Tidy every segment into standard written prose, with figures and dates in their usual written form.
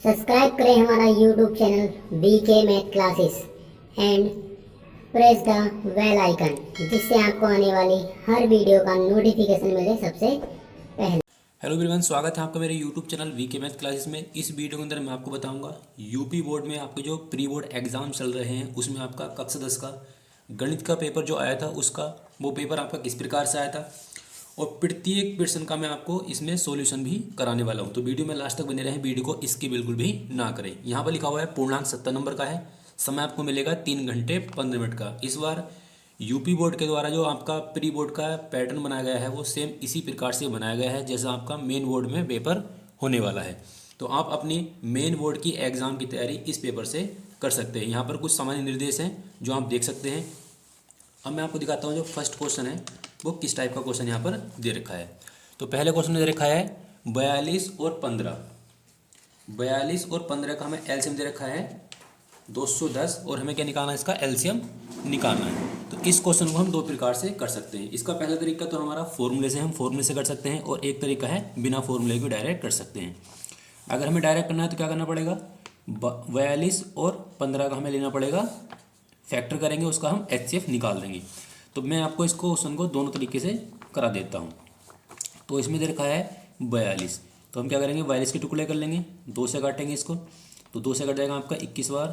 Subscribe करें हमारा YouTube channel VK math classes and press the bell icon, जिससे आपको आने वाली हर वीडियो का नोटिफिकेशन मिले सबसे पहले। हेलो एवरीवन, स्वागत है आपका मेरे YouTube channel VK math classes में। इस वीडियो के अंदर मैं आपको बताऊंगा यूपी बोर्ड में आपके जो प्री बोर्ड एग्जाम चल रहे हैं उसमें आपका कक्षा 10 का गणित का पेपर जो आया था उसका वो पेपर आपका किस प्रकार से आया था और प्रत्येक प्रश्न का मैं आपको इसमें सॉल्यूशन भी कराने वाला हूं। तो वीडियो में लास्ट तक बने रहें, वीडियो को इसकी बिल्कुल भी ना करें। यहाँ पर लिखा हुआ है पूर्णांक 70 नंबर का है, समय आपको मिलेगा 3 घंटे 15 मिनट का। इस बार यूपी बोर्ड के द्वारा जो आपका प्री बोर्ड का पैटर्न बनाया गया है वो सेम इसी प्रकार से बनाया गया है जैसा आपका मेन बोर्ड में पेपर होने वाला है। तो आप अपनी मेन बोर्ड की एग्ज़ाम की तैयारी इस पेपर से कर सकते हैं। यहाँ पर कुछ सामान्य निर्देश हैं जो आप देख सकते हैं। अब मैं आपको दिखाता हूँ जो फर्स्ट क्वेश्चन है वो किस टाइप का क्वेश्चन यहाँ पर दे रखा है। तो पहले क्वेश्चन में दे रखा है 42 और 15। 42 और 15 का हमें एलसीएम दे रखा है 210 और हमें क्या निकालना है, इसका एलसीएम निकालना है। तो इस क्वेश्चन को हम दो प्रकार से कर सकते हैं। इसका पहला तरीका तो हमारा फॉर्मूले से, हम फॉर्मूले से कर सकते हैं, और एक तरीका है बिना फॉर्मूले के डायरेक्ट कर सकते हैं। अगर हमें डायरेक्ट करना है तो क्या करना पड़ेगा, 42 और 15 का हमें लेना पड़ेगा, फैक्टर करेंगे, उसका हम एचसीएफ निकाल देंगे। तो मैं आपको इस क्वेश्चन को दोनों तरीके से करा देता हूँ। तो इसमें दे रखा है 42, तो हम क्या करेंगे 42 के टुकड़े कर लेंगे, 2 से काटेंगे इसको, तो 2 से कट जाएगा आपका 21 बार,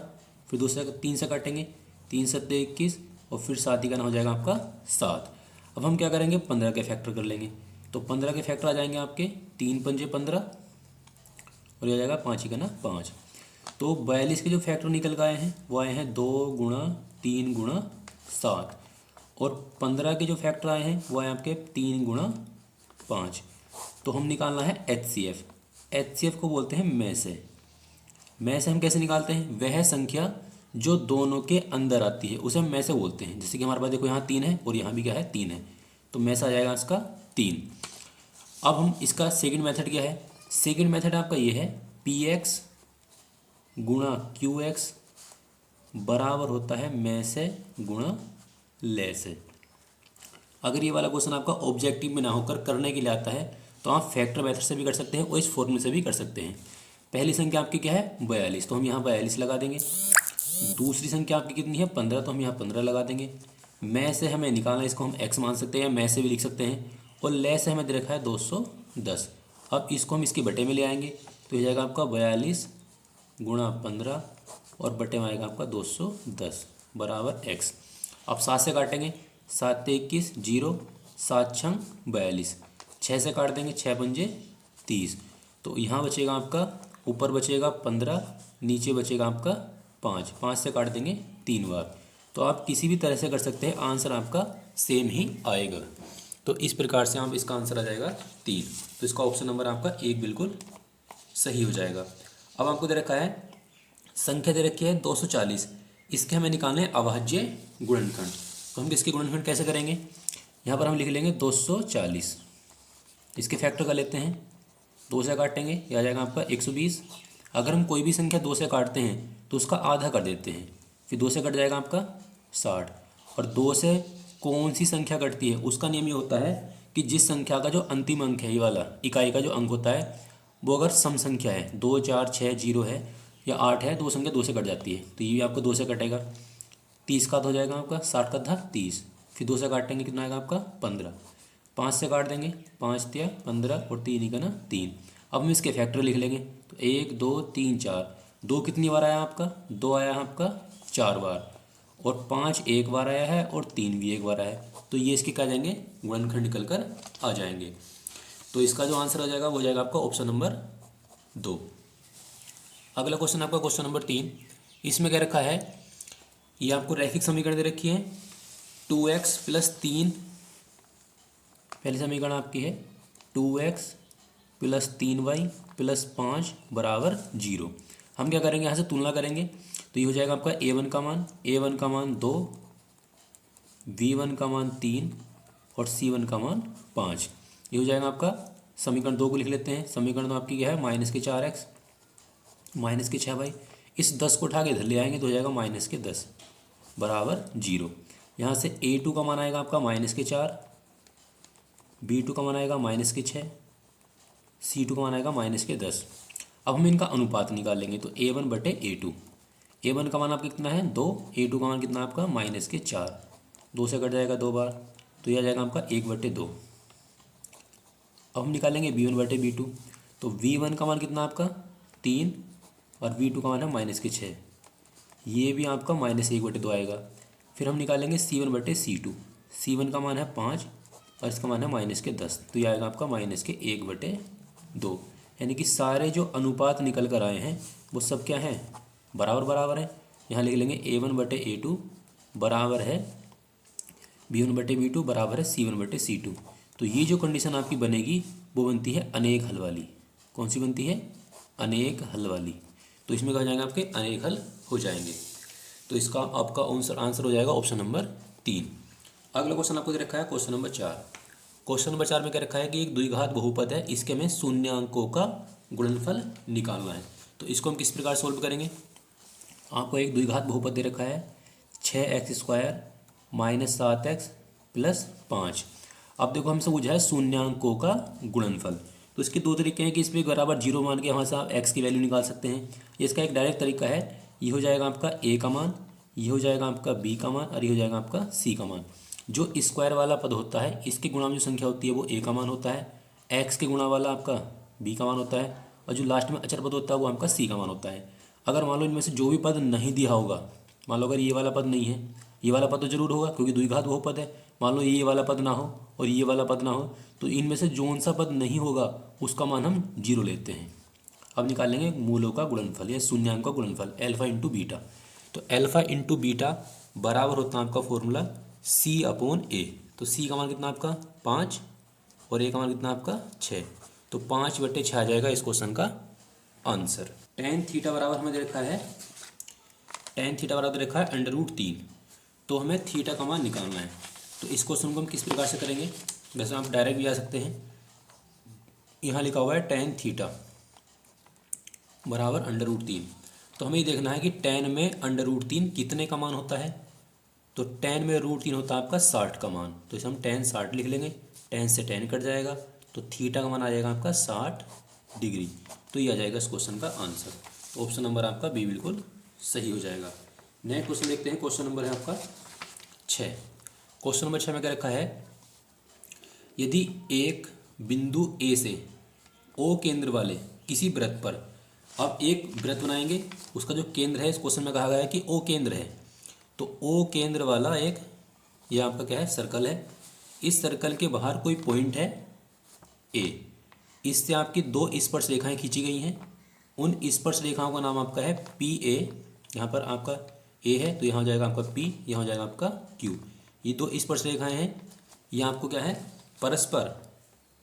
फिर 3 से काटेंगे, 3 सत्ते 21 और फिर 7 ही का ना हो जाएगा आपका 7। अब हम क्या करेंगे 15 के फैक्टर कर लेंगे, तो 15 के फैक्टर आ जाएंगे आपके 3 पंजे 15 और ये आ जाएगा 5 ही का ना 5। तो 42 के जो फैक्टर निकल गए हैं वो आए हैं 2 गुणा 3 गुणा 7, और 15 के जो फैक्टर आए हैं वो आए आपके 3 गुणा 5। तो हम निकालना है एचसीएफ। एचसीएफ को बोलते हैं में से। में से हम कैसे निकालते हैं, वह संख्या जो दोनों के अंदर आती है उसे हम में से बोलते हैं। जैसे कि हमारे पास देखो यहाँ 3 है और यहाँ भी क्या है 3 है, तो में से आ जाएगा इसका 3। अब हम इसका सेकंड मेथड क्या है, सेकंड मेथड आपका ये है पी एक्स गुणा क्यू एक्स बराबर होता है में से गुणा ले से। अगर ये वाला क्वेश्चन आपका ऑब्जेक्टिव में ना होकर करने के लिए आता है तो आप फैक्टर मेथड से भी कर सकते हैं और इस फॉर्मूले से भी कर सकते हैं। पहली संख्या आपकी क्या है 42, तो हम यहाँ 42 लगा देंगे। दूसरी संख्या आपकी कितनी है 15, तो हम यहाँ 15 लगा देंगे। में से हमें निकालना है, इसको हम x मान सकते हैं या में से भी लिख सकते हैं, और ले से हमें दे रखा है 210। अब इसको हम इसके बटे में ले आएंगे, तो ये जाएगा आपका 42 गुणा 15 और बटे में आएगा आपका 210 बराबर x। अब 7 से काटेंगे, 7 ते 21 जीरो, 7 छंग 42, 6 से काट देंगे 6 पंजे 30, तो यहाँ बचेगा आपका, ऊपर बचेगा 15, नीचे बचेगा आपका 5, 5 से काट देंगे 3 बार। तो आप किसी भी तरह से कर सकते हैं, आंसर आपका सेम ही आएगा। तो इस प्रकार से आप इसका आंसर आ जाएगा 3। तो इसका ऑप्शन नंबर आपका 1 बिल्कुल सही हो जाएगा। अब आपको दे रखा है संख्या दे रखी है 240, इसके हमें निकालने हैं अभाज्य गुणनखंड। तो हम इसके गुणनखंड कैसे करेंगे, यहाँ पर हम लिख लेंगे 240, इसके फैक्टर कर लेते हैं, 2 से काटेंगे, यह आ जाएगा आपका 120। अगर हम कोई भी संख्या 2 से काटते हैं तो उसका आधा कर देते हैं, फिर 2 से कट जाएगा आपका 60। और 2 से कौन सी संख्या कटती है उसका नियम ये होता है कि जिस संख्या का जो अंतिम अंक है, ये वाला इकाई का जो अंक होता है, वो अगर सम संख्या है 2 4 6 0 है या 8 है, दो संख्या 2 से कट जाती है, तो ये भी आपको 2 से कटेगा। 30 का हो जाएगा आपका, 60 का था 30, फिर 2 से काटेंगे कितना आएगा आपका 15, 5 से काट देंगे, 5 तिया 15 और 3 ही का ना 3। अब हम इसके फैक्टर लिख लेंगे, तो 1 2 3 4, 2 कितनी बार आया आपका, 2 आया आपका 4 बार, और 5 एक बार आया है और 3 भी एक बार आया है, तो ये इसके क्या आ जाएंगे गुणनखंड निकल कर आ जाएंगे। तो इसका जो आंसर आ जाएगा वो जाएगा आपका ऑप्शन नंबर 2। अगला क्वेश्चन आपका क्वेश्चन नंबर 3। इसमें क्या रखा है, ये आपको रैखिक समीकरण दे रखी है 2x + 3। पहली समीकरण आपकी है 2x + 3y + 5 बराबर 0। हम क्या करेंगे, यहाँ से तुलना करेंगे, तो ये हो जाएगा आपका a1 का मान 2, b1 का मान 3 और c1 का मान 5। ये हो जाएगा आपका समीकरण 2 को लिख लेते हैं। समीकरण 2 आपकी क्या है -4x -6y। इस 10 को उठा के इधर ले आएंगे तो हो जाएगा -10 बराबर 0। यहाँ से a2 का मान आएगा आपका -4, b2 का मान आएगा -6, c2 का मान आएगा -10। अब हम इनका अनुपात निकालेंगे, तो A1/A2। A1 का मान आपका कितना है 2, A2 का मान कितना है आपका -4, 2 से कट जाएगा 2 बार, तो यह आ जाएगा आपका 1/2। अब हम निकालेंगे V1/V2, तो V1 का मान कितना आपका 3 और V2 का मान है -6, ये भी आपका -1/2 आएगा। फिर हम निकालेंगे C1/C2, C1 का मान है 5 और इसका मान है -10, तो ये आएगा आपका -1/2। यानी कि सारे जो अनुपात निकल कर आए हैं वो सब क्या हैं, बराबर बराबर है। यहाँ लिख लेंगे A1/A2 बराबर है B1/B2 बराबर है C1/C2। तो ये जो कंडीशन आपकी बनेगी वो बनती है अनेक हल वाली। कौन सी बनती है, अनेक हल वाली। तो इसमें क्या हो जाएंगे आपके अनेक हल हो जाएंगे। तो इसका आपका आंसर हो जाएगा ऑप्शन नंबर 3। अगला क्वेश्चन आपको दे रखा है क्वेश्चन नंबर 4। क्वेश्चन नंबर 4 में क्या रखा है कि एक द्विघात बहुपद है, इसके में शून्याङ्कों का गुणनफल निकालना है। तो इसको हम किस प्रकार सोल्व करेंगे। आपको एक द्विघात बहुपद दे रखा है 6x² - 7x + 5। अब देखो हमसे पूछा है शून्याङ्कों का गुणनफल। तो इसके दो तरीके हैं कि इस पर बराबर 0 मान के वहाँ से आप x की वैल्यू निकाल सकते हैं। इसका एक डायरेक्ट तरीका है, ये हो जाएगा आपका a का मान, ये हो जाएगा आपका b का मान और ये हो जाएगा आपका c का मान। जो स्क्वायर वाला पद होता है इसके गुणा में जो संख्या होती है वो a का मान होता है, x के गुणा वाला आपका b का मान होता है और जो लास्ट में अचर पद होता है वो आपका c का मान होता है। अगर मान लो इनमें से जो भी पद नहीं दिया होगा, मान लो अगर ये वाला पद नहीं है, ये वाला पद तो जरूर होगा क्योंकि द्विघात बहुपद है। मान लो ये वाला पद ना हो और ये वाला पद ना हो, तो इनमें से जौन सा पद नहीं होगा उसका मान हम 0 लेते हैं। अब निकालेंगे मूलों का गुणनफल या शून्याङ्क का गुणनफल α×β। तो α×β बराबर होता है आपका फॉर्मूला C/A। तो C का मान कितना आपका 5 और A का मान कितना आपका 6, तो 5/6 आ जाएगा इस क्वेश्चन का आंसर। tan थीटा बराबर हमें दे रखा है, tan थीटा बराबर दे रखा है √3। तो हमें थीटा का मान निकालना है। तो इस क्वेश्चन को हम किस प्रकार से करेंगे, वैसे आप डायरेक्ट भी आ सकते हैं। यहाँ लिखा हुआ है tan थीटा बराबर √3। तो हमें ये देखना है कि tan में √3 कितने का मान होता है। तो tan में √3 होता है आपका 60 का मान, तो इसे हम tan 60 लिख लेंगे। tan से tan कट जाएगा तो थीटा का मान आ जाएगा आपका 60 डिग्री। तो ये आ जाएगा इस क्वेश्चन का आंसर। ऑप्शन नंबर आपका बी बिल्कुल सही हो जाएगा। नेक्स्ट क्वेश्चन देखते हैं। क्वेश्चन नंबर है आपका 6। क्वेश्चन नंबर 6 में क्या रखा है, यदि एक बिंदु ए से ओ केंद्र वाले किसी वृत्त पर, अब एक वृत्त बनाएंगे, उसका जो केंद्र है इस क्वेश्चन में कहा गया है कि ओ केंद्र है। तो ओ केंद्र वाला एक, ये आपका क्या है सर्कल है, इस सर्कल के बाहर कोई पॉइंट है ए, इससे आपकी 2 स्पर्श रेखाएं खींची गई हैं। उन स्पर्श रेखाओं का नाम आपका है PA। यहाँ पर आपका ए है तो यहाँ हो जाएगा आपका P, यहाँ हो जाएगा आपका Q। ये 2 स्पर्श रेखाएं हैं, ये आपको क्या है परस्पर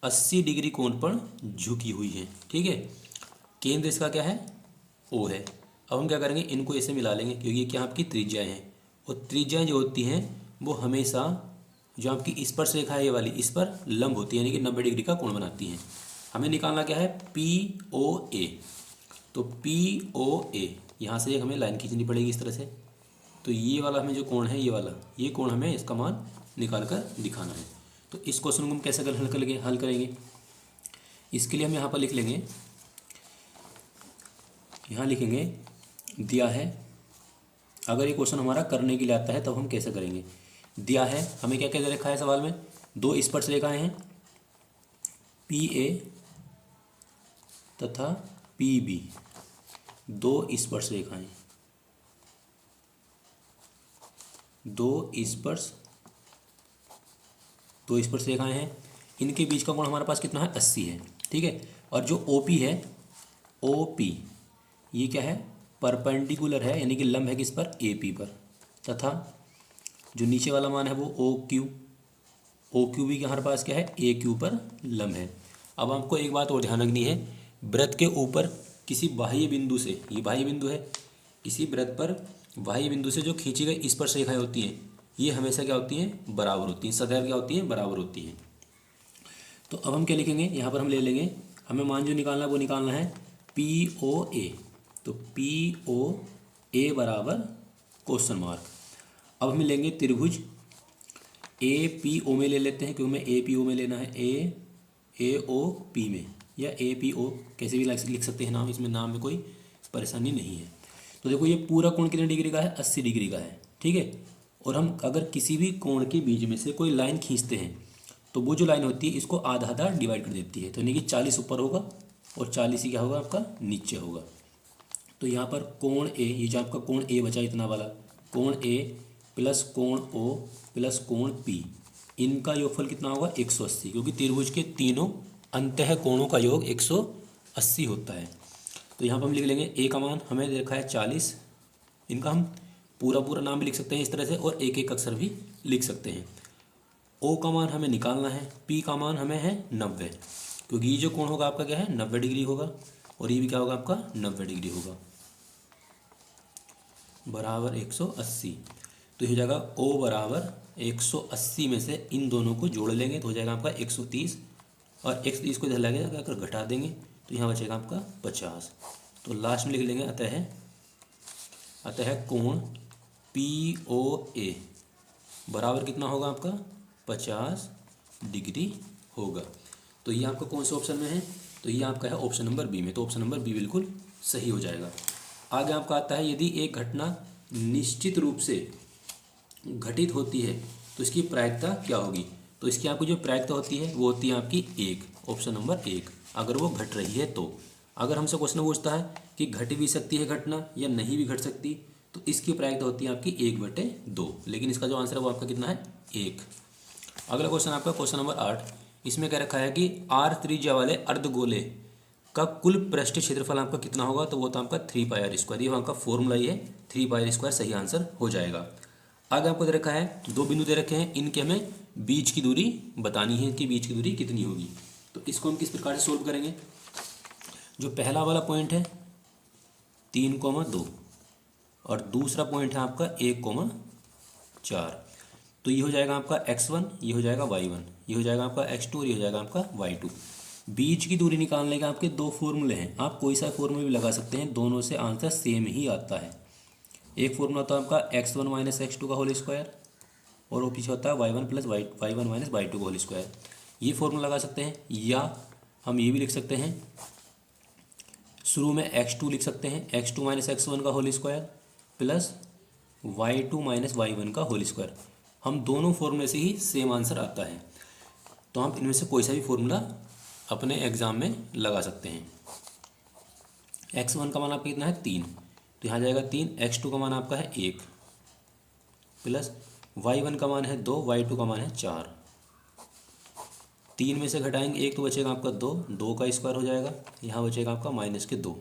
80 डिग्री कोण पर झुकी हुई है। ठीक है, केंद्र इसका क्या है O है। अब हम क्या करेंगे, इनको ऐसे मिला लेंगे क्योंकि ये क्या आपकी त्रिज्याएं हैं, और त्रिज्याएं जो होती हैं वो हमेशा जो आपकी स्पर्श रेखा है ये वाली इस पर लंब होती है, यानी कि 90 डिग्री का कोण बनाती हैं। हमें निकालना क्या है POA। तो POA यहाँ से एक हमें लाइन खींचनी पड़ेगी इस तरह से। तो ये वाला हमें जो कोण है, ये वाला, ये कोण हमें इसका मान निकाल कर दिखाना है। तो इस क्वेश्चन को हम कैसे हल करेंगे, इसके लिए हम यहाँ पर लिख लेंगे, यहाँ लिखेंगे दिया है। अगर ये क्वेश्चन हमारा करने के लिए आता है तब हम कैसे करेंगे। दिया है हमें क्या क्या दे रखा है सवाल में, 2 स्पर्श रेखाएं हैं PA तथा PB, 2 स्पर्श रेखाएं, 2 स्पर्श रेखाएं हैं। इनके बीच का कोण हमारे पास कितना है 80 है। ठीक है, और जो OP है, OP ये क्या है परपेंडिकुलर है, यानी कि लंब है किस पर AP पर, तथा जो नीचे वाला मान है वो OQ भी हमारे पास क्या है AQ पर लंब है। अब आपको एक बात और ध्यान रखनी है, वृत्त के ऊपर किसी बाह्य बिंदु से, ये बाह्य बिंदु है, इसी वृत्त पर बाह्य बिंदु से जो खींची गई स्पर्श रेखाएं होती हैं ये हमेशा क्या होती हैं बराबर होती हैं, सदैव क्या होती हैं बराबर होती हैं। तो अब हम क्या लिखेंगे, यहाँ पर हम ले लेंगे, हमें मान जो निकालना है वो निकालना है POA। तो POA बराबर क्वेश्चन मार्क। अब हम लेंगे त्रिभुज APO में ले लेते हैं, क्योंकि हमें APO में लेना है, AOP में। या APO कैसे भी लिख सकते हैं नाम, इसमें नाम में कोई परेशानी नहीं है। तो देखो ये पूरा कोण कितने डिग्री का है, 80 डिग्री का है, ठीक है। और हम अगर किसी भी कोण के बीच में से कोई लाइन खींचते हैं तो वो जो लाइन होती है इसको आधा आधा डिवाइड कर देती है। तो यानी कि 40 ऊपर होगा और 40 ही क्या होगा आपका नीचे होगा। तो यहाँ पर कोण ए, ये जो आपका कोण ए बचा इतना वाला, कोण ए प्लस कोण ओ प्लस कोण पी, इनका योगफल कितना होगा 180, क्योंकि त्रिभुज के तीनों अंतः कोणों का योग 180 होता है। तो यहाँ पर हम लिख लेंगे ए का मान हमें दे रखा है 40, इनका हम पूरा पूरा नाम भी लिख सकते हैं इस तरह से और एक एक अक्षर भी लिख सकते हैं। ओ का मान हमें निकालना है, पी का मान हमें है 90, क्योंकि ये जो कोण होगा आपका क्या है 90 डिग्री होगा और ये भी क्या होगा आपका 90 डिग्री होगा, बराबर 180। तो ये हो जाएगा ओ बराबर 180 में से इन दोनों को जोड़ लेंगे तो हो जाएगा आपका 130 और 130 को इधर लगे अगर घटा देंगे तो यहाँ बचेगा आपका 50। तो लास्ट में लिख लेंगे अतः कोण POA बराबर कितना होगा आपका 50 डिग्री होगा। तो ये आपका कौन से ऑप्शन में है, तो ये आपका है ऑप्शन नंबर बी में। तो ऑप्शन नंबर बी बिल्कुल सही हो जाएगा। आगे आपका आता है यदि एक घटना निश्चित रूप से घटित होती है तो इसकी प्रायिकता क्या होगी। तो इसकी आपको जो प्रायिकता होती है वो होती है आपकी 1, ऑप्शन नंबर 1, अगर वो घट रही है तो। अगर हमसे क्वेश्चन पूछता है कि घट भी सकती है घटना या नहीं भी घट सकती, तो इसकी प्रायिकता होती है आपकी 1/2, लेकिन इसका जो आंसर है वो आपका कितना है 1। अगला क्वेश्चन आपका क्वेश्चन नंबर 8, इसमें कह रखा है कि r त्रिज्या वाले अर्धगोले का कुल पृष्ठ क्षेत्रफल आपका कितना होगा। तो वो तो आपका 3πr², ये आपका फॉर्मूला ही है 3πr², सही आंसर हो जाएगा। आगे आपको दे रखा है 2 बिंदु दे रखे हैं, इनके हमें बीच की दूरी बतानी है कि बीच की दूरी कितनी होगी। तो इसको हम किस प्रकार से सोल्व करेंगे। जो पहला वाला पॉइंट है 3,2 और दूसरा पॉइंट है आपका 1,4, तो ये हो जाएगा आपका x1, ये हो जाएगा y1, ये हो जाएगा आपका x2 और ये हो जाएगा आपका y2। बीच की दूरी निकालने के आपके 2 फॉर्मूले हैं, आप कोई सा फॉर्मूला भी लगा सकते हैं, दोनों से आंसर सेम ही आता है। एक फॉर्मूला होता है आपका x1 माइनस x2 का होल स्क्वायर और वो पीछे होता है y1 plus y1 minus y2 का होल स्क्वायर, ये फॉर्मूला लगा सकते हैं। या हम ये भी लिख सकते हैं, शुरू में x2 लिख सकते हैं, x2 माइनस x1 का whole square plus y2 minus y1 का होल स्क्वायर। हम दोनों फॉर्मूले से ही सेम आंसर आता है, तो हम इनमें से कोई सा भी फॉर्मूला अपने एग्जाम में लगा सकते हैं। x1 का मान आपका कितना है 3, तो यहाँ जाएगा 3, x2 का मान आपका है 1 प्लस y1 का मान है 2, y2 का मान है 4। 3 में से घटाएंगे 1 तो बचेगा आपका 2, 2 का स्क्वायर हो जाएगा, यहाँ बचेगा आपका -2।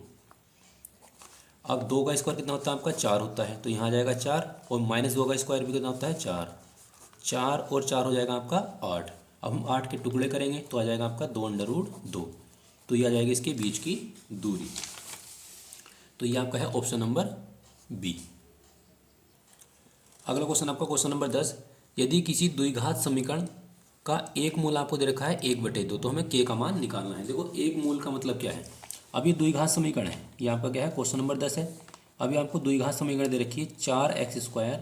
अब 2 का स्क्वायर कितना होता है आपका 4 होता है, तो यहाँ जाएगा 4 और -2 का स्क्वायर भी कितना होता है 4, 4 और 4 हो जाएगा आपका 8। अब हम 8 के टुकड़े करेंगे तो आ जाएगा आपका 2√2, तो ये आ जाएगी इसके बीच की दूरी। तो ये आपका है ऑप्शन नंबर बी। अगला क्वेश्चन आपका क्वेश्चन नंबर 10, यदि किसी द्विघात समीकरण का एक मूल आपको दे रखा है 1/2, तो हमें k का मान निकालना है। देखो एक मूल का मतलब क्या है, अब ये द्विघात समीकरण है, ये आपका क्या है क्वेश्चन नंबर 10 है। अभी आपको द्विघात समीकरण दे रखी है 4x²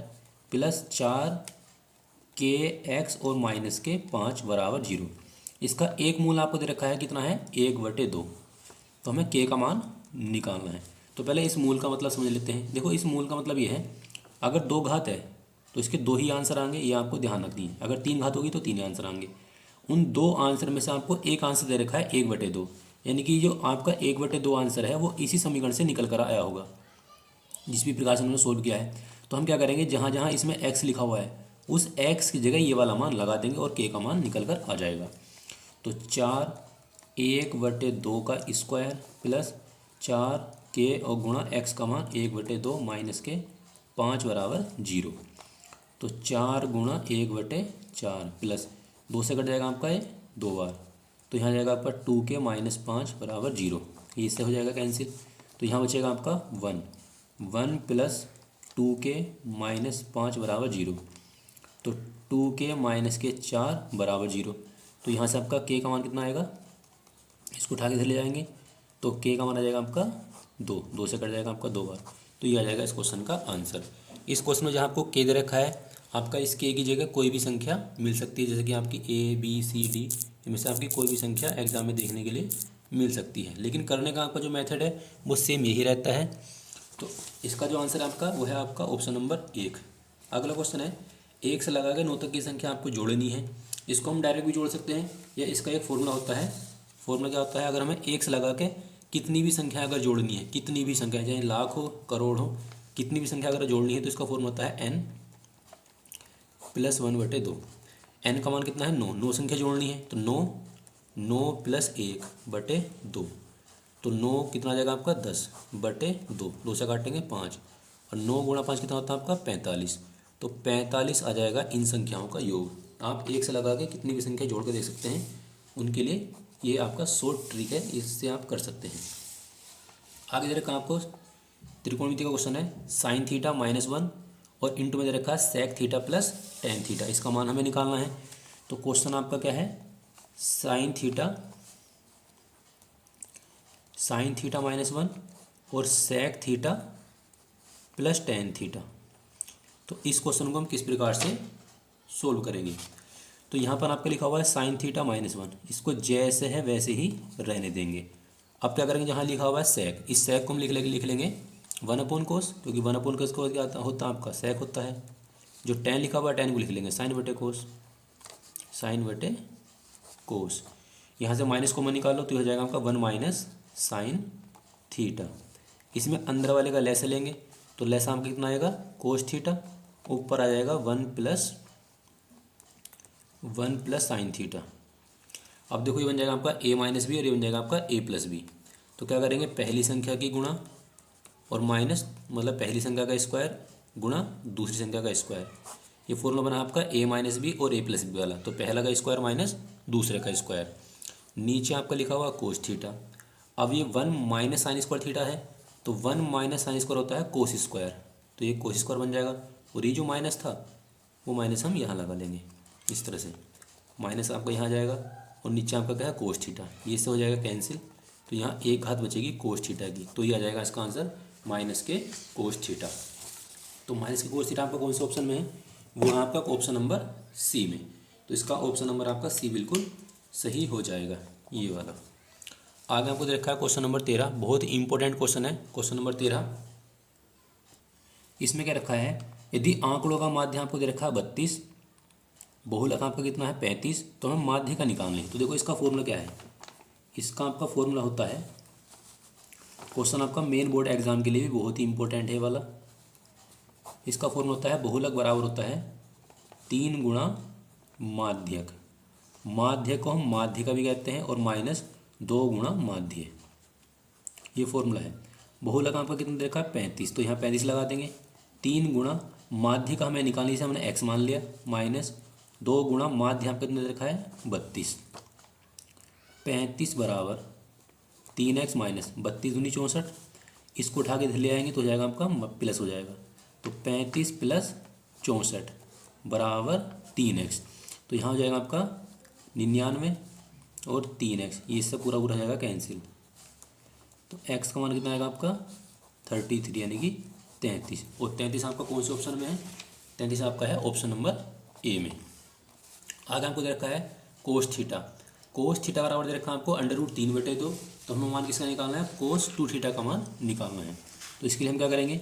प्लस 4kx और -5 = 0। इसका एक मूल आपको दे रखा है कितना है 1/2, तो हमें k का मान निकालना है। तो पहले इस मूल का मतलब समझ लेते हैं। देखो इस मूल का मतलब ये है, अगर 2 घात है तो इसके 2 ही आंसर आएंगे, ये आपको ध्यान रखनी है। अगर 3 घात होगी तो 3 आंसर आएंगे। उन 2 आंसर में से आपको एक आंसर दे रखा है 1/2, यानी कि जो आपका 1/2 आंसर है वो इसी समीकरण से निकल कर आया होगा जिस भी प्रकार से हमने सोल्व किया है। तो हम क्या करेंगे, जहाँ जहाँ इसमें x लिखा हुआ है उस x की जगह ये वाला मान लगा देंगे और k का मान निकल कर आ जाएगा। तो 4 1/2 का स्क्वायर प्लस 4k और गुणा x का मान 1/2 माइनस के 5 = 0। तो 4 गुणा 1/4 प्लस 2 से कट जाएगा आपका ये 2 बार, तो यहाँ जाएगा आपका 2k माइनस 5 = 0, ये इससे हो जाएगा कैंसिल। तो यहाँ बचेगा आपका 1 प्लस 2k माइनस 5 = 0, तो 2k माइनस के 4 = 0। तो यहाँ से आपका k का मान कितना आएगा, इसको उठा के इधर ले जाएंगे तो k का मान आ जाएगा आपका 2 से कट जाएगा आपका 2 बार, तो ये आ जाएगा इस क्वेश्चन का आंसर। इस क्वेश्चन में जहाँ आपको k दे रखा है, आपका इस k की जगह कोई भी संख्या मिल सकती है, जैसे कि आपकी a b c d, इनमें से आपकी कोई भी संख्या एग्जाम में देखने के लिए मिल सकती है, लेकिन करने का आपका जो मेथड है वो सेम यही रहता है। तो इसका जो आंसर है आपका वो है आपका ऑप्शन नंबर 1। अगला क्वेश्चन है, 1 से लगा के 9 तक की संख्या आपको जोड़नी है। इसको हम डायरेक्ट भी जोड़ सकते हैं, या इसका एक फॉर्मूला होता है। फॉर्मूला क्या होता है, अगर हमें 1 से लगा के कितनी भी संख्या अगर जोड़नी है, कितनी भी संख्या चाहे लाख हो करोड़ हो, कितनी भी संख्या अगर जोड़नी है तो इसका फॉर्मूला होता है n + 1/2। n का मान कितना है 9, 9 संख्या जोड़नी है तो 9 + 1/2, तो 9 कितना आ जाएगा आपका 10/2, 2 से काटेंगे 5, और 9 × 5 कितना होता है आपका 45। तो 45 आ जाएगा इन संख्याओं का योग। आप 1 से लगा के कितनी भी संख्या जोड़ के देख सकते हैं, उनके लिए ये आपका शॉर्ट ट्रिक है, इससे आप कर सकते हैं। आगे दे रखा आपको त्रिकोणमिति का क्वेश्चन है, sin थीटा -1 और इंटू में दे रखा है sec थीटा + tan थीटा। इसका मान हमें निकालना है। तो क्वेश्चन आपका क्या है, sin थीटा -1 और sec थीटा + tan थीटा। तो इस क्वेश्चन को हम किस प्रकार से सोल्व करेंगे। तो यहाँ पर आपका लिखा हुआ है sin थीटा -1, इसको जैसे है वैसे ही रहने देंगे। अब क्या करेंगे, जहाँ लिखा हुआ है sec, इस sec को हम लिख लेंगे 1/cos, क्योंकि 1/cos को क्या होता है आपका sec होता है। जो tan लिखा हुआ है tan को लिख लेंगे sin/cos। यहाँ से माइनस कॉमन निकालो तो हो जाएगा आपका 1 - sin थीटा। इसमें अंदर वाले का लेस लेंगे तो लेस आपका कितना आएगा cos थीटा, ऊपर आ जाएगा 1 + sin थीटा। अब देखो ये बन जाएगा आपका a - b और ये बन जाएगा आपका a + b। तो क्या करेंगे, पहली संख्या की गुणा और माइनस, मतलब पहली संख्या का स्क्वायर गुणा दूसरी संख्या का स्क्वायर। ये फॉर्मूला बना आपका a - b और a + b वाला। तो पहला का स्क्वायर माइनस दूसरे का स्क्वायर। नीचे आपका लिखा हुआ cos थीटा। अब ये 1 - sin² थीटा है, तो 1 - sin² होता है cos स्क्वायर, तो ये cos स्क्वायर बन जाएगा। और ये जो माइनस था वो माइनस हम यहाँ लगा लेंगे, इस तरह से माइनस आपका यहाँ जाएगा, और नीचे आपका क्या है cos थीटा, ये इससे हो जाएगा कैंसिल। तो यहाँ एक घात बचेगी cos थीटा की, तो ये आ जाएगा इसका आंसर -cos थीटा। तो -cos थीटा आपका कौन से ऑप्शन में है, वो है आपका ऑप्शन नंबर सी में। तो इसका ऑप्शन नंबर आपका सी बिल्कुल सही हो जाएगा, ये वाला। आगे आपको दे रखा है क्वेश्चन नंबर 13, बहुत ही इंपॉर्टेंट क्वेश्चन है। क्वेश्चन नंबर 13, इसमें क्या रखा है, यदि आंकड़ों का माध्य आपको दे रखा है 32, बहुलक आपका कितना है 35, तो हमें माध्य का निकालना है। तो देखो इसका फॉर्मूला क्या है, इसका आपका फॉर्मूला होता है, क्वेश्चन आपका मेन बोर्ड एग्जाम के लिए भी बहुत ही इंपॉर्टेंट है वाला। इसका फॉर्मूला होता है, बहुलक बराबर होता है 3 गुणा माध्यक। माध्य को हम माध्यिका भी कहते हैं, और -2 गुणा माध्य, ये फॉर्मूला है। बहुलक आपका कितना देखा है 35, तो यहाँ 35 लगा देंगे। 3 गुणा माध्य का हमें निकालने से हमने x मान लिया, -2 गुणा माध्य आपका कितना देखा है 32। 35 बराबर 3x - 32 दूनी 64, इसको उठा के इधर ले आएंगे तो हो जाएगा आपका प्लस हो जाएगा। तो 35 + 64 बराबर 3x। तो यहाँ हो जाएगा आपका 99 और 3x, ये इससे पूरा पूरा हो जाएगा कैंसिल। तो x का मान कितना आएगा आपका 33, यानी कि 33। और 33 आपका कौन से ऑप्शन में है, 33 आपका है ऑप्शन नंबर ए में। आगे आपको दे रखा है cos थीटा। cos थीटा बराबर दे रखा है आपको √3/2। तो हमें मान किसका निकालना है, cos 2 थीटा का मान निकालना है। तो इसके लिए हम क्या करेंगे,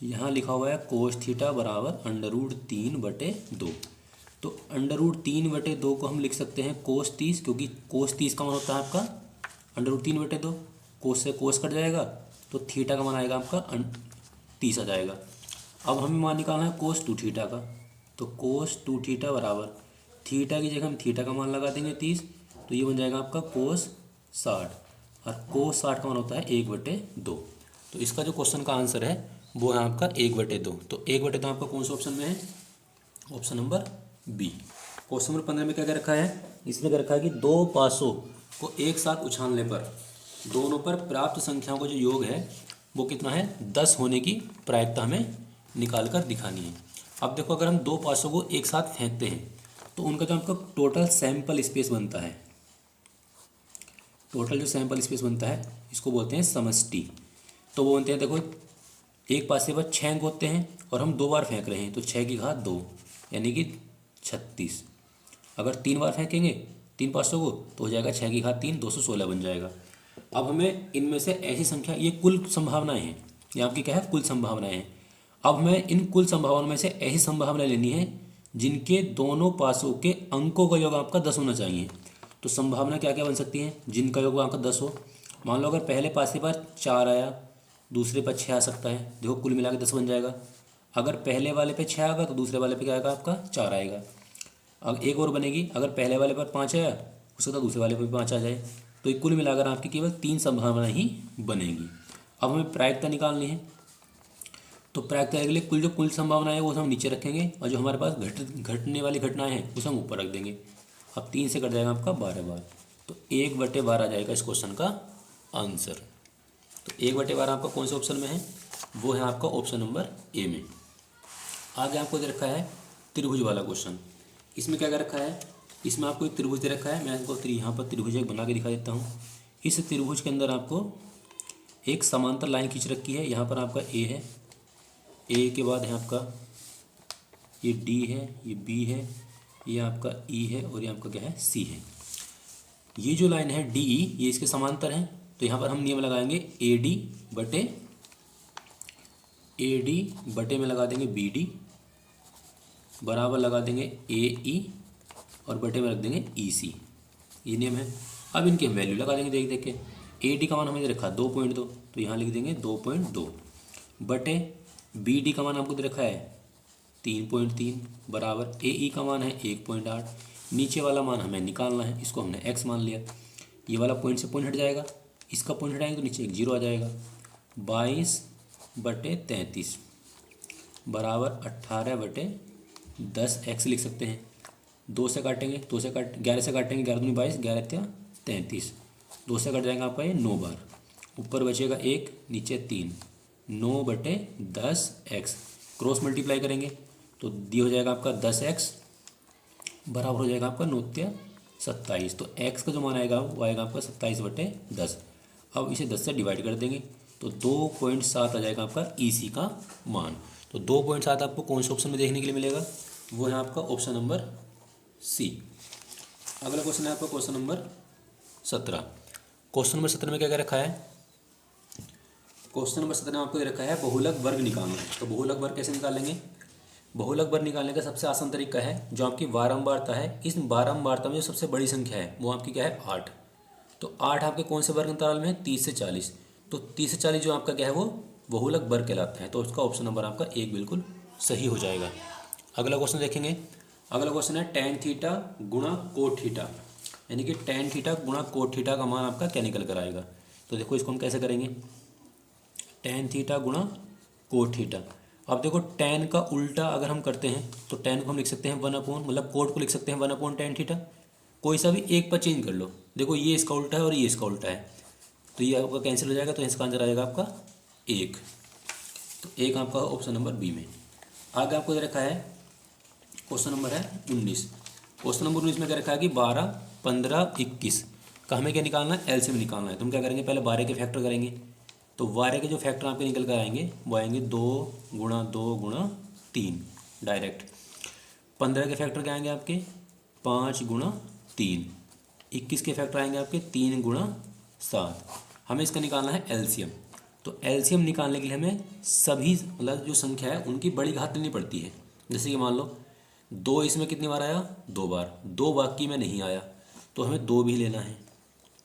यहाँ लिखा हुआ है cos थीटा बराबर √3/2। तो √3/2 को हम लिख सकते हैं cos 30, क्योंकि cos 30 का मान होता है आपका √3/2। cos से cos कट जाएगा, तो थीटा का मान आएगा आपका 30 आ जाएगा। अब हमें मान निकालना है cos 2 थीटा का। तो cos 2 थीटा बराबर थीटा की जगह हम थीटा का मान लगा देंगे 30, तो ये बन जाएगा आपका cos 60, और cos 60 का मान होता है 1/2। तो इसका जो क्वेश्चन का आंसर है वो है आपका 1/2। तो 1/2 आपका कौन सा ऑप्शन में है, option number B. Question number 15 में क्या क्या रखा है, इसमें क्या रखा है कि दो पासों को एक साथ उछालने पर दोनों पर प्राप्त संख्याओं का जो योग है वो कितना है, 10 होने की प्रायिकता हमें निकाल कर दिखानी है। अब देखो, अगर हम दो पासों को एक साथ फेंकते हैं तो उनका जो आपका टोटल सैंपल स्पेस बनता है, टोटल जो सैंपल स्पेस बनता है इसको बोलते हैं समष्टि। तो वो बनते हैं, देखो एक पासे पर 6 अंक होते हैं और हम 2 बार फेंक रहे हैं, तो 6 की घात 2 यानी कि 36। अगर 3 बार फेंकेंगे 3 पासों को तो हो जाएगा 6 की घात 3, 216 बन जाएगा। अब हमें इनमें से ऐसी संख्या, ये कुल संभावनाएं हैं, ये आपकी क्या है, कुल संभावनाएं हैं। अब हमें इन कुल संभावनाओं में से ऐसी संभावना लेनी है जिनके दोनों पासों के अंकों का योग आपका 10 होना चाहिए। तो संभावना क्या क्या बन सकती है, जिनका योग आपका 10 हो। मान लो अगर पहले पासे पर 4 आया, दूसरे पर 6 आ सकता है, देखो कुल मिला के 10 बन जाएगा। अगर पहले वाले पे 6 आएगा तो दूसरे वाले पे क्या आएगा आपका 4 आएगा। अब एक और बनेगी, अगर पहले वाले पर 5 आया, हो सकता है दूसरे वाले पर 5 आ जाए। तो ये कुल मिलाकर आपकी केवल 3 संभावना ही बनेगी। अब हमें प्रायिकता निकालनी है, तो प्रायिकता के लिए कुल संभावना है वो हम नीचे रखेंगे, और जो हमारे पास घटने वाली घटनाएं हैं उसे हम ऊपर रख देंगे। अब 3 से कट जाएगा आपका 12 बार, तो 1/12 आ जाएगा इस क्वेश्चन का आंसर। तो 1/12 आपका कौन से ऑप्शन में है, वो है आपका ऑप्शन नंबर ए में। आगे आपको दे रखा है त्रिभुज वाला क्वेश्चन। इसमें क्या कर रखा है, इसमें आपको एक त्रिभुज दे रखा है। मैं आपको यहाँ पर त्रिभुज एक बना के दिखा देता हूँ। इस त्रिभुज के अंदर आपको एक समांतर लाइन खींच रखी है। यहाँ पर आपका ए है, ए के बाद है आपका ये डी है, ये बी है, ये आपका ई है, और ये आपका क्या है, सी है। ये जो लाइन है डी ई, ये इसके समांतर है। तो यहाँ पर हम नियम लगाएंगे ए डी बटे में लगा देंगे बी डी, बराबर लगा देंगे ए ई, और बटे में रख देंगे ई सी। ये नियम है। अब इनके वैल्यू लगा देंगे देख देख के। ए डी का मान हमें दे रखा 2.2, तो यहाँ लिख देंगे 2.2, बटे बी डी का मान आपको दे रखा है 3.3, बराबर ए ई का मान है 1.8। नीचे वाला मान हमें निकालना है, इसको हमने x मान लिया। ये वाला पॉइंट से पॉइंट हट जाएगा, इसका पॉइंट हटाएंगे तो नीचे एक 0 आ जाएगा। 22/33 बराबर 18/10 x लिख सकते हैं। 2 से काटेंगे, 11 से काटेंगे, 11 दूनी 22, 11 33, 2 से कट जाएगा आपका ये 9 बार। ऊपर बचेगा 1, नीचे 3, 9/10 x। क्रॉस मल्टीप्लाई करेंगे तो दी हो जाएगा आपका 10x, बराबर हो जाएगा आपका 9×27। तो x का जो मान आएगा वो आएगा आपका 27/10। अब इसे 10 से डिवाइड कर देंगे तो 2.7 आ जाएगा आपका EC का मान। तो 2.7 आपको कौन से ऑप्शन में देखने के लिए मिलेगा, वो है आपका ऑप्शन नंबर सी। अगला क्वेश्चन है आपका क्वेश्चन नंबर 17। क्वेश्चन नंबर 17 में क्या क्या रखा है, क्वेश्चन नंबर 17 में आपको ये रखा है बहुलक वर्ग निकालना है। तो बहुलक वर्ग कैसे निकालेंगे, बहुलक वर्ग निकालने का सबसे आसान तरीका है जो आपकी बारंबारता है। इस बारंबारता में जो सबसे बड़ी संख्या है वो आपकी क्या है 8। तो 8 आपके कौन से वर्ग अंतराल में है, 30 से 40। तो 30 से 40 जो आपका क्या है वो बहुलक वर्ग कहलाता है। तो उसका ऑप्शन नंबर आपका 1 बिल्कुल सही हो जाएगा। अगला क्वेश्चन देखेंगे। अगला क्वेश्चन है tan थीटा गुणा कोट थीटा, यानी कि tan थीटा गुणा कोट थीटा का मान आपका क्या निकल कर आएगा। तो देखो इसको हम कैसे करेंगे, tan थीटा गुणा कोट थीटा। अब देखो tan का उल्टा अगर हम करते हैं तो tan को हम लिख सकते हैं 1/, मतलब कोट को लिख सकते हैं 1/tan थीटा। कोई सा भी एक पर चेंज कर लो, देखो ये इसका उल्टा है और ये इसका उल्टा है, तो ये आपका कैंसिल हो जाएगा। तो इसका आंसर आ जाएगा आपका 1। तो 1 आपका ऑप्शन नंबर बी में। आगे आपको दे रखा है क्वेश्चन नंबर है 19। क्वेश्चन नंबर 19 में क्या रखा है कि 12, 15, 21 का हमें क्या निकालना है, एलसीएम निकालना है। तो हम क्या करेंगे, पहले 12 के फैक्टर करेंगे। तो 12 के जो फैक्टर आपके निकल कर आएंगे वो आएंगे 2 गुणा 2 गुणा 3 डायरेक्ट। 15 के फैक्टर क्या आएंगे आपके 5 गुणा 3। 21 के फैक्टर आएंगे आपके 3 गुणा 7। हमें इसका निकालना है एलसीएम। तो एलसीएम निकालने के लिए हमें सभी मतलब जो संख्या है उनकी बड़ी घात लेनी पड़ती है। जैसे कि मान लो 2 इसमें कितनी बार आया, 2 बार, 2 बाकी में नहीं आया, तो हमें 2 भी लेना है।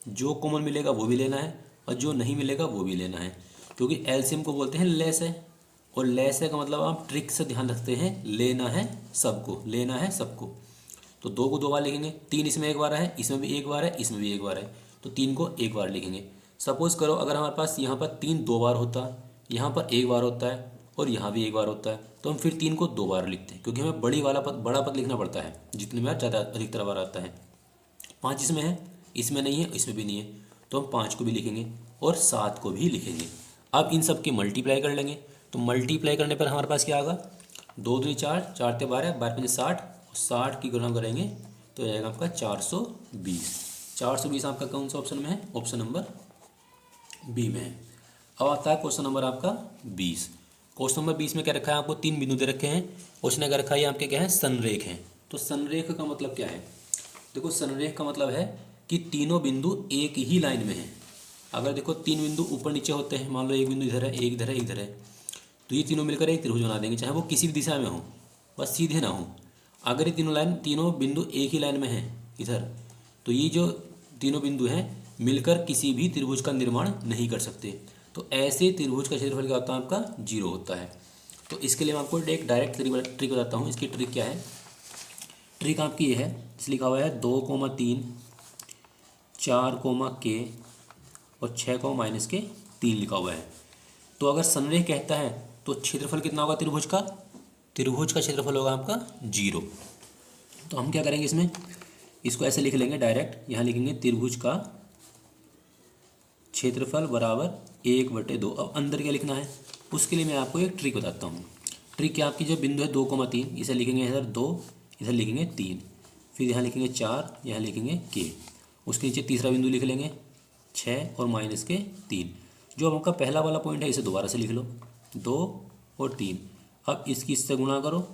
जो कॉमन मिलेगा वो भी लेना है, और जो नहीं मिलेगा वो भी लेना है, क्योंकि एलसीएम को बोलते हैं लेस है। और लेस है का मतलब आप ट्रिक से ध्यान रखते हैं, लेना है सबको, लेना है सबको। तो 2 को 2 बार लिखेंगे, 3 इसमें 1 बार है, इसमें भी 1 बार है, इसमें भी 1 बार है, तो 3 को 1 बार लिखेंगे। सपोज करो अगर हमारे पास यहाँ पर 3 2 बार होता, यहाँ पर 1 बार होता है और यहाँ भी 1 बार होता है, तो हम फिर 3 को 2 बार लिखते हैं, क्योंकि हमें बड़ा पद लिखना पड़ता है जितने बार ज़्यादा अधिकतर बार आता है। 5 इसमें है, इसमें नहीं है, इसमें भी नहीं है, तो हम 5 को भी लिखेंगे और 7 को भी लिखेंगे। अब इन सब के मल्टीप्लाई कर लेंगे। तो मल्टीप्लाई करने पर हमारे पास क्या आएगा, 2 दूनी 4, 4 ते 12, 12 पंजे 60, और 60 की गुणा करेंगे तो जाएगा आपका 420। 420 आपका कौन सा ऑप्शन में है, ऑप्शन नंबर बी में है। अब आता है क्वेश्चन नंबर आपका 20। क्वेश्चन नंबर 20 में क्या रखा है, आपको 3 बिंदु दे रखे हैं। उसने क्या रखा है, आपके क्या है संरेख हैं। तो संरेख का मतलब क्या है, देखो संरेख का मतलब है कि तीनों बिंदु एक ही लाइन में हैं। अगर देखो तीन बिंदु ऊपर नीचे होते हैं, मान लो एक बिंदु इधर है, एक इधर है, एक इधर है, तो ये तीनों मिलकर एक त्रिभुज बना देंगे, चाहे वो किसी भी दिशा में हो, बस सीधे ना हो। अगर ये तीनों बिंदु एक ही लाइन में हैं इधर, तो ये जो तीनों बिंदु हैं मिलकर किसी भी त्रिभुज का निर्माण नहीं कर सकते। तो ऐसे त्रिभुज का क्षेत्रफल क्या होता है आपका? 0 होता है। तो इसके लिए मैं आपको एक डायरेक्ट ट्रिक बताता हूँ। इसकी ट्रिक क्या है? ट्रिक आपकी ये है, इस लिखा हुआ है 2,3 4, के और 6, -के 3 लिखा हुआ है। तो अगर संरेख कहता है तो क्षेत्रफल कितना होगा त्रिभुज का? त्रिभुज का क्षेत्रफल होगा आपका 0। तो हम क्या करेंगे इसमें, इसको ऐसे लिख लेंगे डायरेक्ट, यहाँ लिखेंगे त्रिभुज का क्षेत्रफल बराबर 1/2। अब अंदर क्या लिखना है उसके लिए मैं आपको एक ट्रिक बताता हूँ। ट्रिक क्या आपकी, जो बिंदु है 2,3, इसे लिखेंगे इधर 2, इधर लिखेंगे 3, फिर यहाँ लिखेंगे 4, यहाँ लिखेंगे के, उसके नीचे तीसरा बिंदु लिख लेंगे 6 और -के 3। जो आपका पहला वाला पॉइंट है इसे दोबारा से लिख लो, 2 और 3। अब इसकी इससे गुणा करो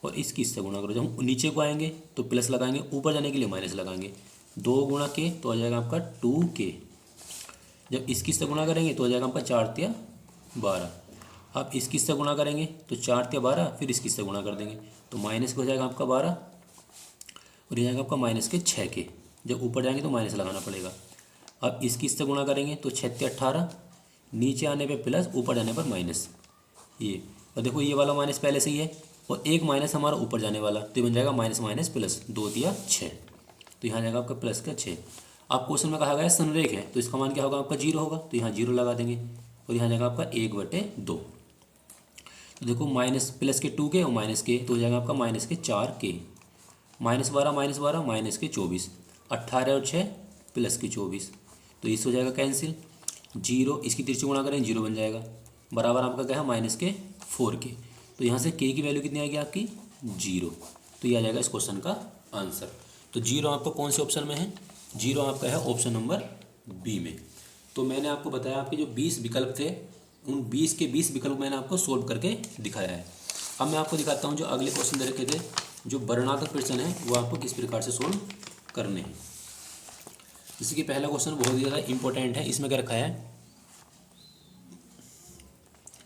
और इसकी इससे गुणा करो। जब हम नीचे को आएंगे तो प्लस लगाएंगे, ऊपर जाने के लिए माइनस लगाएंगे। 2 गुणा के तो आ जाएगा आपका 2 के। जब इसकी इससे गुणा करेंगे तो आ जाएगा आपका 4×3=12। अब इसकी इससे गुणा करेंगे तो 4×12, फिर इसकी इससे गुणा कर देंगे तो माइनस हो जाएगा आपका 12 और ये जाएगा आपका -के 6। जब ऊपर जाएंगे तो माइनस लगाना पड़ेगा। अब इसकी इससे गुणा करेंगे तो 6×18, नीचे आने पे प्लस, ऊपर जाने पर माइनस। ये और देखो ये वाला माइनस पहले से ही है और एक माइनस हमारा ऊपर जाने वाला, तो ये बन जाएगा -+, 2×6, तो यहाँ जाएगा आपका +6। आप क्वेश्चन में कहा गया है संरेख है, तो इसका मान क्या होगा आपका 0 होगा, तो यहाँ 0 लगा देंगे और यहाँ जाएगा आपका 1/2। तो देखो -+के 2 के और -के, तो हो जाएगा आपका -के 4 के, -12 -12 -के 24, 18 और 6 +के 24, तो इससे हो जाएगा कैंसिल। 0 इसकी तिरछी गुणा करें 0 बन जाएगा, बराबर आपका क्या है -के 4 के। तो यहाँ से के की वैल्यू कितनी आएगी आपकी? 0। तो ये आ जाएगा इस क्वेश्चन का आंसर। तो 0 आपको कौन से ऑप्शन में है? 0 आपका है ऑप्शन नंबर बी में। तो मैंने आपको बताया आपके जो 20 विकल्प थे, उन 20 के 20 विकल्प मैंने आपको सोल्व करके दिखाया है। अब मैं आपको दिखाता हूँ जो अगले क्वेश्चन दे रखे थे, जो वर्णनात्मक प्रश्न है वो आपको किस प्रकार से सोल्व करने हैं। जैसे कि पहला क्वेश्चन बहुत ही ज़्यादा इंपॉर्टेंट है। इसमें क्या रखा है,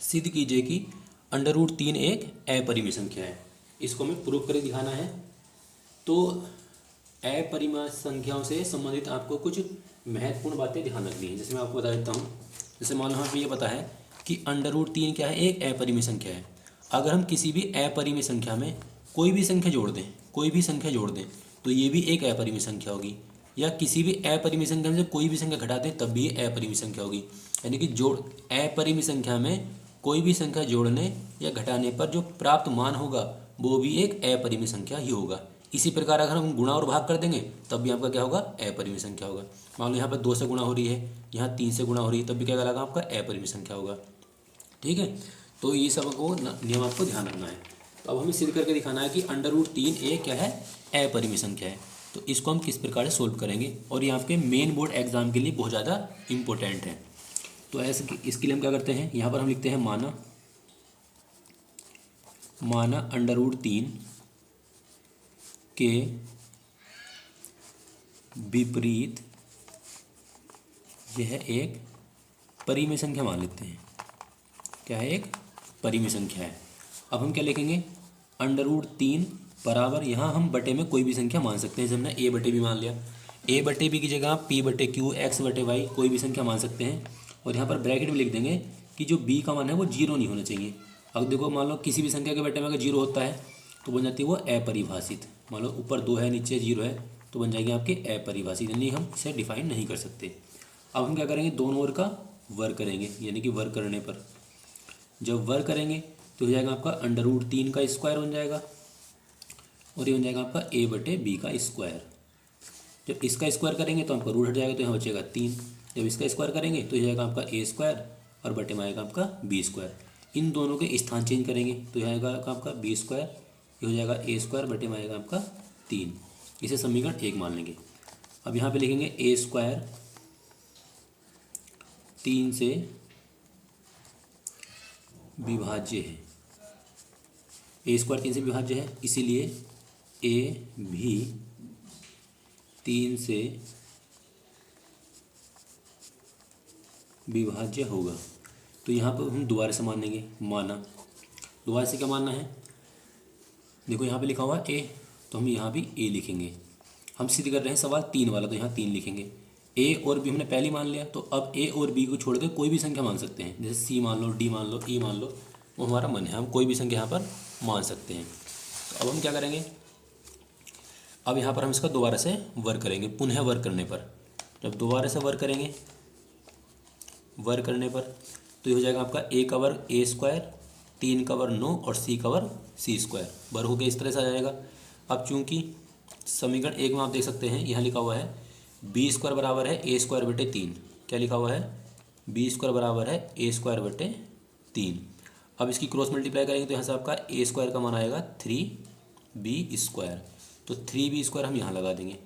सिद्ध कीजिए कि √3 एक अपरिमेय संख्या है। इसको हमें प्रूव करके दिखाना है। तो अपरिमेय संख्याओं से संबंधित आपको कुछ महत्वपूर्ण बातें ध्यान रखनी है। जैसे मैं आपको बता देता हूँ, जैसे मान लो हमें ये पता है कि √3 क्या है, एक अपरिमेय संख्या है। अगर हम किसी भी अपरिमेय संख्या में कोई भी संख्या जोड़ दें, कोई भी संख्या जोड़ दें, तो ये भी एक अपरिमेय संख्या होगी। या किसी भी अपरिमेय संख्या में से कोई भी संख्या घटा दें तब भी ये अपरिमेय संख्या होगी। यानी कि अपरिमेय संख्या में कोई भी संख्या जोड़ने या घटाने पर जो प्राप्त मान होगा वो भी एक अपरिमेय संख्या ही होगा। इसी प्रकार अगर हम गुणा और भाग कर देंगे तब भी आपका क्या होगा, अपरिमेय संख्या होगा। मान लो यहाँ पर 2 से गुणा हो रही है, यहाँ 3 से गुणा हो रही है, तब भी क्या कहलाएगा आपका अपरिमेय संख्या होगा। ठीक है, तो ये सब को नियम आपको ध्यान रखना है। तो अब हमें सिद्ध करके दिखाना है कि √3 एक क्या है, अपरिमेय संख्या है। तो इसको हम किस प्रकार से सोल्व करेंगे, और ये आपके मेन बोर्ड एग्जाम के लिए बहुत ज़्यादा इंपॉर्टेंट है। तो ऐसे इसके लिए हम क्या करते हैं, यहाँ पर हम लिखते हैं माना √3 के विपरीत यह एक परिमेय संख्या मान लेते हैं। क्या है, एक परिमेय संख्या है। अब हम क्या लिखेंगे, √3 बराबर, यहाँ हम बटे में कोई भी संख्या मान सकते हैं। जैसे हमने a/b मान लिया, a/b की जगह आप p/q x/y कोई भी संख्या मान सकते हैं। और यहाँ पर ब्रैकेट में लिख देंगे कि जो b का मान है वो 0 नहीं होना चाहिए। अब देखो मान लो किसी भी संख्या के बटे में अगर 0 होता है तो बन जाती है वो अपरिभाषित। मान लो ऊपर 2 है नीचे 0 है तो बन जाएगी आपकी अपरिभाषित, यानी हम इसे डिफाइन नहीं कर सकते। अब हम क्या करेंगे, दोनों ओर का वर्ग करेंगे, यानी कि वर्ग करने पर जब वर्ग करेंगे तो हो जाएगा आपका √3 का स्क्वायर बन जाएगा और ये बन जाएगा आपका a/b का स्क्वायर। जब इसका स्क्वायर करेंगे तो आपका रूट हट जाएगा, तो यहाँ बचेगा 3। जब इसका स्क्वायर करेंगे तो ये जाएगा आपका a² और बटे में आएगा आपका b²। इन दोनों के स्थान चेंज करेंगे तो यह आएगा आपका b², ये हो जाएगा a² बटे में आएगा आपका 3। इसे समीकरण 1 मान लेंगे। अब यहाँ पे लिखेंगे a² 3 से विभाज्य है, a² 3 से विभाज्य है, इसीलिए a भी 3 से विभाज्य होगा। तो यहाँ पर हम दोबारा से मान लेंगे, माना। दोबारा से क्या मानना है, देखो यहाँ पे लिखा हुआ है ए, तो हम यहाँ भी ए लिखेंगे। हम सिद्ध कर रहे हैं सवाल 3 वाला, तो यहाँ 3 लिखेंगे। ए और बी हमने पहले मान लिया, तो अब ए और बी को छोड़ के कोई भी संख्या मान सकते हैं, जैसे सी मान लो, डी मान लो, ई मान लो, वो हमारा मन है, हम कोई भी संख्या यहाँ पर मान सकते हैं। तो अब हम क्या करेंगे, अब यहाँ पर हम इसका दोबारा से वर्क करेंगे। पुनः वर्क करने पर, जब दोबारा से वर्क करेंगे, वर्क करने पर, तो ये हो जाएगा आपका ए का वर्ग ए स्क्वायर, 3 का वर्ग 9 और सी का वर्ग सी स्क्वायर, वर्ग हो गया, इस तरह से आ जाएगा। अब चूंकि समीकरण 1 में आप देख सकते हैं यहाँ लिखा हुआ है बी स्क्वायर बराबर है ए स्क्वायर बटे 3। क्या लिखा हुआ है, बी स्क्वायर बराबर है ए स्क्वायर बटे 3। अब इसकी क्रॉस मल्टीप्लाई करेंगे तो यहाँ से आपका ए स्क्वायर का मान आएगा 3b स्क्वायर। तो 3b स्क्वायर हम यहाँ लगा देंगे,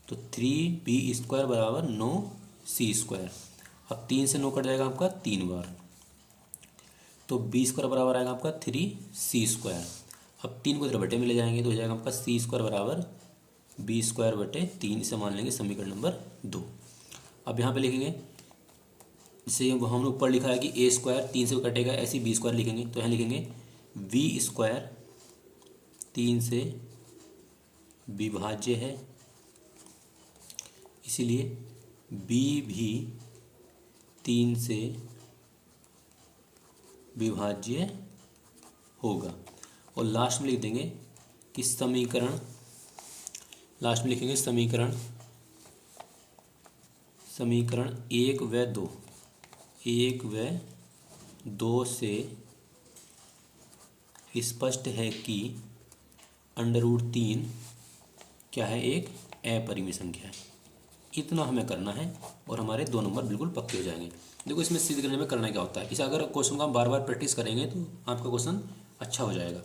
तो 3b स्क्वायर बराबर 9c स्क्वायर। अब 3 से 9 कट जाएगा आपका 3 बार, तो b स्क्वायर बराबर आएगा आपका 3c स्क्वायर। अब 3 को इधर बटे में ले जाएंगे तो हो जाएगा आपका c स्क्वायर बराबर b स्क्वायर बटे 3। इसे मान लेंगे समीकरण नंबर 2। अब यहाँ पे लिखेंगे, जैसे हमने ऊपर लिखा है कि a स्क्वायर 3 से कटेगा, ऐसे b स्क्वायर लिखेंगे, तो यहाँ लिखेंगे v स्क्वायर 3 से विभाज्य है, इसीलिए b भी 3 से विभाज्य होगा। और लास्ट में लिख देंगे कि समीकरण, लास्ट में लिखेंगे समीकरण 1 व 2, 1 व 2 से स्पष्ट है कि √3 क्या है, एक अपरिमेय संख्या है। इतना हमें करना है और हमारे 2 नंबर बिल्कुल पक्के हो जाएंगे। देखो इसमें सिद्ध करने में करना क्या होता है, इसे अगर क्वेश्चन का हम बार बार प्रैक्टिस करेंगे तो आपका क्वेश्चन अच्छा हो जाएगा।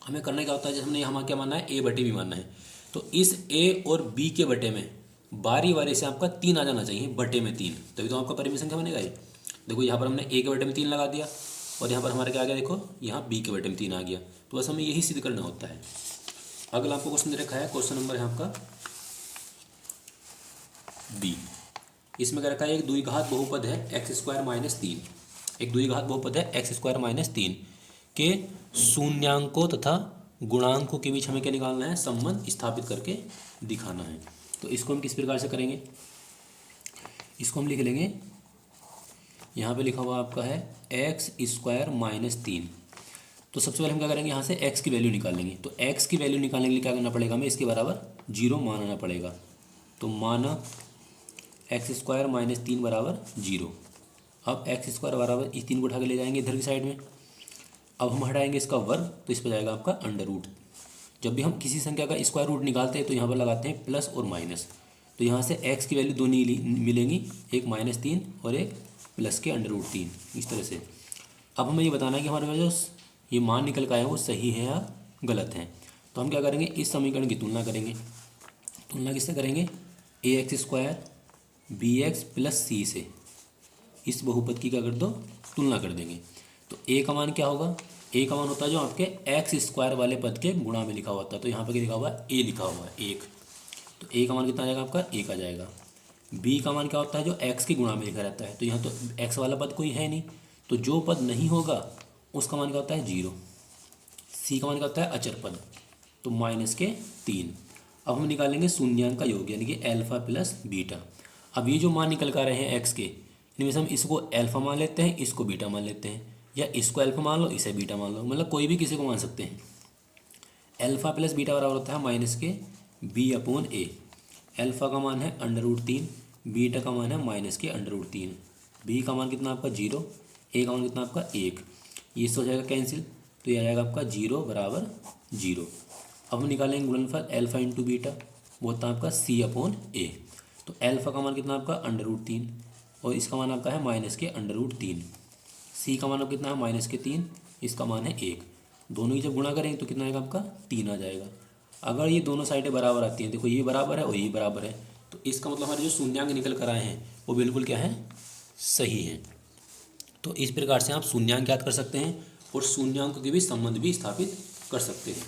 हमें करना क्या होता है, जैसे हमने यहाँ क्या मानना है, ए बटे बी मानना है, तो इस ए और बी के बटे में बारी बारी से आपका 3 आ जाना चाहिए, बटे में 3, तभी तो आपका परिमेय संख्या बनेगा ये। देखो यहाँ पर हमने ए के बटे में 3 लगा दिया और यहाँ पर हमारे क्या आ गया, देखो यहाँ बी के बटे में 3 आ गया। तो बस हमें यही सिद्ध करना होता है। अगला आपको क्वेश्चन दे रखा है, क्वेश्चन नंबर है आपका बी। इसमें क्या रखा है, एक द्विघात बहुपद है एक्स स्क्वायर माइनस 3, एक द्विघात बहुपद है एक्स स्क्वायर माइनस 3 के शून्यांकों तथा गुणांकों के बीच हमें क्या निकालना है, संबंध स्थापित करके दिखाना है। तो इसको हम किस प्रकार से करेंगे, इसको हम लिख लेंगे, यहाँ पे लिखा हुआ आपका है एक्स स्क्वायर माइनस 3। तो सबसे पहले हम क्या करेंगे, यहाँ से x की वैल्यू निकाल लेंगे। तो x की वैल्यू निकालने के लिए क्या करना पड़ेगा, हमें इसके बराबर 0 मानना पड़ेगा। तो माना एक्स स्क्वायर माइनस 3 बराबर 0। अब एक्स स्क्वायर बराबर इस 3 को उठा के ले जाएंगे इधर की साइड में। अब हम हटाएंगे इसका वर्ग, तो इस पर जाएगा आपका अंडर रूट। जब भी हम किसी संख्या का स्क्वायर रूट निकालते हैं तो यहाँ पर लगाते हैं प्लस और माइनस। तो यहाँ से x की वैल्यू दोनों मिलेंगी, एक -3 और एक प्लस के अंडर रूट 3, इस तरह से। अब हमें ये बताना है कि हमारे पास जो ये मान निकल का है वो सही है या गलत है। तो हम क्या करेंगे, इस समीकरण की तुलना करेंगे। तुलना किससे करेंगे, a x square b x plus c से, इस बहुपद की क्या कर दो, तुलना कर देंगे। तो ए का मान क्या होगा, ए का मान होता है जो आपके एक्स स्क्वायर वाले पद के गुणा में लिखा हुआ था। तो यहाँ पर क्या लिखा हुआ है, ए लिखा हुआ है 1। तो ए का मान कितना आ जाएगा आपका, 1 आ जाएगा। बी का मान क्या होता है, जो एक्स के गुणा में लिखा रहता है। तो यहाँ तो एक्स वाला पद कोई है नहीं, तो जो पद नहीं होगा उसका मान क्या होता है, 0। सी का मान क्या होता है, अचर पद, तो -3। अब हम निकालेंगे शून्यांक का योग, यानी कि अल्फा प्लस बीटा। अब ये जो मान निकल कर रहे हैं एक्स के, इनमें से हम इसको अल्फा मान लेते हैं, इसको बीटा मान लेते हैं, या इसको अल्फा मान लो, इसे बीटा मान लो, मतलब कोई भी किसी को मान सकते हैं। अल्फा प्लस बीटा बराबर होता है -b/a। अल्फा का मान है √3, बीटा का मान है -√3। बी का मान कितना आपका 0, ए का मान कितना आपका 1। ये हो जाएगा कैंसिल, तो ये आ जाएगा आपका 0 बराबर 0। अब हम निकालेंगे गुणनफल अल्फा इंटू बीटा, वो होता है आपका c/a। तो अल्फा का मान कितना आपका √3 और इसका मान आपका है -√3। सी का मान कितना है -3, इसका मान है 1। दोनों ही जब गुणा करेंगे तो कितना आएगा आपका 3 आ जाएगा। अगर ये दोनों साइडें बराबर आती हैं, देखो ये बराबर है और ये बराबर है, तो इसका मतलब हमारे जो शून्यांक निकल कर आए हैं वो बिल्कुल क्या है, सही है। तो इस प्रकार से आप शून्यांक याद कर सकते हैं और शून्यांक के भी संबंध भी स्थापित कर सकते हैं।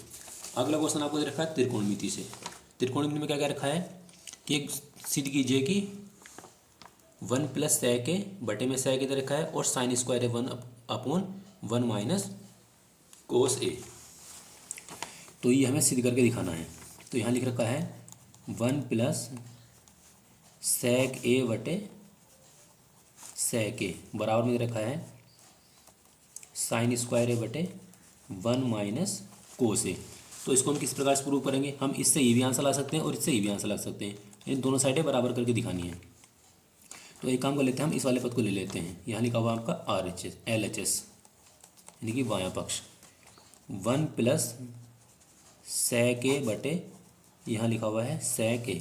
अगला क्वेश्चन आपको दे रखा है त्रिकोणमिति से। त्रिकोणमिति में क्या क्या रखा है कि एक सिद्ध कीजिए कि 1 प्लस सेक ए बटे में सेक इधर रखा है और साइन स्क्वायर है 1 अपॉन 1 माइनस कोस ए। तो ये हमें सिद्ध करके दिखाना है। तो यहाँ लिख रखा है 1 प्लस सेक ए बटे सेक ए बराबर में रखा है साइन स्क्वायर ए बटे 1 माइनस कोस ए। तो इसको हम किस प्रकार से प्रूव करेंगे? हम इससे ये भी आंसर ला सकते हैं और इससे ये भी आंसर ला सकते हैं। इन दोनों साइडें बराबर करके दिखानी है। तो एक काम कर लेते हैं, हम इस वाले पद को ले लेते हैं। यहाँ लिखा हुआ आपका RHS LHS यानी कि बायां पक्ष 1 प्लस सेक ए बटे यहाँ लिखा हुआ है सेक ए।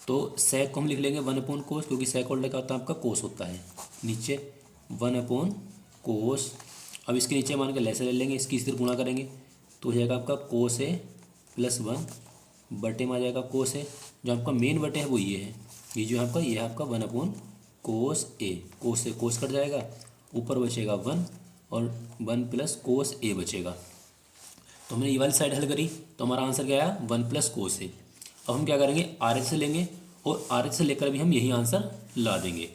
तो सेक को हम लिख लेंगे 1 अपॉन कोस, क्योंकि सेक होल्ड का होता है आपका कोस होता है। नीचे 1 अपॉन कोस। अब इसके नीचे मान के लेसे ले लेंगे, इसकी इस तरह गुणा करेंगे तो हो जाएगा आपका कोस ए प्लस 1 बटे में आ जाएगा कोस ए। जो आपका मेन बटे है वो ये है, ये जो आपका ये है आपका 1 अपॉन कोस ए। कोस से कोस कट जाएगा, ऊपर बचेगा 1 और 1 प्लस कोस ए बचेगा। तो हमने ये वाली साइड हल करी तो हमारा आंसर क्या आया 1 प्लस कोस ए। अब हम क्या करेंगे RH से लेंगे और RH से लेकर भी हम यही आंसर ला देंगे।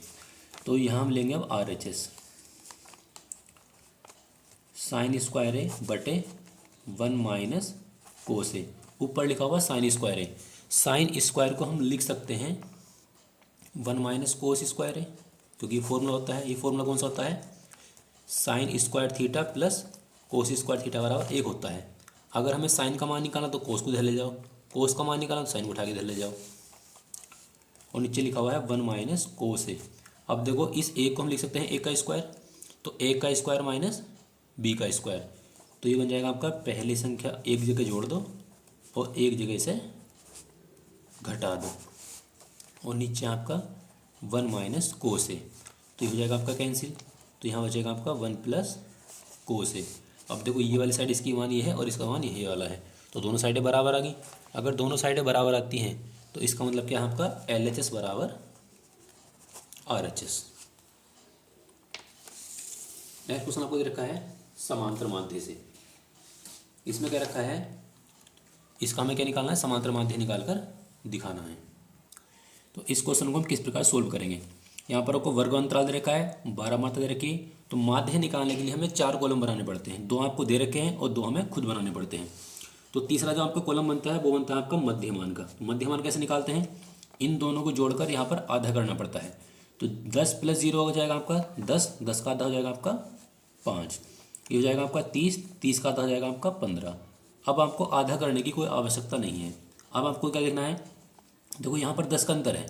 तो यहाँ हम लेंगे अब RHS साइन स्क्वायर ए बटे 1 माइनस कोस ए। ऊपर लिखा हुआ साइन स्क्वायर ए, साइन स्क्वायर को हम लिख सकते हैं 1 माइनस कोस स्क्वायर ए, क्योंकि ये फॉर्मूला होता है। ये फॉर्मूला कौन सा होता है? Sine square theta plus cos square theta बराबर 1 होता है। अगर हमें साइन का मान निकालना तो कोस को इधर ले जाओ, कोस का मान निकालना तो साइन को उठा के इधर ले जाओ। और नीचे लिखा हुआ है 1 माइनस कोस ए। अब देखो इस एक को हम लिख सकते हैं a का स्क्वायर, तो a का स्क्वायर माइनस b का स्क्वायर। तो ये बन जाएगा आपका पहली संख्या एक जगह जोड़ दो और एक जगह से घटा दो और नीचे आपका 1 माइनस कोस ए। तो ये हो जाएगा आपका कैंसिल। तो यहाँ बचेगा आपका 1 प्लस कोस ए। अब देखो ये वाली साइड इसकी मान ये है और इसका मान ये वाला है, तो दोनों साइडें बराबर आ गई। अगर दोनों साइडें बराबर आती हैं तो इसका मतलब क्या है आपका LHS बराबर RHS। नेक्स्ट क्वेश्चन आपको दे रखा है समांतर माध्य से। इसमें क्या रखा है, इसका हमें क्या निकालना है? समांतर माध्य निकाल कर दिखाना है। तो इस क्वेश्चन को हम किस प्रकार सोल्व करेंगे? यहाँ पर आपको वर्ग अंतराल दे रखा है, 12 मात्रा दे रखी है। तो माध्य निकालने के लिए हमें 4 कॉलम बनाने पड़ते हैं। 2 आपको दे रखे हैं और 2 हमें खुद बनाने पड़ते हैं। तो तीसरा जो आपका कॉलम बनता है वो बनता है आपका मध्यमान का। तो मध्यमान कैसे निकालते हैं? इन दोनों को जोड़कर यहाँ पर आधा करना पड़ता है। तो 10 प्लस 0 हो जाएगा आपका 10, 10 का आधा हो जाएगा आपका 5, ये हो जाएगा आपका 30, 30 का आधा हो जाएगा आपका 15। अब आपको आधा करने की कोई आवश्यकता नहीं है। अब आपको क्या लिखना है? देखो यहाँ पर 10 का अंतर है,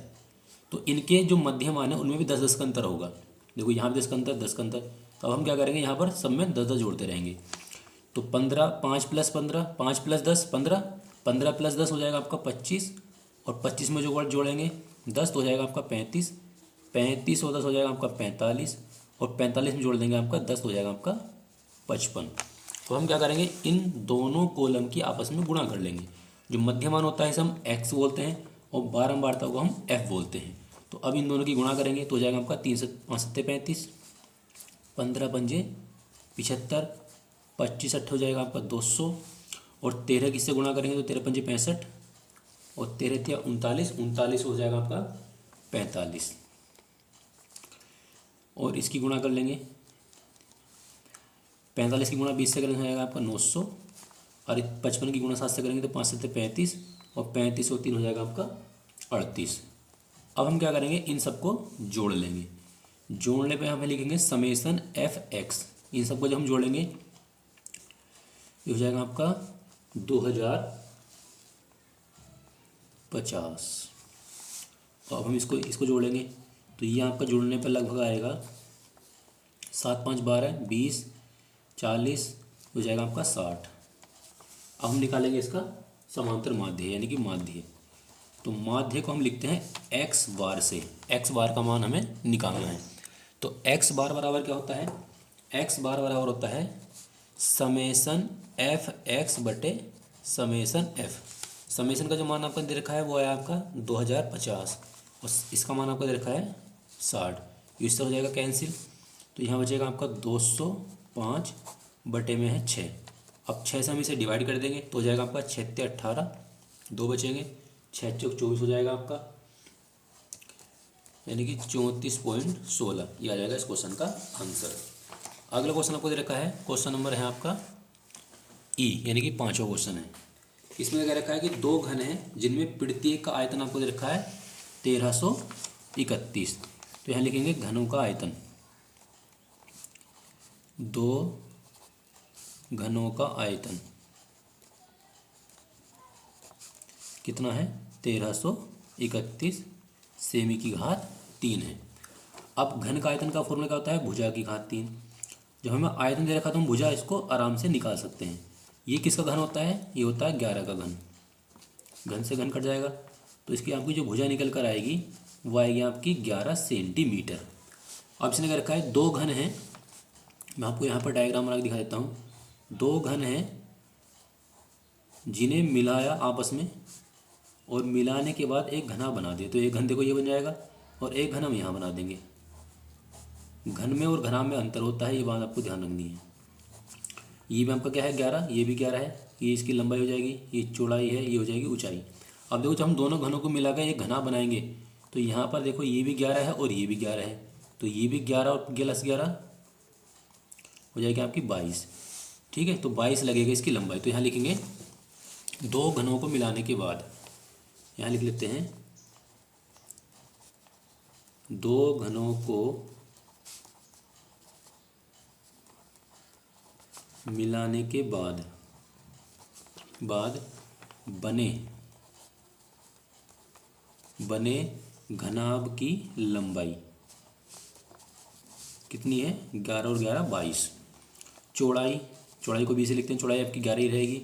तो इनके जो मध्यमान है उनमें भी 10-10 का अंतर होगा। देखो यहाँ भी 10 का अंतर, 10 का अंतर। तो अब हम क्या करेंगे, यहाँ पर सब में 10-10 जोड़ते रहेंगे। तो 15, 5 प्लस 15, 5 प्लस 10 15, 15 प्लस 10 हो जाएगा आपका 25 और 25 में जो वर्ड जोड़ेंगे 10 तो हो जाएगा आपका 35, 35 और 10 हो जाएगा आपका 45 और 45 में जोड़ देंगे आपका 10 हो जाएगा आपका 55। तो हम क्या करेंगे, इन दोनों कॉलम की आपस में गुणा कर लेंगे। जो मध्यमान होता है इसे हम x बोलते हैं और बारंबारता को हम f बोलते हैं। तो अब इन दोनों की गुणा करेंगे तो हो जाएगा आपका 3 से 5 सत्ते 35, 15 पंजे 75, 25 8 हो जाएगा आपका 200 और 13 किससे गुणा करेंगे तो 13 पंजे 65 और 13 तिया 39, 39 हो जाएगा आपका 45 और इसकी गुणा कर लेंगे। 45 की गुणा 20 से करेंगे हो जाएगा आपका 900 और 55 की गुणा 7 से करेंगे तो 5 से 35 और 35 और 3 हो जाएगा आपका 38। अब हम क्या करेंगे, इन सबको जोड़ लेंगे। जोड़ने पे हमें लिखेंगे समेसन fx। इन सबको जब हम जोड़ेंगे ये हो जाएगा आपका 2050। तो अब हम इसको जोड़ेंगे तो ये आपका जोड़ने पर लगभग आएगा 7 5 12 20 40 हो जाएगा आपका 60। अब हम निकालेंगे इसका समांतर माध्य यानी कि माध्य। तो माध्य को हम लिखते हैं x बार से। x बार का मान हमें निकालना है। तो x बार बराबर क्या होता है, x बार बराबर होता है समेसन एफ एक्स बटे समेसन एफ। समेसन का जो मान आपका दे रखा है वो है आपका 2050 और इसका मान आपका दे रखा है 60। इससे हो जाएगा कैंसिल। तो यहाँ बचेगा आपका 205 बटे में है 6। अब 6 से हम इसे डिवाइड कर देंगे तो हो जाएगा आपका 6 × 18, 2 बचेंगे, 6 × 24 हो जाएगा आपका यानी कि 34.16, ये आ जाएगा इस क्वेश्चन का आंसर। अगला क्वेश्चन आपको दे रखा है, क्वेश्चन नंबर है आपका ई, यानी कि 5वां क्वेश्चन है। इसमें क्या रखा है कि दो घन हैं जिनमें प्रत्येक का आयतन आपको दे रखा है 1331। तो यहाँ लिखेंगे घनों का आयतन, दो घनों का आयतन कितना है 1331 सेमी की घात 3 है। अब घन का आयतन का फॉर्मूला क्या होता है, भुजा की घात 3। जब हमें आयतन दे रखा तो हम भुजा इसको आराम से निकाल सकते हैं। ये किसका घन होता है, ये होता है 11 का घन। घन से घन कट जाएगा तो इसकी आपकी जो भुजा निकल कर आएगी वो आएगी आपकी 11 सेंटीमीटर। अब इसने क्या रखा है, दो घन हैं, मैं आपको यहाँ पर डायग्राम बना के दिखा देता हूँ। दो घन हैं जिन्हें मिलाया आपस में और मिलाने के बाद एक घना बना दिया। तो एक घन देखो ये बन जाएगा और एक घन हम यहाँ बना देंगे। घन में और घना में अंतर होता है, ये बात आपको ध्यान रखनी है। ये भी आपका क्या है 11, ये भी 11 है, ये इसकी लंबाई हो जाएगी, ये चौड़ाई है, ये हो जाएगी ऊंचाई। अब देखो जब हम दोनों घनों को मिलाकर एक घना बनाएंगे तो यहाँ पर देखो ये भी 11 है और ये भी 11 है, तो ये भी 11 और 11 हो जाएगी आपकी 22। ठीक है, तो 22 लगेगा इसकी लंबाई। तो यहाँ लिखेंगे दो घनों को मिलाने के बाद, यहाँ लिख लेते हैं दो घनों को मिलाने के बाद बने घनाभ की लंबाई कितनी है 11 और 11 22। चौड़ाई को 20 से लिखते हैं, चौड़ाई आपकी 11 ही रहेगी,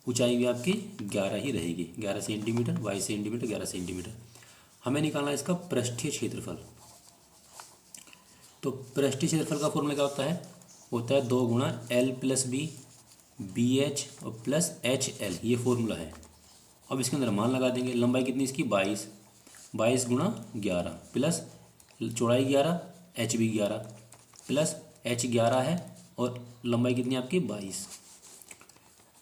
ऊंचाई भी आपकी 11 ही रहेगी, 11 सेंटीमीटर, 22 सेंटीमीटर, 11 सेंटीमीटर। हमें निकालना है इसका पृष्ठीय क्षेत्रफल। तो पृष्ठीय क्षेत्रफल का फॉर्मूला क्या होता है 2 गुणा L plus B, B H और प्लस एच एल, ये फॉर्मूला है। अब इसके अंदर मान लगा देंगे। लंबाई कितनी इसकी 22 गुणा 11 प्लस चौड़ाई 11, एच भी 11 प्लस एच 11 है और लंबाई कितनी आपकी 22।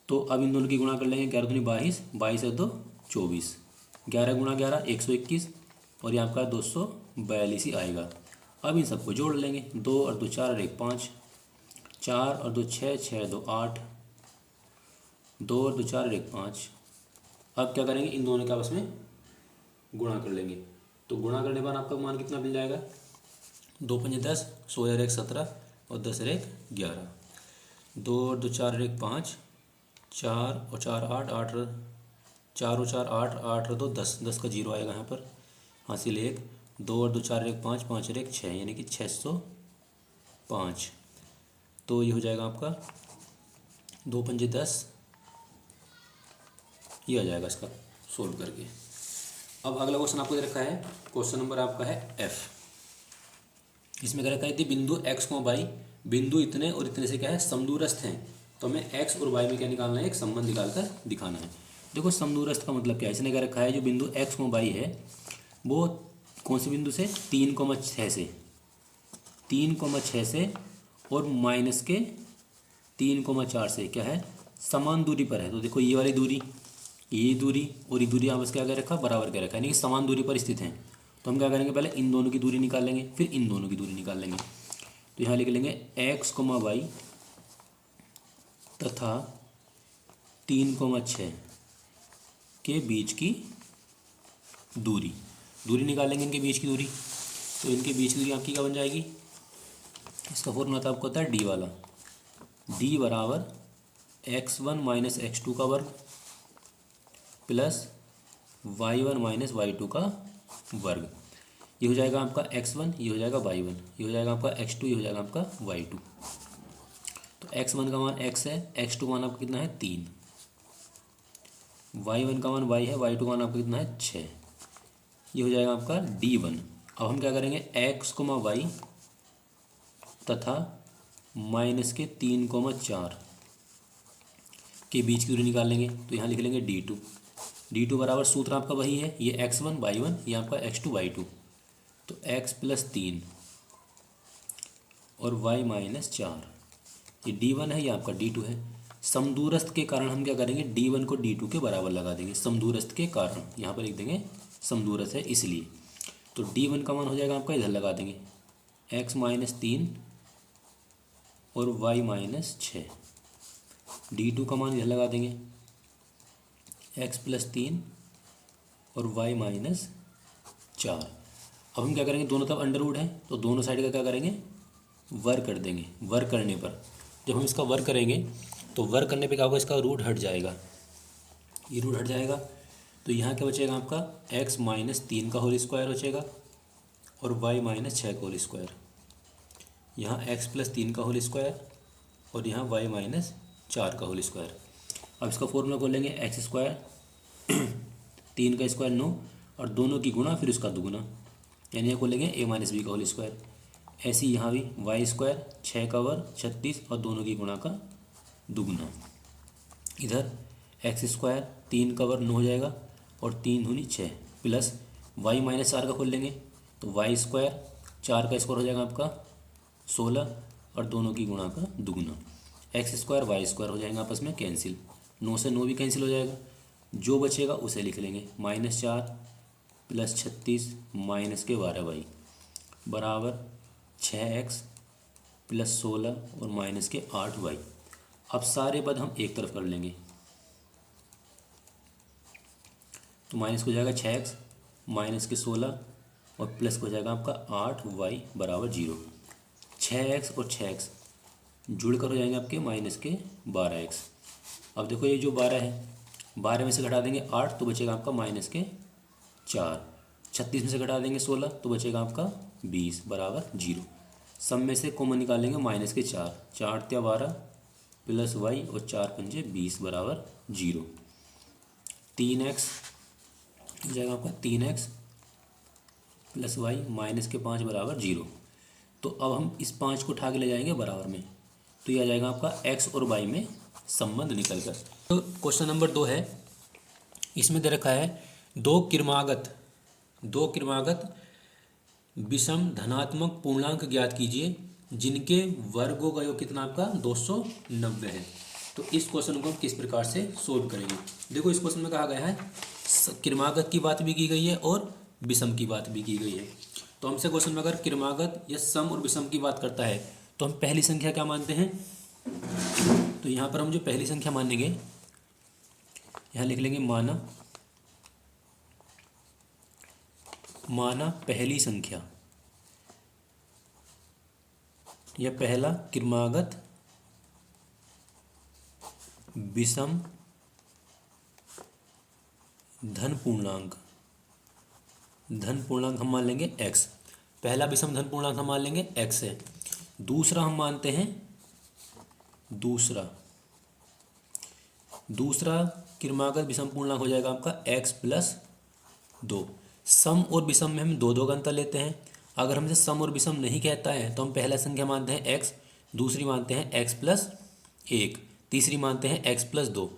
तो अब इन दोनों की गुणा कर लेंगे, 11 दूनी 22, 22 है तो 24, 11 गुणा 11 121 और ये आपका 242 ही आएगा। अब इन सबको जोड़ लेंगे, 2 और 2 4 और 1 5, 4 और 2 6, 6 2 8, 2 और 2 4 और 1 5। अब क्या करेंगे, इन दोनों के आपस में गुणा कर लेंगे। तो गुणा करने के बाद आपका मान कितना मिल जाएगा, 2 5 10, 100 और 1 17 और 10 और 1 11, 2 और 2 4 और 1 5, 4 और 4 8, 8 4 और 4 8, 8 और 2 10, 10 का जीरो आएगा यहाँ पर, हासिल 1, 2 और 2 4 और 1 5, 5 और 1 6, यानी कि 605। तो ये हो जाएगा आपका 2 5 10, ये आ जाएगा इसका सोल्व करके। अब अगला क्वेश्चन आपको दे रखा है, क्वेश्चन नंबर आपका है एफ। इसमें क्या रखा है कि बिंदु एक्स को वाई, बिंदु इतने और इतने से क्या है समदूरस्थ हैं। तो हमें एक्स और वाई में क्या निकालना है, एक संबंध निकालकर दिखाना है। देखो समदूरस्थ का मतलब क्या है, इसने क्या रखा है जो बिंदु एक्स को वाई है वो कौन से बिंदु से 3,6 से 3,6 से और माइनस के 3,4 से क्या है समान दूरी पर है। तो देखो ये वाली दूरी, ये दूरी और ये दूरी आपस क्या कर रखा बराबर क्या रखा है, यानी कि समान दूरी पर स्थित हैं। तो हम क्या करेंगे, पहले इन दोनों की दूरी निकाल लेंगे, फिर इन दोनों की दूरी निकाल लेंगे। तो यहाँ लिख लेंगे एक्स वाई तथा 3,6 के बीच की दूरी निकालेंगे, इनके बीच की दूरी। तो इनके बीच की दूरी आपकी क्या बन जाएगी, इसका फॉर्मूला तो आपको होता है डी वाला, डी बराबर x1 माइनस x2 का वर्ग प्लस y1 माइनस y2 का वर्ग। ये हो जाएगा आपका x1, ये हो जाएगा y1, ये हो जाएगा आपका x2, ये हो जाएगा आपका y2। तो x1 का मान x है, x2 मान आपका कितना है 3, y1 का मान y है, y2 का मान आपका कितना है 6। ये हो जाएगा आपका d1। अब हम क्या करेंगे, x, y तथा माइनस के 3,4 के बीच की दूरी निकाल लेंगे। तो यहाँ लिख लेंगे d2 बराबर सूत्र आपका वही है, ये x1 y1, ये आपका x2 y2। तो x प्लस 3 और y माइनस 4, ये d1 है, ये आपका d2 है। समदूरस्थ के कारण हम क्या करेंगे, d1 को d2 के बराबर लगा देंगे, समदूरस्थ के कारण यहाँ पर लिख देंगे समदूरस्थ है इसलिए। तो D1 का मान हो जाएगा आपका, इधर लगा देंगे x-3 और y-6। D2 का मान इधर लगा देंगे x+3 और y-4। अब हम क्या करेंगे, दोनों तरफ अंडर रूट है तो दोनों साइड का क्या करेंगे, वर्क कर देंगे। वर्क करने पर जब हम इसका वर्क करेंगे तो वर्क करने पे क्या होगा, इसका रूट हट जाएगा, ये रूट हट जाएगा। तो यहाँ क्या बचेगा आपका, x-3 का होल स्क्वायर बचेगा और y-6 का होल स्क्वायर। यहाँ x+3 का होल स्क्वायर और यहाँ y-4 का होल स्क्वायर। अब इसका फॉर्मूला खोल लेंगे, x², 3 का स्क्वायर 9 और दोनों की गुणा फिर उसका दुगुना, यानी यहाँ खोलेंगे a-b का होल स्क्वायर। ऐसे ही यहाँ भी y², 6 का वर्ग 36 और दोनों की गुणा का दुगुना। इधर x², 3 का वर्ग 9 हो जाएगा और 3 दूनी 6 प्लस y-4 का खोल लेंगे तो y², 4 का स्क्वायर हो जाएगा आपका 16 और दोनों की गुणा का दुगुना। x² y² हो जाएगा आपस में कैंसिल, 9 से 9 भी कैंसिल हो जाएगा। जो बचेगा उसे लिख लेंगे, -4 + 36 -12y बराबर 6x + 16 और -8y। अब सारे पद हम एक तरफ कर लेंगे तो माइनस हो जाएगा 6x -16 और प्लस हो जाएगा आपका 8y बराबर 0। 6x और 6x जुड़कर हो जाएंगे आपके -12x। अब देखो ये जो 12 है, 12 में से घटा देंगे 8 तो बचेगा आपका -4। 36 में से घटा देंगे 16 तो बचेगा आपका 20 बराबर 0। सब में से कॉमन निकालेंगे -4, 4 × 12 प्लस y और 4 × 5 20 बराबर 0। 3x हो जाएगा आपका 3x प्लस y -5 बराबर 0। तो अब हम इस 5 को उठा के ले जाएंगे बराबर में, तो यह आ जाएगा आपका x और y में संबंध निकल कर। तो क्वेश्चन नंबर 2 है, इसमें दे रखा है दो क्रमागत विषम धनात्मक पूर्णांक ज्ञात कीजिए जिनके वर्गों का योग कितना आपका 290 है। तो इस क्वेश्चन को हम किस प्रकार से सोल्व करेंगे। देखो इस क्वेश्चन में कहा गया है क्रमागत की बात भी की गई है और विषम की बात भी की गई है। तो हमसे क्वेश्चन में अगर क्रमागत या सम और विषम की बात करता है तो हम पहली संख्या क्या मानते हैं, तो यहाँ पर हम जो पहली संख्या मानेंगे यहाँ लिख लेंगे माना पहली संख्या या पहला क्रमागत विषम धन पूर्णांक हम मान लेंगे x। पहला विषम धन पूर्णांक हम मान लेंगे x है। दूसरा हम मानते हैं दूसरा क्रमागत विषम पूर्णांक हो जाएगा आपका x+2। सम और विषम में हम दो का अंतर लेते हैं। अगर हमसे सम और विषम नहीं कहता है तो हम पहला संख्या मानते हैं x, दूसरी मानते हैं x+1, तीसरी मानते हैं x+2।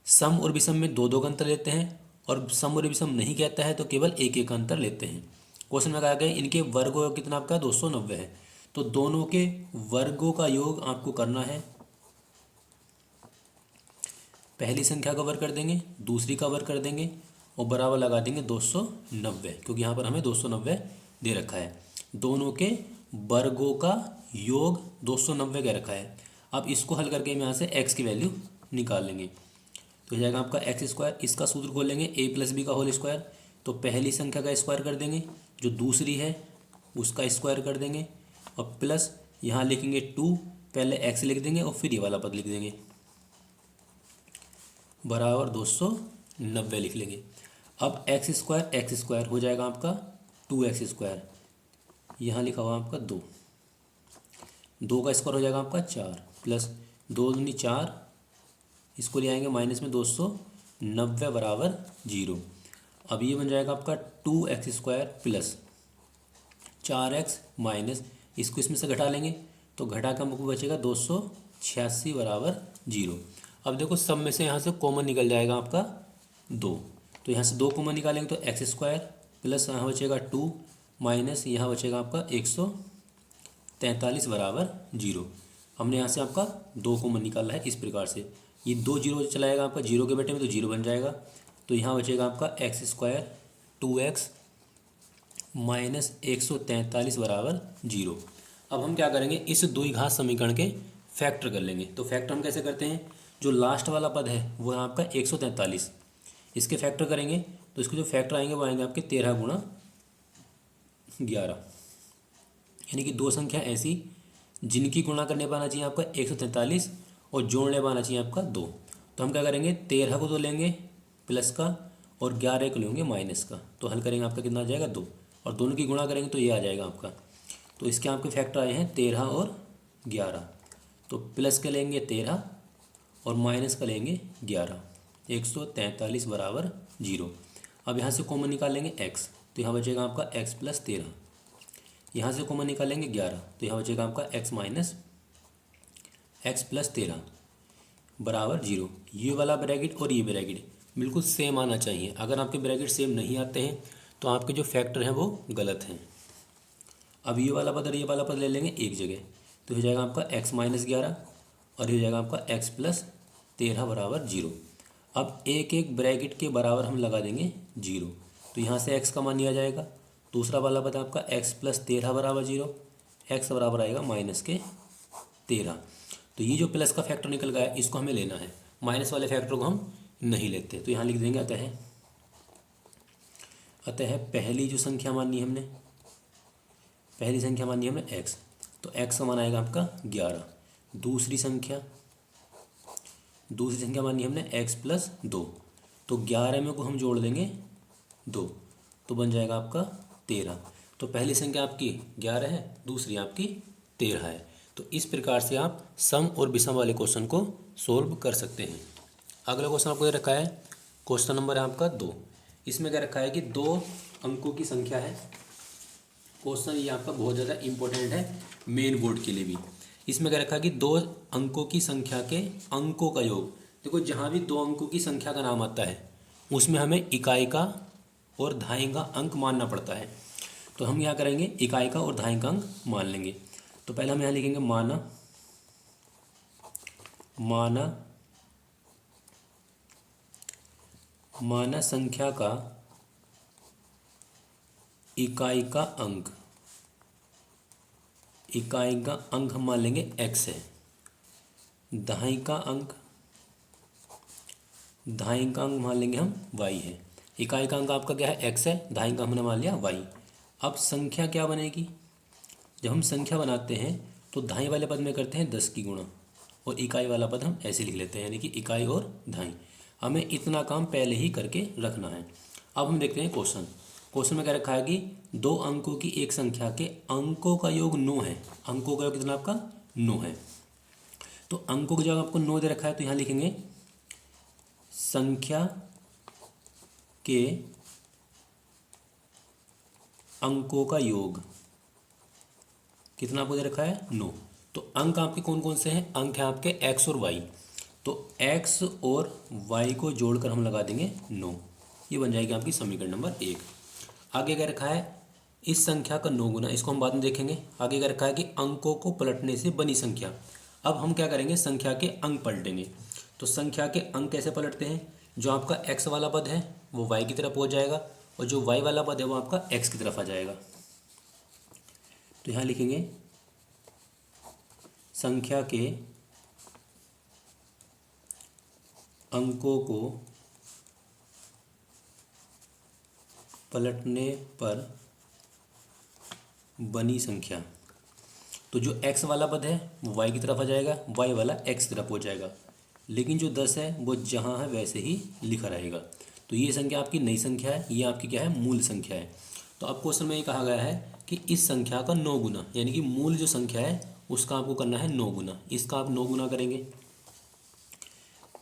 सम और विषम में दो का अंतर लेते हैं और सम और विषम नहीं कहता है तो केवल एक का अंतर लेते हैं। क्वेश्चन में कहा गया इनके वर्गों कितना आपका 290 है, तो दोनों के वर्गों का योग आपको करना है। पहली संख्या का वर्ग कर देंगे, दूसरी का वर्ग कर देंगे और बराबर लगा देंगे 290, क्योंकि यहाँ पर हमें 290 दे रखा है। दोनों के वर्गों का योग 290 का रखा है। अब इसको हल करके हम यहाँ से x की वैल्यू निकाल लेंगे तो हो जाएगा आपका x²। इसका सूत्र खोल लेंगे a+b का होल स्क्वायर, तो पहली संख्या का स्क्वायर कर देंगे, जो दूसरी है उसका स्क्वायर कर देंगे और प्लस यहाँ लिखेंगे 2, पहले x लिख देंगे और फिर ये वाला पद लिख देंगे बराबर 290 लिख लेंगे। अब x² हो जाएगा आपका 2x², यहाँ लिखा हुआ आपका 2 का स्क्वायर हो जाएगा आपका 4 प्लस 2 दूनी 4, इसको ले आएंगे माइनस में 290 बराबर 0। अब ये बन जाएगा आपका 2x² प्लस 4x माइनस, इसको इसमें से घटा लेंगे तो घटा का मुझको बचेगा 286 बराबर 0। अब देखो सब में से यहाँ से कॉमन निकल जाएगा आपका 2, तो यहाँ से 2 कॉमन निकालेंगे तो x² प्लस यहाँ बचेगा 2 माइनस यहाँ बचेगा आपका 143 बराबर 0। हमने यहाँ से आपका 2 कॉमन निकाला है। इस प्रकार से ये 2 जीरो चलाएगा आपका 0 के बेटे में तो 0 बन जाएगा, तो यहाँ बचेगा आपका x² 2x माइनस 143 बराबर 0। अब हम क्या करेंगे, इस द्विघात समीकरण के फैक्टर कर लेंगे। तो फैक्टर हम कैसे करते हैं, जो लास्ट वाला पद है वो है आपका 143, इसके फैक्टर करेंगे तो इसके जो फैक्टर आएंगे वो आएंगे आपके 13 गुणा 11, यानी कि दो संख्या ऐसी जिनकी गुणा करने पर आना चाहिए आपका 143 और जोड़ने पर आना चाहिए आपका 2। तो हम क्या करेंगे, 13 को तो लेंगे प्लस का और 11 को लेंगे माइनस का, तो हल करेंगे आपका कितना आ जाएगा 2, और दोनों की गुणा करेंगे तो ये आ जाएगा आपका। तो इसके आपके फैक्टर आए हैं 13 और 11, तो प्लस के लेंगे 13 और माइनस का लेंगे 11, 143 बराबर 0। अब यहाँ से कॉमन निकालेंगे x, तो यहाँ बचेगा आपका x प्लस 13, यहाँ से कॉमन निकालेंगे 11, तो यहाँ बचेगा आपका x माइनस x प्लस 13 बराबर 0। ये वाला ब्रैकेट और ये ब्रैकेट बिल्कुल सेम आना चाहिए। अगर आपके ब्रैकेट सेम नहीं आते हैं तो आपके जो फैक्टर हैं वो गलत हैं। अब ये वाला पद और ये वाला पद ले लेंगे एक जगह, तो हो जाएगा आपका x माइनस 11 और ये हो जाएगा आपका x प्लस 13 बराबर 0। अब एक एक ब्रैकेट के बराबर हम लगा देंगे 0, तो यहाँ से x का मान लिया जाएगा। दूसरा वाला पद आपका x प्लस 13 बराबर 0, x बराबर आएगा माइनस के 13। तो ये जो प्लस का फैक्टर निकल गया इसको हमें लेना है, माइनस वाले फैक्टर को हम नहीं लेते। तो यहाँ लिख देंगे अतः पहली जो संख्या मानी हमने, पहली संख्या मानी हमने x, तो x का मान आएगा आपका 11। दूसरी संख्या मानी हमने x प्लस 2, तो 11 में को हम जोड़ देंगे 2, तो बन जाएगा आपका 13। तो पहली संख्या आपकी 11 है, दूसरी आपकी 13 है। तो इस प्रकार से आप सम और विषम वाले क्वेश्चन को सोल्व कर सकते हैं। अगला क्वेश्चन आपको ये रखा है, क्वेश्चन नंबर है आपका 2। इसमें क्या रखा है कि 2 अंकों की संख्या है। क्वेश्चन ये आपका बहुत ज़्यादा इंपॉर्टेंट है मेन बोर्ड के लिए भी। इसमें क्या रखा है कि 2 अंकों की संख्या के अंकों का योग। देखो जहाँ भी 2 अंकों की संख्या का नाम आता है उसमें हमें इकाई का और दहाई का अंक मानना पड़ता है। तो हम यहाँ करेंगे इकाई का और दहाई का अंक मान लेंगे। तो पहले हम यहाँ लिखेंगे माना संख्या का इकाई का अंक हम मान लेंगे x है। दहाई का अंक मान लेंगे हम y है। इकाई का अंक आपका क्या है x है, दहाई का हमने मान लिया y। अब संख्या क्या बनेगी, जब हम संख्या बनाते हैं तो दहाई वाले पद में करते हैं 10 की गुणा और इकाई वाला पद हम ऐसे लिख लेते हैं, यानी कि इकाई और दहाई। हमें इतना काम पहले ही करके रखना है। अब हम देखते हैं क्वेश्चन में क्या रखा है कि 2 अंकों की एक संख्या के अंकों का योग 9 है। अंकों का योग कितना आपका 9 है। तो अंकों का जब आपको 9 दे रखा है तो यहाँ लिखेंगे संख्या के अंकों का योग कितना आपको दे रखा है 9। तो अंक आपके कौन कौन से हैं, अंक हैं आपके x और y। तो x और y को जोड़कर हम लगा देंगे 9, ये बन जाएगी आपकी समीकरण नंबर 1। आगे क्या रखा है, इस संख्या का 9 गुना, इसको हम बाद में देखेंगे। आगे क्या रखा है कि अंकों को पलटने से बनी संख्या। अब हम क्या करेंगे, संख्या के अंक पलटेंगे। तो संख्या के अंक कैसे पलटते हैं, जो आपका x वाला पद है वो y की तरफ हो जाएगा और जो y वाला पद है वो आपका x की तरफ आ जाएगा। तो यहाँ लिखेंगे संख्या के अंकों को पलटने पर बनी संख्या। तो जो x वाला पद है वो y की तरफ आ जाएगा, y वाला x की तरफ हो जाएगा, लेकिन जो 10 है वो जहाँ है वैसे ही लिखा रहेगा। तो ये संख्या आपकी नई संख्या है, ये आपकी क्या है, मूल संख्या है। तो अब क्वेश्चन में ये कहा गया है कि इस संख्या का 9 गुना, यानी कि मूल जो संख्या है उसका आपको करना है 9 गुना। इसका आप 9 गुना करेंगे,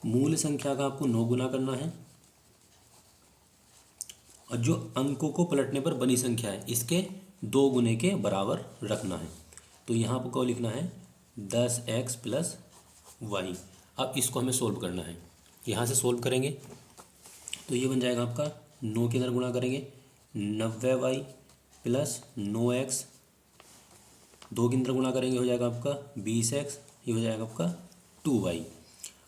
मूल संख्या का आपको 9 गुना करना है और जो अंकों को पलटने पर बनी संख्या है इसके 2 गुने के बराबर रखना है। तो यहाँ पर को लिखना है 10x प्लस वाई। अब इसको हमें सोल्व करना है, यहाँ से सोल्व करेंगे तो ये बन जाएगा आपका 9 के अंदर गुणा करेंगे 90y प्लस 9x, 2 के अंदर गुणा करेंगे हो जाएगा आपका 20x, ये हो जाएगा आपका 2y।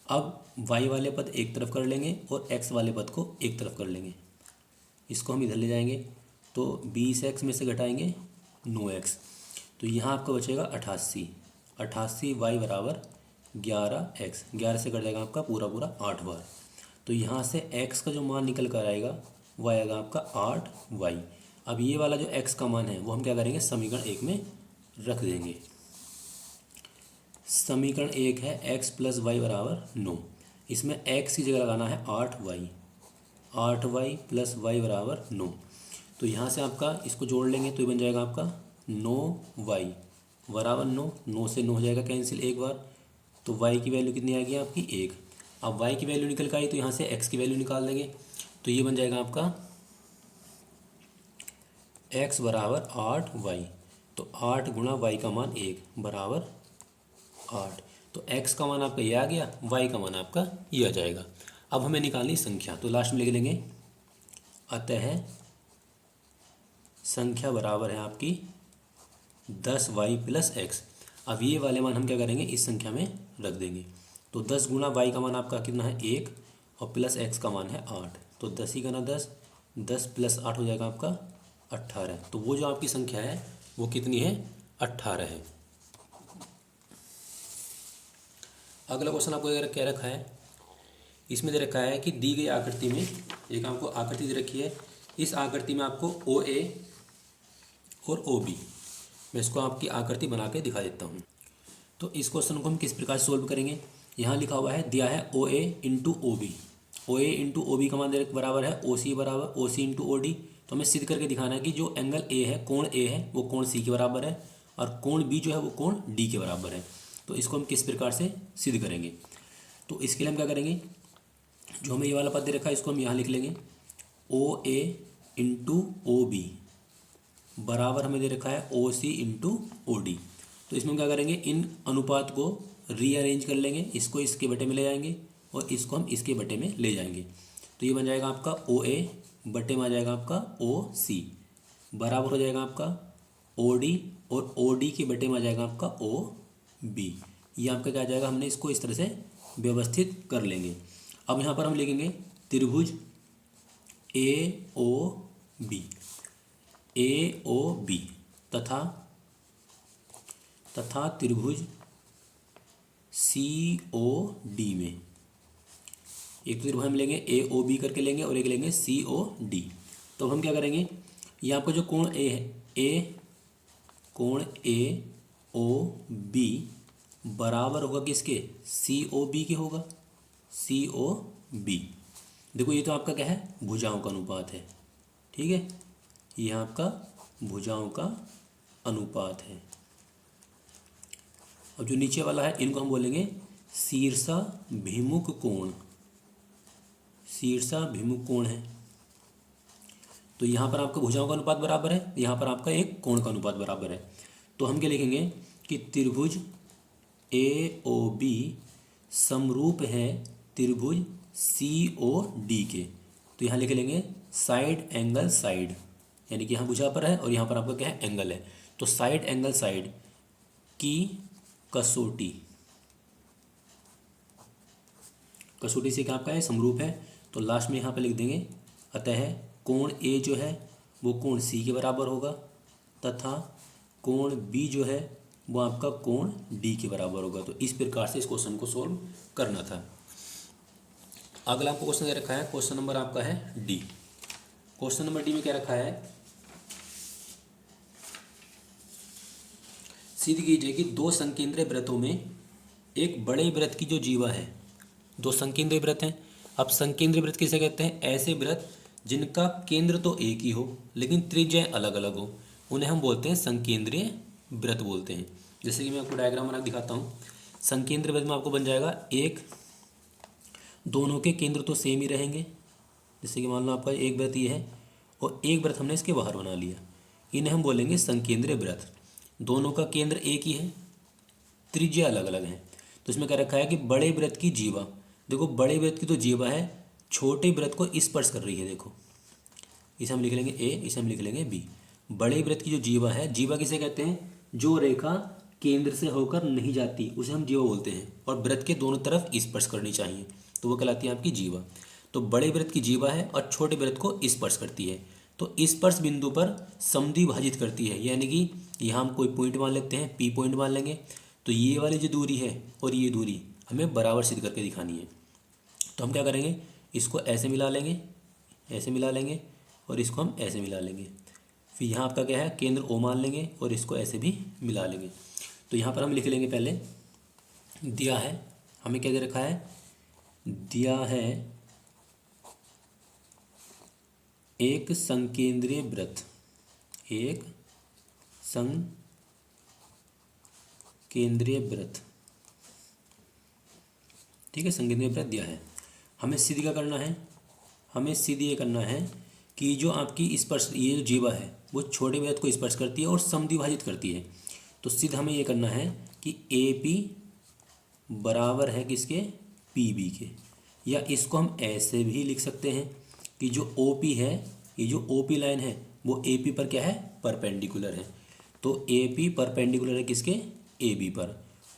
अब y वाले पद एक तरफ कर लेंगे और x वाले पद को एक तरफ कर लेंगे, इसको हम इधर ले जाएंगे तो 20x में से घटाएंगे 9x, तो यहाँ आपका बचेगा 88। 88y बराबर 11x, 11 से कट जाएगा आपका पूरा पूरा 8 बार। तो यहाँ से x का जो मान निकल कर आएगा वो आएगा आपका 8y। अब ये वाला जो x का मान है वो हम क्या करेंगे, समीकरण 1 में रख देंगे। समीकरण 1 है x प्लस वाई बराबर 9, इसमें x की जगह लगाना है 8y, 8y प्लस वाई बराबर 9। तो यहाँ से आपका इसको जोड़ लेंगे तो ये बन जाएगा आपका 9y बराबर 9, 9 से 9 हो जाएगा कैंसिल एक बार, तो y की वैल्यू कितनी आएगी आपकी 1। अब y की वैल्यू निकल कर आई तो यहाँ से x की वैल्यू निकाल देंगे, तो ये बन जाएगा आपका x बराबर 8y, तो 8 गुणा y का मान 1 बराबर 8। तो x का मान आपका ये आ गया, y का मान आपका ये आ जाएगा। अब हमें निकालनी संख्या, तो लास्ट में लिख लेंगे अतः संख्या बराबर है आपकी 10y प्लस x। अब ये वाले मान हम क्या करेंगे, इस संख्या में रख देंगे। तो 10 गुणा y का मान आपका कितना है 1 और प्लस x का मान है 8, तो 10 ही गुना 10, 10 प्लस 8 हो जाएगा आपका 18। तो वो जो आपकी संख्या है वो कितनी है, 18 है। अगला क्वेश्चन आपको क्या रखा है, इसमें दे रखा है कि दी गई आकृति में एक आपको आकृति दे रखी है, इस आकृति में आपको OA और OB, मैं इसको आपकी आकृति बना के दिखा देता हूँ। तो इस क्वेश्चन को हम किस प्रकार से सोल्व करेंगे, यहाँ लिखा हुआ है, दिया है OA into OB, OA into OB का मान बराबर है OC बराबर OC इंटू OD। तो हमें सिद्ध करके दिखाना है कि जो एंगल A है, कोण A है, वो कोण C के बराबर है और कोण B जो है वो कोण D के बराबर है। तो इसको हम किस प्रकार से सिद्ध करेंगे, तो इसके लिए हम क्या करेंगे, जो हमें ये वाला पद दे रखा है इसको हम यहाँ लिख लेंगे OA इंटू OB बराबर हमें दे रखा है OC इंटू OD। तो इसमें हम क्या करेंगे, इन अनुपात को रीअरेंज कर लेंगे, इसको इसके बटे में ले जाएंगे और इसको हम इसके बटे में ले जाएंगे। तो ये बन जाएगा आपका OA बटे में आ जाएगा आपका OC बराबर हो जाएगा आपका OD और OD के बटे में आ जाएगा आपका OB। ये आपका क्या आ जाएगा, हमने इसको इस तरह से व्यवस्थित कर लेंगे। अब यहाँ पर हम लिखेंगे त्रिभुज AOB तथा त्रिभुज COD में, एक त्रिभुज हम लेंगे AOB करके लेंगे और एक लेंगे COD। तो अब हम क्या करेंगे, ये आपका जो कोण A है, कोण AOB बराबर होगा किसके, COB के होगा, COB। देखो ये तो आपका क्या है, भुजाओं का अनुपात है, ठीक है, ये आपका भुजाओं का अनुपात है। और जो नीचे वाला है इनको हम बोलेंगे शीर्षाभिमुख कोण, शीर्षाभिमुख कोण है। तो यहाँ पर आपका भुजाओं का अनुपात बराबर है, यहाँ पर आपका एक कोण का अनुपात बराबर है। तो हम क्या लिखेंगे कि त्रिभुज AOB समरूप है त्रिभुज COD के। तो यहाँ लिख लेंगे साइड एंगल साइड, यानी कि यहाँ भुजा पर है और यहाँ पर आपका क्या है, एंगल है। तो साइड एंगल साइड की कसौटी, कसौटी से क्या आपका है, समरूप है। तो लास्ट में यहाँ पर लिख देंगे अतः कोण A जो है वो कोण C के बराबर होगा तथा कोण B जो है वो आपका कोण D के बराबर होगा। तो इस प्रकार से इस क्वेश्चन को सोल्व करना था। अगला आपको क्वेश्चन दे रखा है, क्वेश्चन नंबर आपका है D। क्वेश्चन नंबर D में क्या रखा है, सिद्ध कीजिए कि दो संकेंद्रीय वृत्तों में एक बड़े वृत्त की जो जीवा है, दो संकेंद्रीय वृत्त हैं। अब संकेंद्रीय वृत्त किसे कहते हैं, ऐसे वृत्त जिनका केंद्र तो एक ही हो लेकिन त्रिज्याएं अलग अलग हो, उन्हें हम बोलते हैं संकेंद्रीय वृत्त बोलते हैं। जैसे कि मैं आपको डायग्राम बना के दिखाता हूँ। संकेंद्रीय वृत्त में आपको बन जाएगा, एक दोनों के केंद्र तो सेम ही रहेंगे, जैसे कि मान लो आपका एक वृत्त ये है और एक वृत्त हमने इसके बाहर बना लिया, इन्हें हम बोलेंगे संकेंद्रीय वृत्त। दोनों का केंद्र एक ही है, त्रिज्या अलग अलग है। तो इसमें क्या रखा है कि बड़े वृत्त की जीवा, देखो बड़े वृत्त की तो जीवा है छोटे वृत्त को स्पर्श कर रही है, देखो इसे हम लिख लेंगे A, इसे हम लिख लेंगे B। बड़े वृत्त की जो जीवा है, जीवा किसे कहते हैं, जो रेखा केंद्र से होकर नहीं जाती उसे हम जीवा बोलते हैं और वृत्त के दोनों तरफ स्पर्श करनी चाहिए, तो वो कहलाती है आपकी जीवा। तो बड़े वृत्त की जीवा है और छोटे वृत्त को स्पर्श करती है। तो स्पर्श बिंदु पर समद्विभाजित करती है, यानी कि यहाँ हम कोई पॉइंट मान लेते हैं, पी पॉइंट मान लेंगे। तो ये वाली जो दूरी है और ये दूरी हमें बराबर सिद्ध करके दिखानी है। तो हम क्या करेंगे, इसको ऐसे मिला लेंगे, ऐसे मिला लेंगे, और इसको हम ऐसे मिला लेंगे। फिर यहाँ आपका क्या है, केंद्र ओ मान लेंगे और इसको ऐसे भी मिला लेंगे। तो यहाँ पर हम लिख लेंगे, पहले दिया है हमें क्या दे रखा है, दिया है एक संकेंद्रीय वृत्त, एक संकेंद्रीय वृत्त, ठीक है, संकेंद्रीय वृत्त दिया है। हमें सिद्ध क्या करना है, हमें सिद्ध ये करना है कि जो आपकी स्पर्श, ये जो जीवा है वो छोटे वृत्त को स्पर्श करती है और समद्विभाजित करती है। तो सिद्ध हमें ये करना है कि ए पी बराबर है किसके, पी बी के। या इसको हम ऐसे भी लिख सकते हैं कि जो ओ पी है, ये जो ओ पी लाइन है वो ए पी पर क्या है, परपेंडिकुलर है। तो ए पी परपेंडिकुलर है किसके, ए बी पर।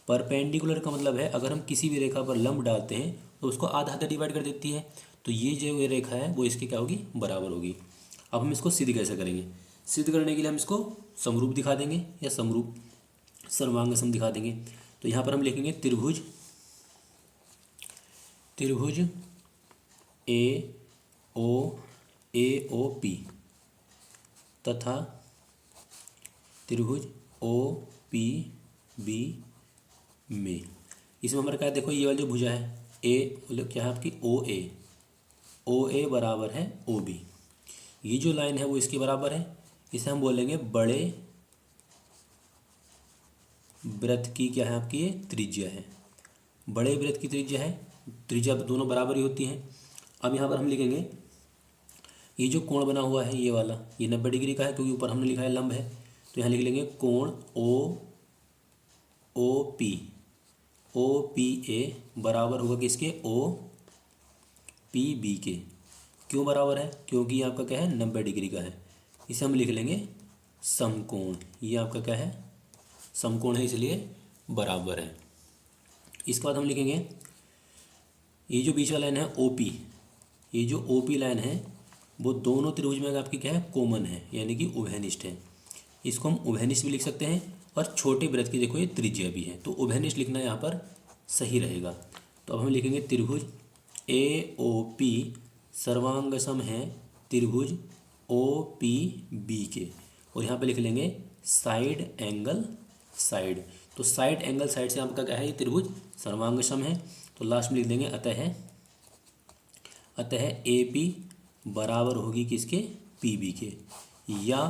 परपेंडिकुलर का मतलब है अगर हम किसी भी रेखा पर लंब डालते हैं तो उसको आधा आधा डिवाइड कर देती है। तो ये जो ये रेखा है वो इसकी क्या होगी, बराबर होगी। अब हम इसको सिद्ध कैसे करेंगे, सिद्ध करने के लिए हम इसको समरूप दिखा देंगे या समरूप सर्वांग सम दिखा देंगे। तो यहाँ पर हम लिखेंगे त्रिभुज, त्रिभुज ए ओ पी तथा त्रिभुज ओ पी बी में। इसमें हमारा क्या है, देखो ये वाली जो भुजा है ए, मतलब क्या है आपकी ओ ए बराबर है ओ बी। ये जो लाइन है वो इसके बराबर है। इसे हम बोलेंगे बड़े वृत्त की क्या है आपकी, ये त्रिज्या है। बड़े वृत्त की त्रिज्या है, त्रिज्या दोनों बराबर ही होती हैं। अब यहाँ पर हम लिखेंगे ये जो कोण बना हुआ है ये वाला, ये 90 डिग्री का है क्योंकि ऊपर हमने लिखा है लंब है। तो यहाँ लिख लेंगे कोण ओ पी ए बराबर होगा किसके, ओ पी बी के। क्यों बराबर है, क्योंकि ये आपका क्या है 90 डिग्री का है। इसे हम लिख लेंगे समकोण। ये आपका क्या है, समकोण है इसलिए बराबर है। इसके बाद हम लिखेंगे ये जो बीच वाला लाइन है ओ पी, ये जो ओ पी लाइन है वो दोनों त्रिभुज में आपकी क्या है, कॉमन है, यानी कि उभयनिष्ठ है। इसको हम उभयनिष्ठ भी लिख सकते हैं और छोटे वृत्त की देखो ये त्रिज्या भी है, तो उभयनिष्ठ लिखना यहाँ पर सही रहेगा। तो अब हम लिखेंगे त्रिभुज ए ओ पी सर्वांग सम है त्रिभुज ओ पी बी के। और यहाँ पे लिख लेंगे साइड एंगल साइड। तो साइड एंगल साइड से आपका क्या है, ये त्रिभुज सर्वांग सम है। तो लास्ट में लिख देंगे अतः ए पी बराबर होगी किसके, पी बी के, या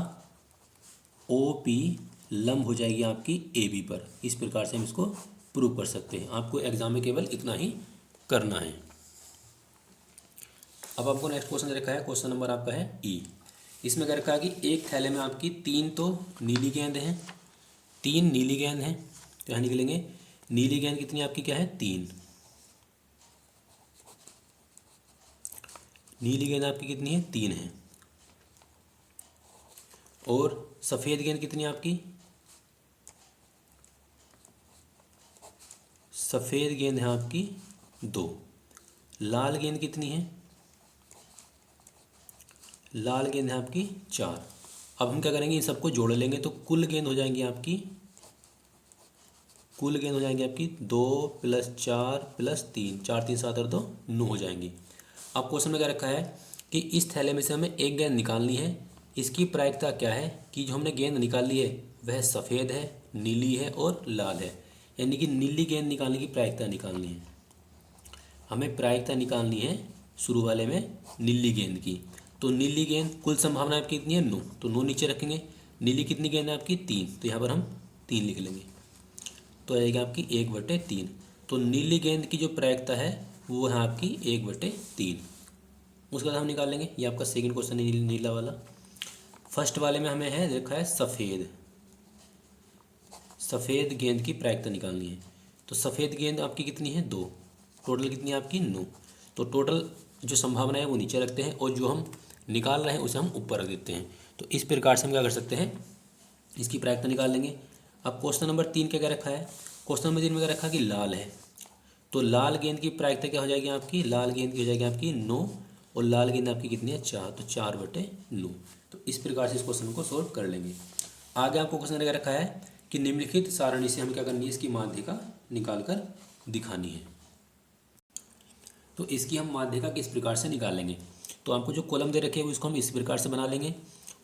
ओ पी लंब हो जाएगी आपकी ए बी पर। इस प्रकार से हम इसको प्रूव कर सकते हैं। आपको एग्जाम में केवल इतना ही करना है। अब आपको नेक्स्ट क्वेश्चन रखा है, क्वेश्चन नंबर आपका है ई। इसमें क्या रखा है कि एक थैले में आपकी 3 तो नीली गेंद हैं, 3 नीली गेंद हैं। तो यहाँ निकलेंगे नीली गेंद कितनी आपकी क्या है, 3। नीली गेंद आपकी कितनी है, 3 है। और सफ़ेद गेंद कितनी है आपकी, सफ़ेद गेंद है आपकी 2। लाल गेंद कितनी है, लाल गेंद है आपकी 4। अब हम क्या करेंगे, इन सबको जोड़ लेंगे तो कुल गेंद हो जाएंगी आपकी, कुल गेंद हो जाएंगी आपकी 2 + 4 + 3, 4 3 7 और 2 9 हो जाएंगी। अब क्वेश्चन में क्या रखा है कि इस थैले में से हमें एक गेंद निकालनी है। इसकी प्रायिकता क्या है कि जो हमने गेंद निकाली है वह सफ़ेद है, नीली है और लाल है, यानी कि नीली गेंद निकालने की प्रायिकता निकालनी है। हमें प्रायिकता निकालनी है शुरू वाले में नीली गेंद की। तो नीली गेंद कुल संभावना आपकी कितनी है, 9। तो 9 नीचे रखेंगे। नीली कितनी गेंद है आपकी, 3। तो यहाँ पर हम 3 लिख लेंगे। तो आएगी आपकी 1/3। तो नीली गेंद की जो प्रायिकता है वो है आपकी 1/3। उसके बाद हम निकाल लेंगे। ये आपका सेकंड क्वेश्चन है नीला वाला। फर्स्ट वाले में हमें है देखा है सफ़ेद, सफ़ेद गेंद की प्रायिकता निकालनी है। तो सफ़ेद गेंद आपकी कितनी है, 2। टोटल कितनी है आपकी, 9। तो टोटल जो संभावना है वो नीचे रखते हैं और जो हम निकाल रहे हैं उसे हम ऊपर रख देते हैं। तो इस प्रकार से हम क्या कर सकते हैं, इसकी प्रायिकता निकाल लेंगे। अब क्वेश्चन नंबर 3 क्या रखा है, क्वेश्चन नंबर 3 में क्या रखा कि लाल है। तो लाल गेंद की प्रायिकता क्या हो जाएगी आपकी, लाल गेंद की हो जाएगी आपकी 9 और लाल गेंद आपकी कितनी है, 4। तो 4/9। तो इस प्रकार से इस क्वेश्चन को सॉल्व कर लेंगे। आगे आपको क्वेश्चन लगा रखा है कि निम्नलिखित सारणी से हम क्या करनी है, इसकी माध्यिका निकाल कर दिखानी है। तो इसकी हम माध्यिका किस प्रकार से निकालेंगे, तो आपको जो कॉलम दे रखे हैं उसको हम इस प्रकार से बना लेंगे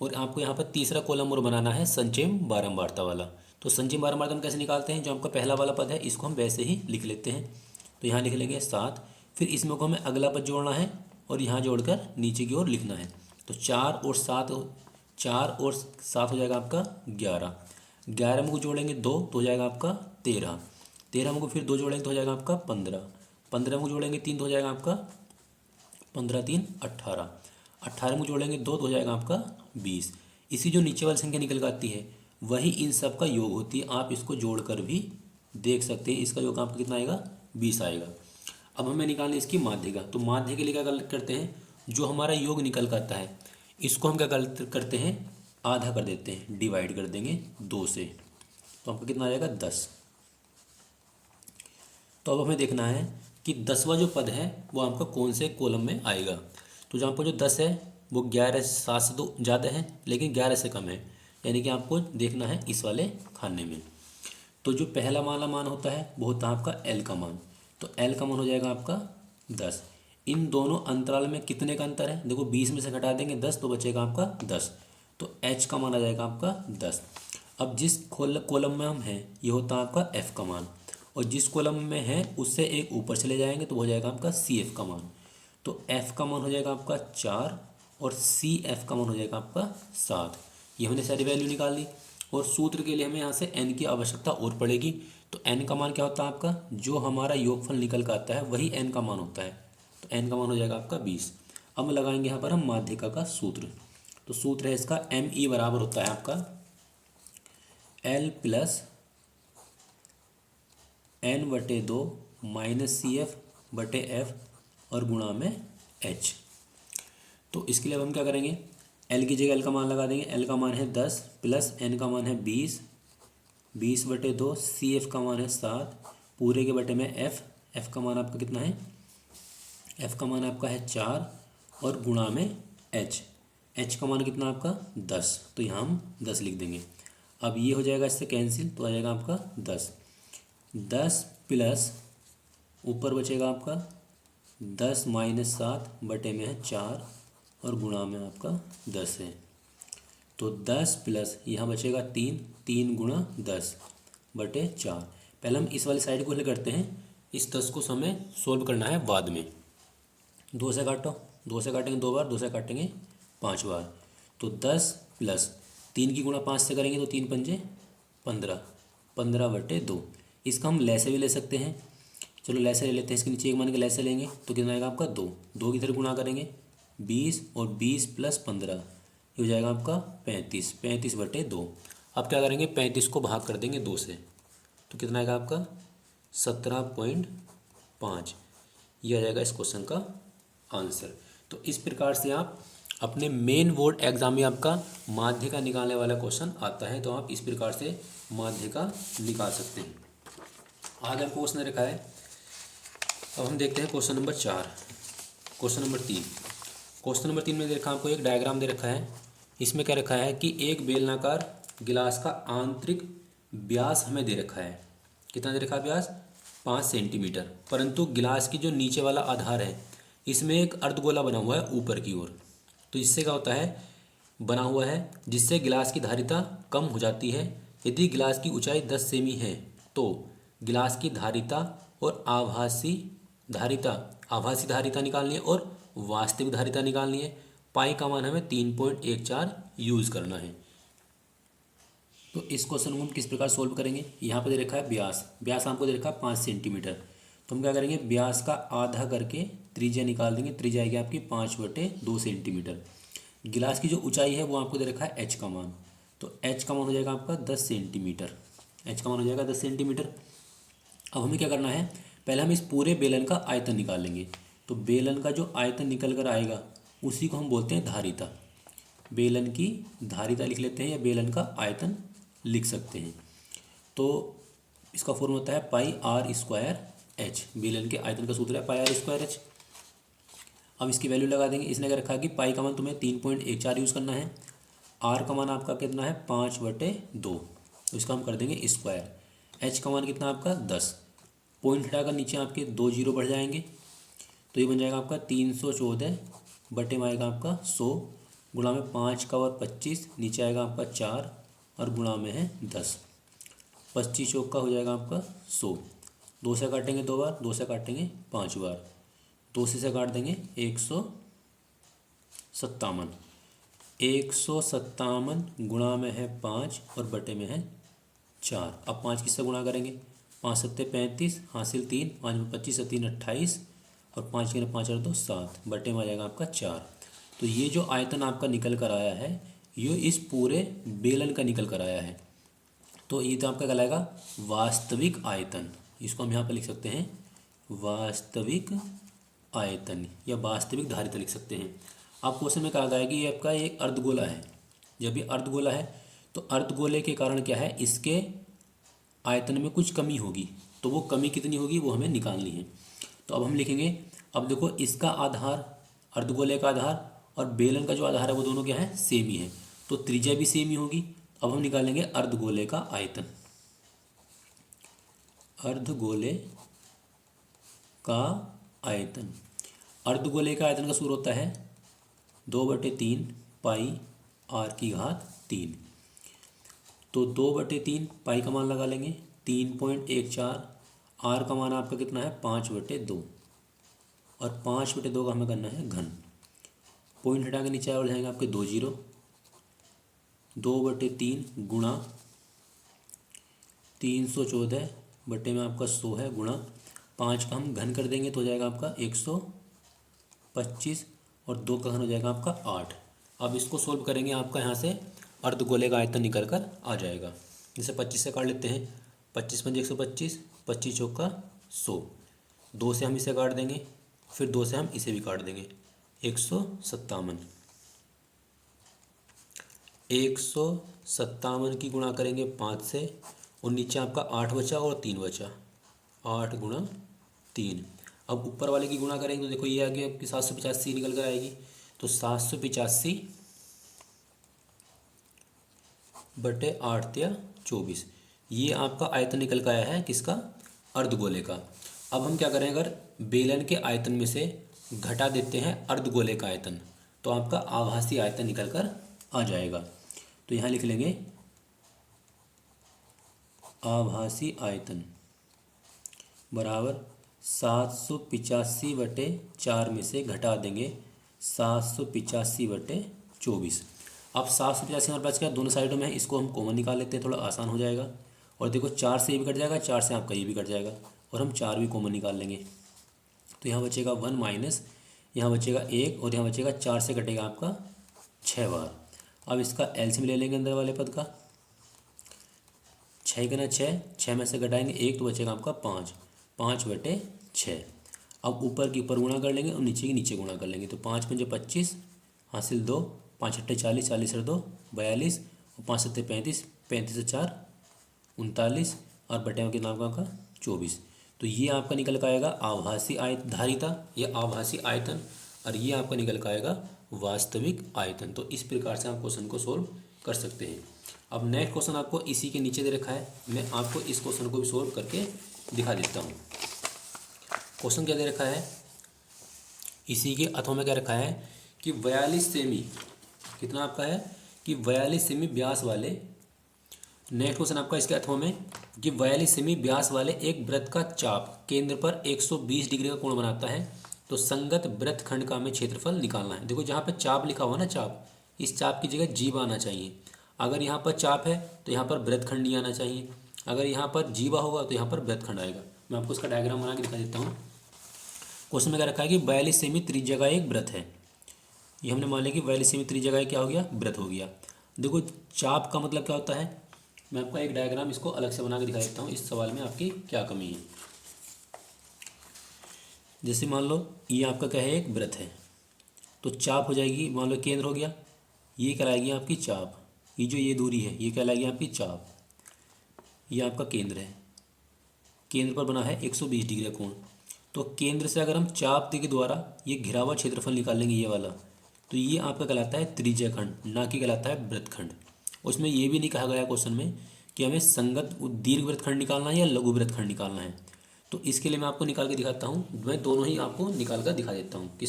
और आपको यहाँ पर तीसरा कॉलम और बनाना है संचयन बारंबारता वाला। तो संचयन बारंबारता हम कैसे निकालते हैं, जो आपका पहला वाला पद है इसको हम वैसे ही लिख लेते हैं। तो यहाँ लिख लेंगे 7, फिर इसमें को हमें अगला पद जोड़ना है और यहाँ जोड़कर नीचे की ओर लिखना है। तो 4 और 7 हो जाएगा आपका 11, 11 में को जोड़ेंगे 2 तो हो जाएगा आपका 13, 13 में को फिर 2 जोड़ेंगे तो हो जाएगा आपका 15, 15 में को जोड़ेंगे 3 तो हो जाएगा आपका 15 3 18, 18 में जोड़ेंगे 2 तो हो जाएगा आपका 20। इसी जो नीचे वाली संख्या निकल कर आती है वही इन सब का योग होती है। आप इसको जोड़कर भी देख सकते हैं, इसका योग आपका कितना आएगा, 20 आएगा। अब हमें निकालना इसकी माध्यिका। तो माध्यिका के लिए क्या करते हैं, जो हमारा योग निकल कर आता है इसको हम क्या करते हैं, आधा कर देते हैं, डिवाइड कर देंगे 2 से। तो आपका कितना आ जाएगा 10। तो अब हमें देखना है कि 10वां जो पद है वो आपका कौन से कॉलम में आएगा। तो जो आपको जो 10 है वो 11 7 से तो ज़्यादा है लेकिन 11 से कम है, यानी कि आपको देखना है इस वाले खाने में। तो जो पहला वाला मान होता है वो होता है आपका एल का मान। तो एल का मान हो जाएगा आपका 10। इन दोनों अंतराल में कितने का अंतर है, देखो 20 में से घटा देंगे 10 तो बचेगा आपका 10। तो एच का मान आ जाएगा आपका 10। अब जिस कॉलम में हम हैं ये होता है आपका एफ का मान, और जिस कॉलम में है उससे एक ऊपर चले जाएंगे तो हो जाएगा आपका सी एफ का मान। तो एफ का मान हो जाएगा आपका 4 और सी एफ का मान हो जाएगा आपका 7। ये हमने सारी वैल्यू निकाल ली और सूत्र के लिए हमें यहाँ से एन की आवश्यकता और पड़ेगी। तो एन का मान क्या होता है आपका, जो हमारा योगफल निकल कर आता है वही एन का मान होता है। तो एन का मान हो जाएगा आपका 20। अब लगाएंगे यहाँ पर हम माध्यिका का सूत्र। तो सूत्र है इसका एम ई बराबर होता है आपका एल प्लस एन बटे 2 माइनस सी एफ बटे एफ और गुणा में एच। तो इसके लिए अब हम क्या करेंगे, एल की जगह एल का मान लगा देंगे। एल का मान है 10 प्लस एन का मान है 20, 20 बटे 2, सी एफ का मान है 7 पूरे के बटे में एफ, एफ का मान आपका कितना है, एफ का मान आपका है 4 और गुणा में एच, एच का मान कितना आपका 10। तो यहाँ हम 10 लिख देंगे। अब ये हो जाएगा इससे कैंसिल तो आ जाएगा आपका 10, 10 प्लस ऊपर बचेगा आपका 10 माइनस 7 बटे में है 4 और गुणा में आपका 10 है। तो 10 प्लस यहाँ बचेगा 3, 3 गुणा 10 बटे 4। पहले हम इस वाली साइड को हल करते हैं, इस 10 को हमें सोल्व करना है बाद में। 2 से काटो, 2 से काटेंगे 2 बार, 2 से काटेंगे 5 बार। तो 10 प्लस 3 की गुणा 5 से करेंगे तो 3 पंजे 15, 15 बटे 2। इसका हम लैसे भी ले सकते हैं, चलो लैसे ले लेते हैं। इसके नीचे एक मान के लैसे लेंगे तो कितना आएगा आपका 2, 2 की तरह गुणा करेंगे 20 और 20 प्लस 15 ये हो जाएगा आपका 35, 35 बटे 2। अब क्या करेंगे 35 को भाग कर देंगे 2 से तो कितना आएगा आपका 17.5। ये आ जाएगा इस क्वेश्चन का आंसर। तो इस प्रकार से आप अपने मेन बोर्ड एग्जाम में आपका माध्यिका निकालने वाला क्वेश्चन आता है, तो आप इस प्रकार से माध्यिका निकाल सकते हैं। आगे हमको क्वेश्चन रखा है, अब हम देखते हैं question number 4। Question number 3, question number 3 में देखा आपको एक डायग्राम दे रखा है। इसमें क्या रखा है कि एक बेलनाकार गिलास का आंतरिक व्यास हमें दे रखा है। कितना दे रखा है व्यास, 5 सेंटीमीटर, परंतु गिलास की जो नीचे वाला आधार है इसमें एक अर्धगोला बना हुआ है ऊपर की ओर। तो इससे क्या होता है, बना हुआ है जिससे गिलास की धारिता कम हो जाती है। यदि गिलास की ऊंचाई 10 सेमी है तो गिलास की धारिता और आभासी धारिता निकालनी है और वास्तविक धारिता निकालनी है। पाई का मान हमें 3.14 यूज़ करना है। तो इस क्वेश्चन को हम किस प्रकार सोल्व करेंगे, यहाँ पे दे रखा है व्यास, व्यास हमको दे रखा है 5 सेंटीमीटर। तो हम क्या करेंगे, व्यास का आधा करके त्रिज्या निकाल देंगे। त्रिज्या आएगी आपकी 5/2 सेंटीमीटर। गिलास की जो ऊंचाई है वो आपको दे रखा है एच का मान, तो एच का मान हो जाएगा आपका 10 सेंटीमीटर। एच का मान हो जाएगा 10 सेंटीमीटर। अब हमें क्या करना है, पहले हम इस पूरे बेलन का आयतन निकाल लेंगे। तो बेलन का जो आयतन निकल कर आएगा उसी को हम बोलते हैं धारिता। बेलन की धारिता लिख लेते हैं या बेलन का आयतन लिख सकते हैं। तो इसका फॉर्मूला होता है पाई आर स्क्वायर एच। बेलन के आयतन का सूत्र है पाई आर स्क्वायर एच। अब इसकी वैल्यू लगा देंगे। इसने क्या रखा है कि पाई का मान तुम्हें 3.14 यूज़ करना है, आर का मान आपका कितना है 5/2, तो इसका हम कर देंगे स्क्वायर। एच का मान कितना आपका 10, पॉइंट हटाकर नीचे आपके 2 जीरो बढ़ जाएंगे, तो ये बन जाएगा आपका 314 बटे में आएगा आपका 100, गुणा में 5 का और 25, नीचे आएगा आपका 4 और गुणा में है 10, 25 चौका हो जाएगा आपका 100। 2 से काटेंगे 2 बार, 2 से काटेंगे 5 बार, 2 से काट देंगे 157, 157 गुणा में है 5 और बटे में है 4। अब 5 किससे गुणा करेंगे, 5 सत्ते 35, हासिल 3, 5 में 25 3 28 और 5 के 5 और 2 7, बटे में आ जाएगा आपका 4। तो ये जो आयतन आपका निकल कर आया है ये इस पूरे बेलन का निकल कर आया है। तो ये तो आपका कहलाएगा वास्तविक आयतन, इसको हम यहाँ पर लिख सकते हैं वास्तविक आयतन या वास्तविक धारिता लिख सकते हैं। आप क्वेश्चन में कहा गया है कि ये आपका एक अर्धगोला है, जब ये अर्धगोला है तो अर्धगोले के कारण क्या है, इसके आयतन में कुछ कमी होगी, तो वो कमी कितनी होगी वो हमें निकालनी है। तो अब हम लिखेंगे, अब देखो इसका आधार अर्धगोले का आधार और बेलन का जो आधार है वो दोनों क्या है सेम ही है, तो त्रिज्या भी सेम ही होगी। अब हम निकालेंगे अर्धगोले का आयतन। अर्धगोले का आयतन, अर्धगोले का आयतन का सूत्र होता है 2/3 पाई r की घात 3। तो 2/3 पाई का मान लगा लेंगे 3.14, r का मान आपका कितना है 5/2 और 5/2 का हमें करना है घन। पॉइंट हटा के नीचे और जाएंगे आपके 2 जीरो, 2/3 गुणा 314 बटे में आपका 100 है, गुणा 5 का हम घन कर देंगे तो हो जाएगा आपका 125 और 2 का घन हो जाएगा आपका 8। अब इसको सोल्व करेंगे, आपका यहाँ से अर्धगोले का आयतन निकल कर आ जाएगा। जैसे 25 से काट लेते हैं, 25 पंजे 125, 25 चौका 100, 2 से हम इसे काट देंगे, फिर 2 से हम इसे भी काट देंगे, 157। 157 की गुणा करेंगे 5 से और नीचे आपका 8 बचा और 3 बचा, 8 गुणा 3। अब ऊपर वाले की गुणा करेंगे तो देखो ये आ गया आपकी 785 निकल कर आएगी, तो 785 बटे 8 या 24, ये आपका आयतन निकल कर आया है किसका, अर्धगोले का। अब हम क्या करें, अगर बेलन के आयतन में से घटा देते हैं अर्धगोले का आयतन तो आपका आभासी आयतन निकल कर आ जाएगा। तो यहाँ लिख लेंगे आभासी आयतन बराबर 785 बटे 4 में से घटा देंगे 785 बटे 24। अब 785 हमारे पास क्या दोनों साइडों में है, इसको हम कॉमन निकाल लेते हैं, थोड़ा आसान हो जाएगा। और देखो 4 से ये भी कट जाएगा, 4 से आपका ये भी कट जाएगा और हम 4 भी कॉमन निकाल लेंगे, तो यहाँ बचेगा 1 माइनस, यहाँ बचेगा 1 और यहाँ बचेगा 4 से कटेगा आपका 6 बार। अब इसका एलसीएम ले लेंगे अंदर वाले पद का, 6 के ना 6 में से घटाएंगे 1 तो बचेगा आपका 5/6। अब ऊपर की ऊपर गुणा कर लेंगे और नीचे की नीचे गुणा कर लेंगे, तो 5 पंजे 25, हासिल 2, 5 अट्ठे 40, 40 और 2 42 और 5 सत्ते 35, 35 से 4 39 और बटे में कितना आपका 24। तो ये आपका निकल कर आएगा आभासी धारिता या आभासी आयतन, और ये आपका निकल कर आएगा वास्तविक आयतन। तो इस प्रकार से आप क्वेश्चन को सोल्व कर सकते हैं। अब नेक्स्ट क्वेश्चन आपको इसी के नीचे दे रखा है, मैं आपको इस क्वेश्चन को भी सोल्व करके दिखा देता हूँ। क्वेश्चन क्या दे रखा है, इसी के अथवा में क्या रखा है कि 42 सेमी, कितना आपका है कि 42 सेमी व्यास वाले, नेक्स्ट क्वेश्चन आपका इसके अथवा में कि 42 सेमी व्यास वाले एक वृत्त का चाप केंद्र पर 120 डिग्री का कोण बनाता है, तो संगत वृत्त खंड का हमें क्षेत्रफल निकालना है। देखो जहाँ पे चाप लिखा हुआ ना, चाप, इस चाप की जगह जीवा आना चाहिए। अगर यहाँ पर चाप है तो यहाँ पर वृत्त खंड नहीं आना चाहिए, अगर यहाँ पर जीवा होगा तो यहाँ पर वृत्त खंड आएगा। मैं आपको इसका डायग्राम बना के दिखा देता हूँ। क्वेश्चन में क्या रखा है कि 42 सेमी त्रिज्या का एक वृत्त है, ये हमने मान लिया कि 42 सेमी त्रिज्या का क्या हो गया, वृत्त हो गया। देखो चाप का मतलब क्या होता है, मैं आपको एक डायग्राम इसको अलग से बना के दिखा देता हूँ, इस सवाल में आपकी क्या कमी है। जैसे मान लो ये आपका क्या है, एक वृत्त है, तो चाप हो जाएगी, मान लो केंद्र हो गया, ये कहलाएगी आपकी चाप, ये जो ये दूरी है ये कहलाएगी आपकी चाप, ये आपका केंद्र है, केंद्र पर बना है 120 डिग्री का कोण। तो केंद्र से अगर हम चाप के द्वारा ये घिरा हुआ क्षेत्रफल निकालेंगे, ये वाला, तो ये आपका कहलाता है त्रिज्यखंड, ना कि कहलाता है वृत्तखंड। उसमें ये भी नहीं कहा गया क्वेश्चन में कि हमें संगत दीर्घ वृत्तखंड निकालना है या लघु वृत्तखंड निकालना है। तो इसके लिए मैं आपको निकाल के दिखाता हूँ, मैं दोनों ही आपको निकाल कर दिखा देता हूँ कि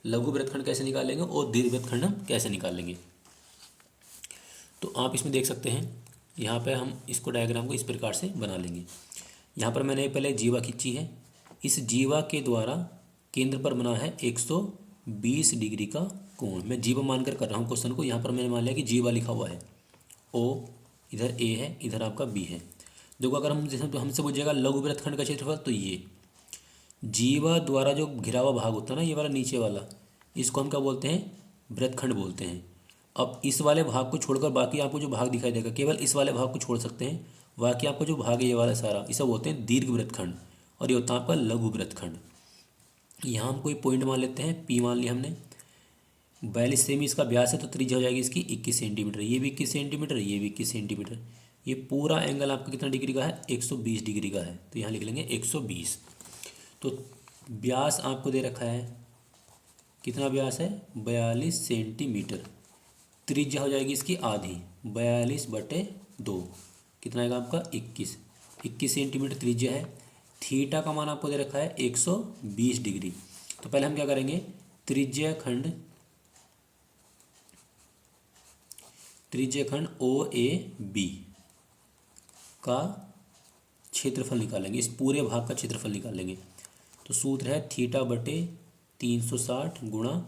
लघु वृत्तखंड कैसे निकालेंगे और दीर्घ वृत्तखंड हम कैसे निकालेंगे। तो आप इसमें देख सकते हैं, यहाँ पर हम इसको डायग्राम को इस प्रकार से बना लेंगे। यहाँ पर मैंने पहले जीवा खींची है, इस जीवा के द्वारा केंद्र पर बना है 120 डिग्री का कोण। मैं जीवा मानकर कर रहा हूँ क्वेश्चन को। यहाँ पर मैंने मान लिया कि जीवा लिखा हुआ है, ओ इधर ए है, इधर आपका बी है। देखो अगर हम जैसे तो हमसे पूछेगा लघु वृत्तखंड का क्षेत्रफल, तो ये जीवा द्वारा जो घिरा हुआ भाग होता है ना, ये वाला नीचे वाला, इसको हम क्या बोलते हैं, वृत्तखंड बोलते हैं। अब इस वाले भाग को छोड़कर बाकी आपको जो भाग दिखाई देगा, केवल इस वाले भाग को छोड़ सकते हैं, बाकी आपको जो भाग है ये वाला सारा, इसे बोलते हैं दीर्घ वृत्तखंड, और ये होता है आपका लघु वृत्तखंड। यहाँ हम कोई पॉइंट मान लेते हैं, पी मान लिया हमने। 42 सेमी इसका व्यास है, तो त्रिज्या हो जाएगी इसकी 21 सेंटीमीटर। ये भी 21 सेंटीमीटर, ये भी 21 सेंटीमीटर। ये पूरा एंगल आपका कितना डिग्री का है, 120 डिग्री का है। तो यहाँ लिख लेंगे 120। तो व्यास आपको दे रखा है, कितना व्यास है, 42 सेंटीमीटर। त्रिज्या हो जाएगी इसकी आधी, 42/2, कितना आएगा आपका 21 सेंटीमीटर त्रिज्या है। थीटा का मान आपको दे रखा है 120 डिग्री। तो पहले हम क्या करेंगे, त्रिज्यखंड ओ ए बी का क्षेत्रफल निकालेंगे, इस पूरे भाग का क्षेत्रफल निकालेंगे। तो सूत्र है θ/360 गुणा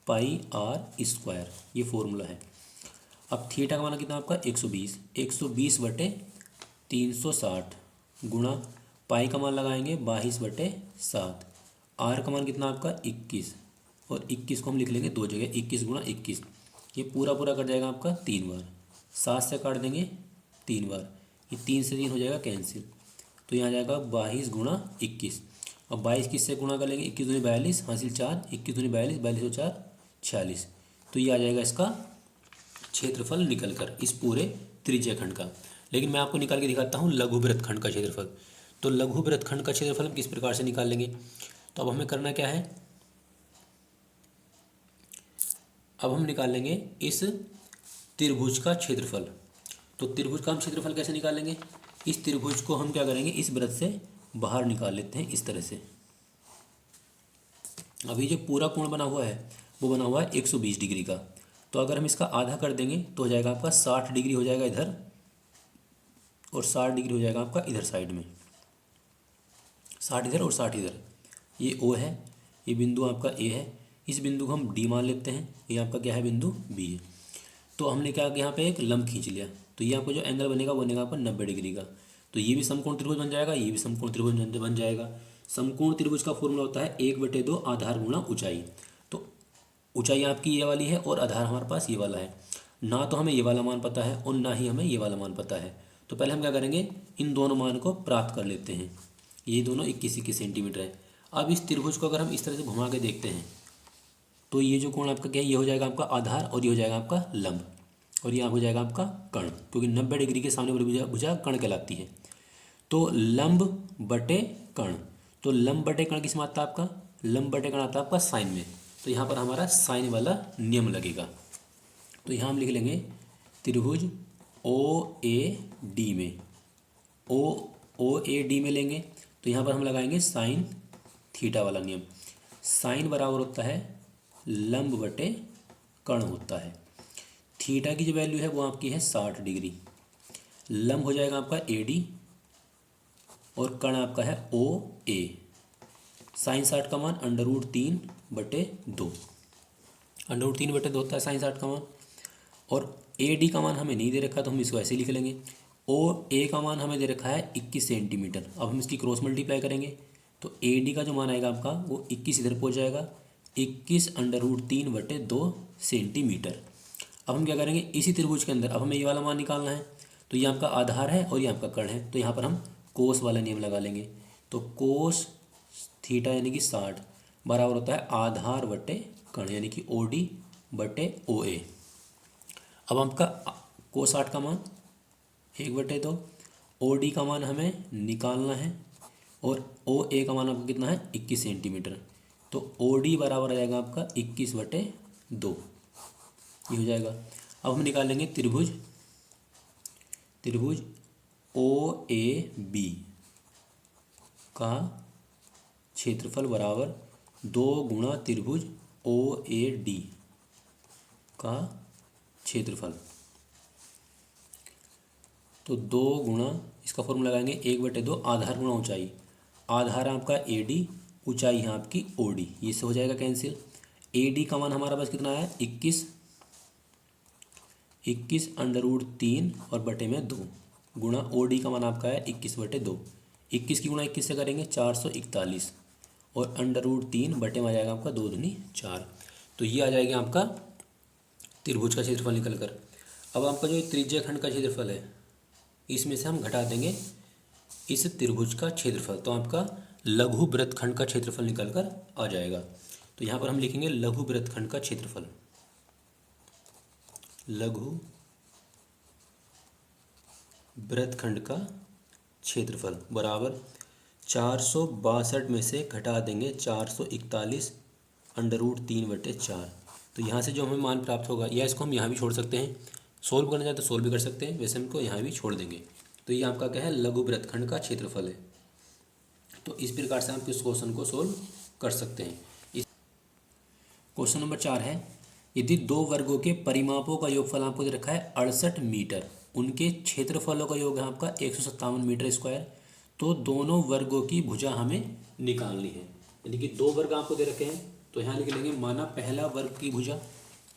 पाई आर स्क्वायर, ये फॉर्मूला है। अब थीटा का मान कितना आपका 120, 120/360 गुणा पाई का मान लगाएंगे 22/7, आर का मान कितना आपका 21, और 21 को हम लिख लेंगे दो जगह, 21 गुणा 21, ये पूरा पूरा कट जाएगा आपका 3 बार, 7 से काट देंगे 3 बार, ये 3 से 3 हो जाएगा कैंसिल। तो यहाँ जाएगा 22 गुणा 21, और 22 किससे गुणा कर लेंगे, 21 दूनी 42 हासिल 4, 21 दूनी 42, 42 और 4 46। तो ये आ जाएगा इसका क्षेत्रफल निकल कर इस पूरे त्रिज्यखंड का। लेकिन मैं आपको निकाल के दिखाता हूँ लघु वृत्तखंड का क्षेत्रफल। तो लघु वृत्तखंड का क्षेत्रफल हम किस प्रकार से निकाल लेंगे। तो अब हमें करना क्या है, अब हम निकाल लेंगे इस त्रिभुज का क्षेत्रफल। तो त्रिभुज का हम क्षेत्रफल कैसे निकालेंगे, इस त्रिभुज को हम क्या करेंगे, इस वृत्त से बाहर निकाल लेते हैं इस तरह से। अभी जो पूरा कोण बना हुआ है वो बना हुआ है 120 डिग्री का। तो अगर हम इसका आधा कर देंगे तो हो जाएगा आपका 60 डिग्री हो जाएगा इधर, और 60 डिग्री हो जाएगा आपका इधर साइड में, 60 इधर और 60 इधर। ये ओ है, ये बिंदु आपका ए है, इस बिंदु को हम डी मान लेते हैं, ये आपका क्या है, बिंदु बी है। तो हमने क्या किया, यहाँ पे एक लंब खींच लिया, तो ये आपको जो एंगल बनेगा वो बनेगा आपका 90 डिग्री का। तो ये भी समकोण त्रिभुज बन जाएगा, ये भी समकोण त्रिभुज बन जाएगा। समकोण त्रिभुज का फॉर्मूला होता है 1/2 आधार गुणा ऊंचाई। तो ऊंचाई आपकी ये वाली है और आधार हमारे पास ये वाला है। ना तो हमें ये वाला मान पता है और ना ही हमें ये वाला मान पता है। तो पहले हम क्या करेंगे, इन दोनों मान को प्राप्त कर लेते हैं। ये दोनों 21 सेंटीमीटर है। अब इस त्रिभुज को अगर हम इस तरह से घुमा के देखते हैं तो ये जो कोण आपका क्या है, ये हो जाएगा आपका आधार और ये हो जाएगा आपका लंब, और यहाँ हो जाएगा आपका कर्ण, क्योंकि 90 डिग्री के सामने वाली भुजा कर्ण कहलाती है। तो लंब बटे कर्ण, तो लंब बटे कर्ण किस में आता है आपका, लंब बटे कर्ण आता है आपका साइन में। तो यहाँ पर हमारा साइन वाला नियम लगेगा। तो यहाँ हम लिख लेंगे त्रिभुज ओ ए डी में, ओ ए डी में लेंगे तो यहाँ पर हम लगाएंगे साइन थीटा वाला नियम। साइन बराबर होता है लंब बटे कर्ण होता है। थीटा की जो वैल्यू है वो आपकी है 60 डिग्री, लंब हो जाएगा आपका ए डी और कर्ण आपका है ओ ए। साइन 60 का मान √3/2, √3/2 होता है साइन 60 का मान। और ए डी का मान हमें नहीं दे रखा तो हम इसको ऐसे लिख लेंगे। ओ ए का मान हमें दे रखा है 21 सेंटीमीटर। अब हम इसकी क्रॉस मल्टीप्लाई करेंगे तो ए डी का जो मान आएगा आपका वो 21 इधर पहुँच जाएगा, 21 √3/2 सेंटीमीटर। अब हम क्या करेंगे, इसी त्रिभुज के अंदर अब हमें ये वाला मान निकालना है। तो ये आपका आधार है और ये आपका कर्ण है, तो यहाँ पर हम कोस वाला नियम लगा लेंगे। तो कोस थीटा यानी कि 60 बराबर होता है आधार बटे कर्ण यानी कि ओ डी बटे ओ ए। अब आपका कोस 60 का मान 1/2, ओ डी का मान हमें निकालना है और ओ ए का मान आपका कितना है 21 सेंटीमीटर। तो ओ डी बराबर आ जाएगा आपका 21/2। 2, ये हो जाएगा। अब हम निकालेंगे त्रिभुज ओ ए बी का क्षेत्रफल बराबर 2 गुणा त्रिभुज ओ ए डी का क्षेत्रफल। तो 2 गुणा, इसका फॉर्मूला लगाएंगे 1/2 आधार गुणा ऊंचाई। आधार आपका ए डी, ऊंचाई है आपकी ओ डी, ये से हो जाएगा कैंसिल। ए डी का मान हमारा पास कितना है 21 √3 और बटे में 2 गुणा ओ डी का मान आपका है 21/2। 21 की गुणा 21 से करेंगे 441 और √3 बटे में आ जाएगा आपका 2 दूनी 4। तो ये आ जाएगा आपका त्रिभुज का क्षेत्रफल निकल कर। अब आपका जो त्रिज्या खंड का क्षेत्रफल है इसमें से हम घटा देंगे इस त्रिभुज का क्षेत्रफल, तो आपका लघु वृत्तखंड का क्षेत्रफल निकल कर आ जाएगा। तो यहाँ पर हम लिखेंगे लघु वृत्तखंड का क्षेत्रफल, लघु वृत्तखंड का क्षेत्रफल बराबर 462 में से घटा देंगे 441 √3/4। तो यहाँ से जो हमें मान प्राप्त होगा, या इसको हम यहाँ भी छोड़ सकते हैं, सोल्व करना चाहे तो सोल्व भी कर सकते हैं, वैसे हमको यहाँ भी छोड़ देंगे। तो ये आपका क्या है, लघु वृत्तखंड का क्षेत्रफल है। तो इस प्रकार से आप इस क्वेश्चन को सोल्व कर सकते हैं। इस क्वेश्चन नंबर 4 है, यदि 2 वर्गों के परिमापों का योगफल आपको दे रखा है 68 मीटर, उनके क्षेत्रफलों का योग है आपका 157 मीटर स्क्वायर, तो दोनों वर्गों की भुजा हमें निकालनी है। यानी कि 2 वर्ग आपको दे रखे हैं, तो यहाँ लिख लेंगे माना पहला वर्ग की भुजा,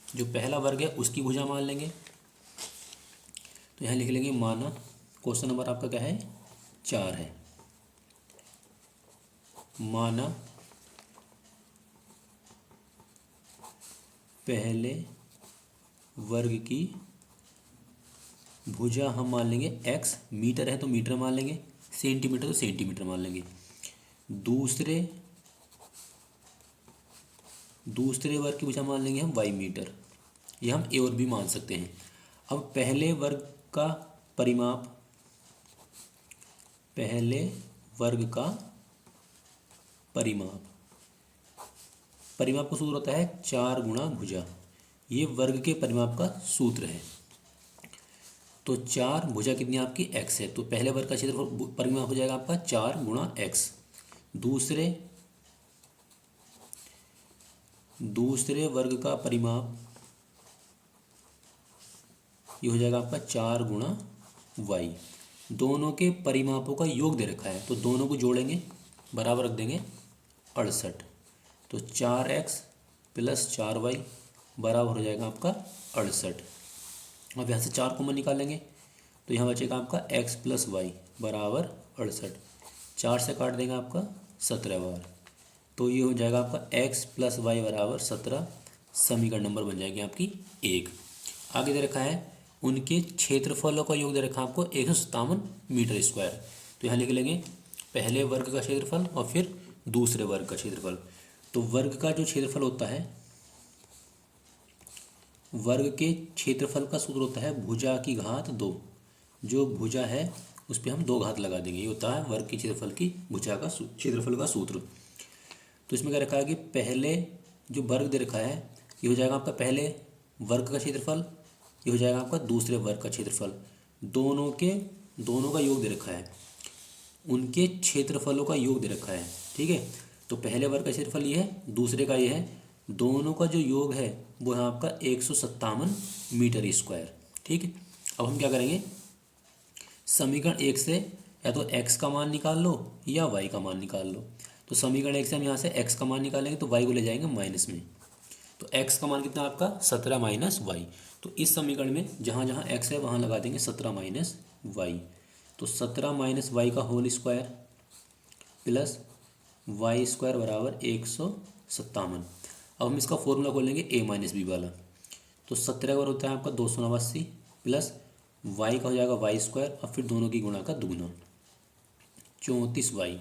जो पहला वर्ग है उसकी भुजा मान लेंगे। तो यहाँ लिख लेंगे माना, क्वेश्चन नंबर आपका क्या है 4 है, माना पहले वर्ग की भुजा हम मान लेंगे x, मीटर है तो मीटर मान लेंगे, सेंटीमीटर तो सेंटीमीटर मान लेंगे। दूसरे वर्ग की भुजा मान लेंगे हम y मीटर, यह हम a और b मान सकते हैं। अब पहले वर्ग का परिमाप, पहले वर्ग का परिमाप का सूत्र होता है 4 गुणा भुजा, ये वर्ग के परिमाप का सूत्र है। तो 4, भुजा कितनी आपकी x है, तो पहले वर्ग का क्षेत्रफल परिमाप हो जाएगा आपका 4 गुणा x। दूसरे वर्ग का परिमाप ये हो जाएगा आपका 4 गुणा y। दोनों के परिमापों का योग दे रखा है, तो दोनों को जोड़ेंगे, बराबर रख देंगे 68। तो 4x + 4y बराबर हो जाएगा आपका 68। अब यहाँ से 4 कॉमन निकालेंगे, तो यहाँ बचेगा आपका x + y बराबर 68। 4 से काट देंगे आपका 17 बार, तो ये हो जाएगा आपका x + y बराबर 17। समीकरण नंबर बन जाएगी आपकी 1। आगे दे रखा है उनके क्षेत्रफलों का योग दे रखा है आपको 157 मीटर स्क्वायर। तो यहाँ लिख लेंगे पहले वर्ग का क्षेत्रफल और फिर दूसरे वर्ग का क्षेत्रफल। तो वर्ग का जो क्षेत्रफल होता है, वर्ग के क्षेत्रफल का सूत्र होता है भुजा की घात 2। जो भुजा है उस पर हम 2 घात लगा देंगे, ये होता है वर्ग के क्षेत्रफल की भुजा का क्षेत्रफल का सूत्र। तो इसमें क्या रखा है कि पहले जो वर्ग दे रखा है ये हो जाएगा आपका पहले वर्ग का क्षेत्रफल, ये हो जाएगा आपका दूसरे वर्ग का क्षेत्रफल। दोनों का योग दे रखा है, उनके क्षेत्रफलों का योग दे रखा है, ठीक है। तो पहले वर्ग का क्षेत्रफल ये है, दूसरे का ये है, दोनों का जो योग है वो है आपका 157 मीटर स्क्वायर, ठीक है। अब हम क्या करेंगे, समीकरण 1 से या तो x का मान निकाल लो या y का मान निकाल लो। तो समीकरण 1 से हम यहाँ से x का मान निकालेंगे तो y को ले जाएंगे माइनस में। तो x का मान कितना आपका 17 - y। तो इस समीकरण में जहाँ जहाँ x है वहाँ लगा देंगे 17 - y। तो 17 - y का whole square plus y square बराबर 157। अब हम इसका फॉर्मूला खोलेंगे a - b वाला। तो 17 का होता है आपका 289 प्लस y का हो जाएगा y स्क्वायर और फिर दोनों की गुणा का दुगुना 34y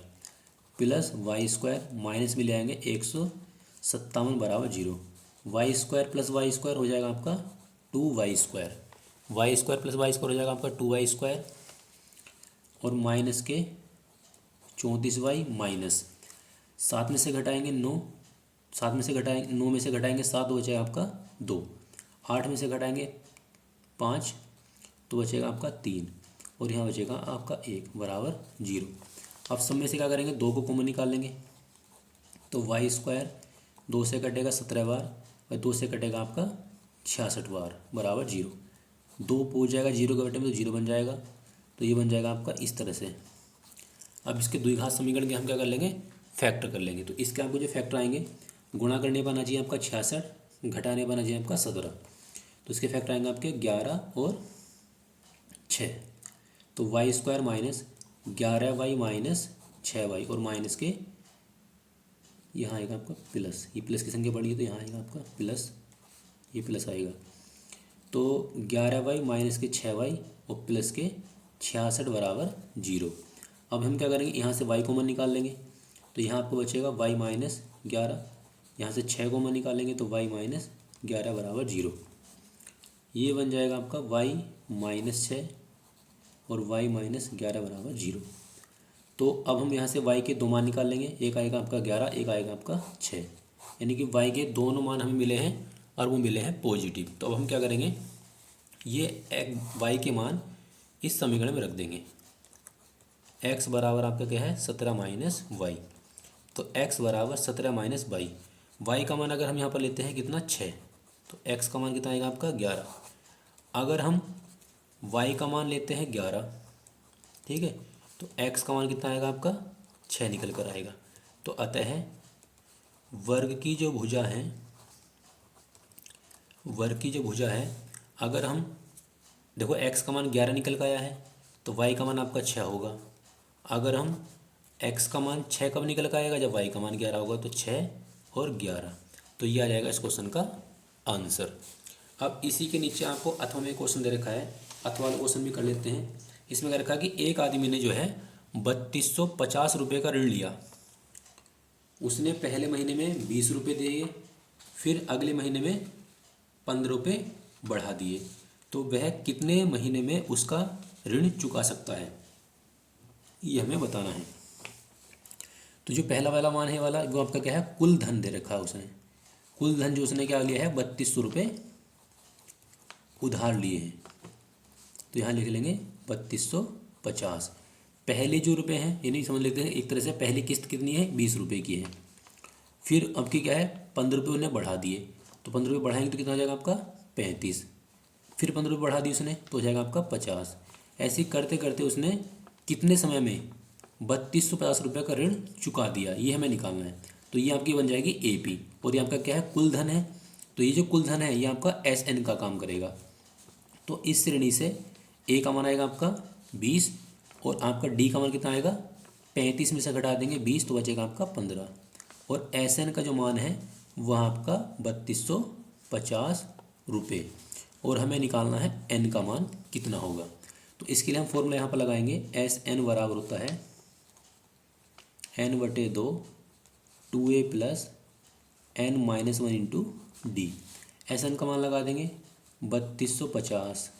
plus y square minus में ले आएंगे 157 बराबर 0। y square plus y square हो जाएगा आपका 2y square, y square plus y square हो जाएगा आपका 2y स्क्वायर और माइनस के 34y माइनस 7 में से घटाएंगे 9, 7 में से घटाएंगे, 9 में से घटाएंगे 7 तो बचेगा आपका 2। 8 में से घटाएंगे 5 तो बचेगा आपका 3 और यहाँ बचेगा आपका 1 बराबर 0। अब सब में से क्या करेंगे, 2 को कॉमन निकाल लेंगे तो वाई स्क्वायर 2 से कटेगा 17 बार और 2 से कटेगा आपका 66 बार बराबर 0। 2 पहुँच जाएगा 0 के बटे में तो 0 बन जाएगा, तो ये बन जाएगा आपका इस तरह से। अब इसके द्विघात समीकरण के हम क्या कर लेंगे, फैक्टर कर लेंगे। तो इसके आपको जो फैक्टर आएंगे, गुणा करने पर आना चाहिए आपका 66, घटाने पर आना चाहिए आपका 17। तो इसके फैक्टर आएंगे आपके 11 और 6। तो Y square minus 11y minus 6y और माइनस के यहाँ आएगा आपका प्लस, ये प्लस की संख्या बढ़ी है तो यहाँ आएगा आपका प्लस, ये प्लस आएगा। तो 11y माइनस के 6y और प्लस के 66 बराबर 0। अब हम क्या करेंगे, यहाँ से y कॉमन निकाल लेंगे तो यहाँ आपको बचेगा y माइनस 11, यहाँ से 6 कॉमन निकालेंगे तो y माइनस 11 बराबर 0। ये बन जाएगा आपका y माइनस 6 और y माइनस 11 बराबर 0। तो अब हम यहाँ से y के दो मान निकाल लेंगे, एक आएगा आपका 11, एक आएगा आपका 6, यानी कि y के दोनों मान हमें मिले हैं और वो मिले हैं पॉजिटिव। तो अब हम क्या करेंगे, ये y के मान इस समीकरण में रख देंगे। x बराबर आपका क्या है 17 माइनस वाई, तो x बराबर 17 माइनस वाई। वाई का मान अगर हम यहाँ पर लेते हैं कितना 6, तो x का मान कितना आएगा आपका 11। अगर हम y का मान लेते हैं 11, ठीक है, तो x का मान कितना आएगा आपका 6 निकल कर आएगा। तो अतः वर्ग की जो भुजा है, वर्ग की जो भुजा है, अगर हम देखो x का मान 11 निकल कर आया है तो y का मान आपका 6 होगा। अगर हम x का मान 6 कब निकल कर आएगा, जब y का मान 11 होगा, तो 6 और 11, तो ये आ जाएगा इस क्वेश्चन का आंसर। अब इसी के नीचे आपको अथवा में क्वेश्चन दे रखा है, अथवा वाला क्वेश्चन भी कर लेते हैं। इसमें क्या रखा है कि एक आदमी ने जो है 3250 रुपये का ऋण लिया। उसने पहले महीने में 20 रुपये दिए, फिर अगले महीने में 15 रुपये बढ़ा दिए, तो वह कितने महीने में उसका ऋण चुका सकता है, ये हमें बताना है। तो जो पहला वाला मान है वाला, वो आपका क्या है, कुल धन दे रखा है उसने। कुल धन जो उसने क्या लिया है 3200 रुपये उधार लिए हैं, तो यहाँ लिख लेंगे 3250। पहले जो रुपए हैं यानी समझ लेते हैं एक तरह से पहली किस्त कितनी है 20 रुपये की है, फिर अब की क्या है 15 रुपये उन्हें बढ़ा दिए, तो 15 रुपये बढ़ाएंगे तो कितना हो जाएगा आपका 35, फिर 15 रुपये बढ़ा दिए उसने तो हो जाएगा आपका 50। ऐसे करते करते उसने कितने समय में 3250 रुपये का ऋण चुका दिया, ये हमें निकालना है। तो ये आपकी बन जाएगी AP, और ये आपका क्या है कुल धन है। तो ये जो कुल धन है ये आपका SN का काम करेगा। तो इस श्रेणी से A का मान आएगा आपका 20 और आपका D का मान कितना आएगा 35 में से घटा देंगे 20 तो बचेगा आपका 15, और SN का जो मान है वह आपका 3250 रुपये, और हमें निकालना है N का मान कितना होगा। तो इसके लिए हम फॉर्मूला यहाँ पर लगाएंगे, SN बराबर होता है N/2 2A plus N-1 into D। SN का मान लगा देंगे 3250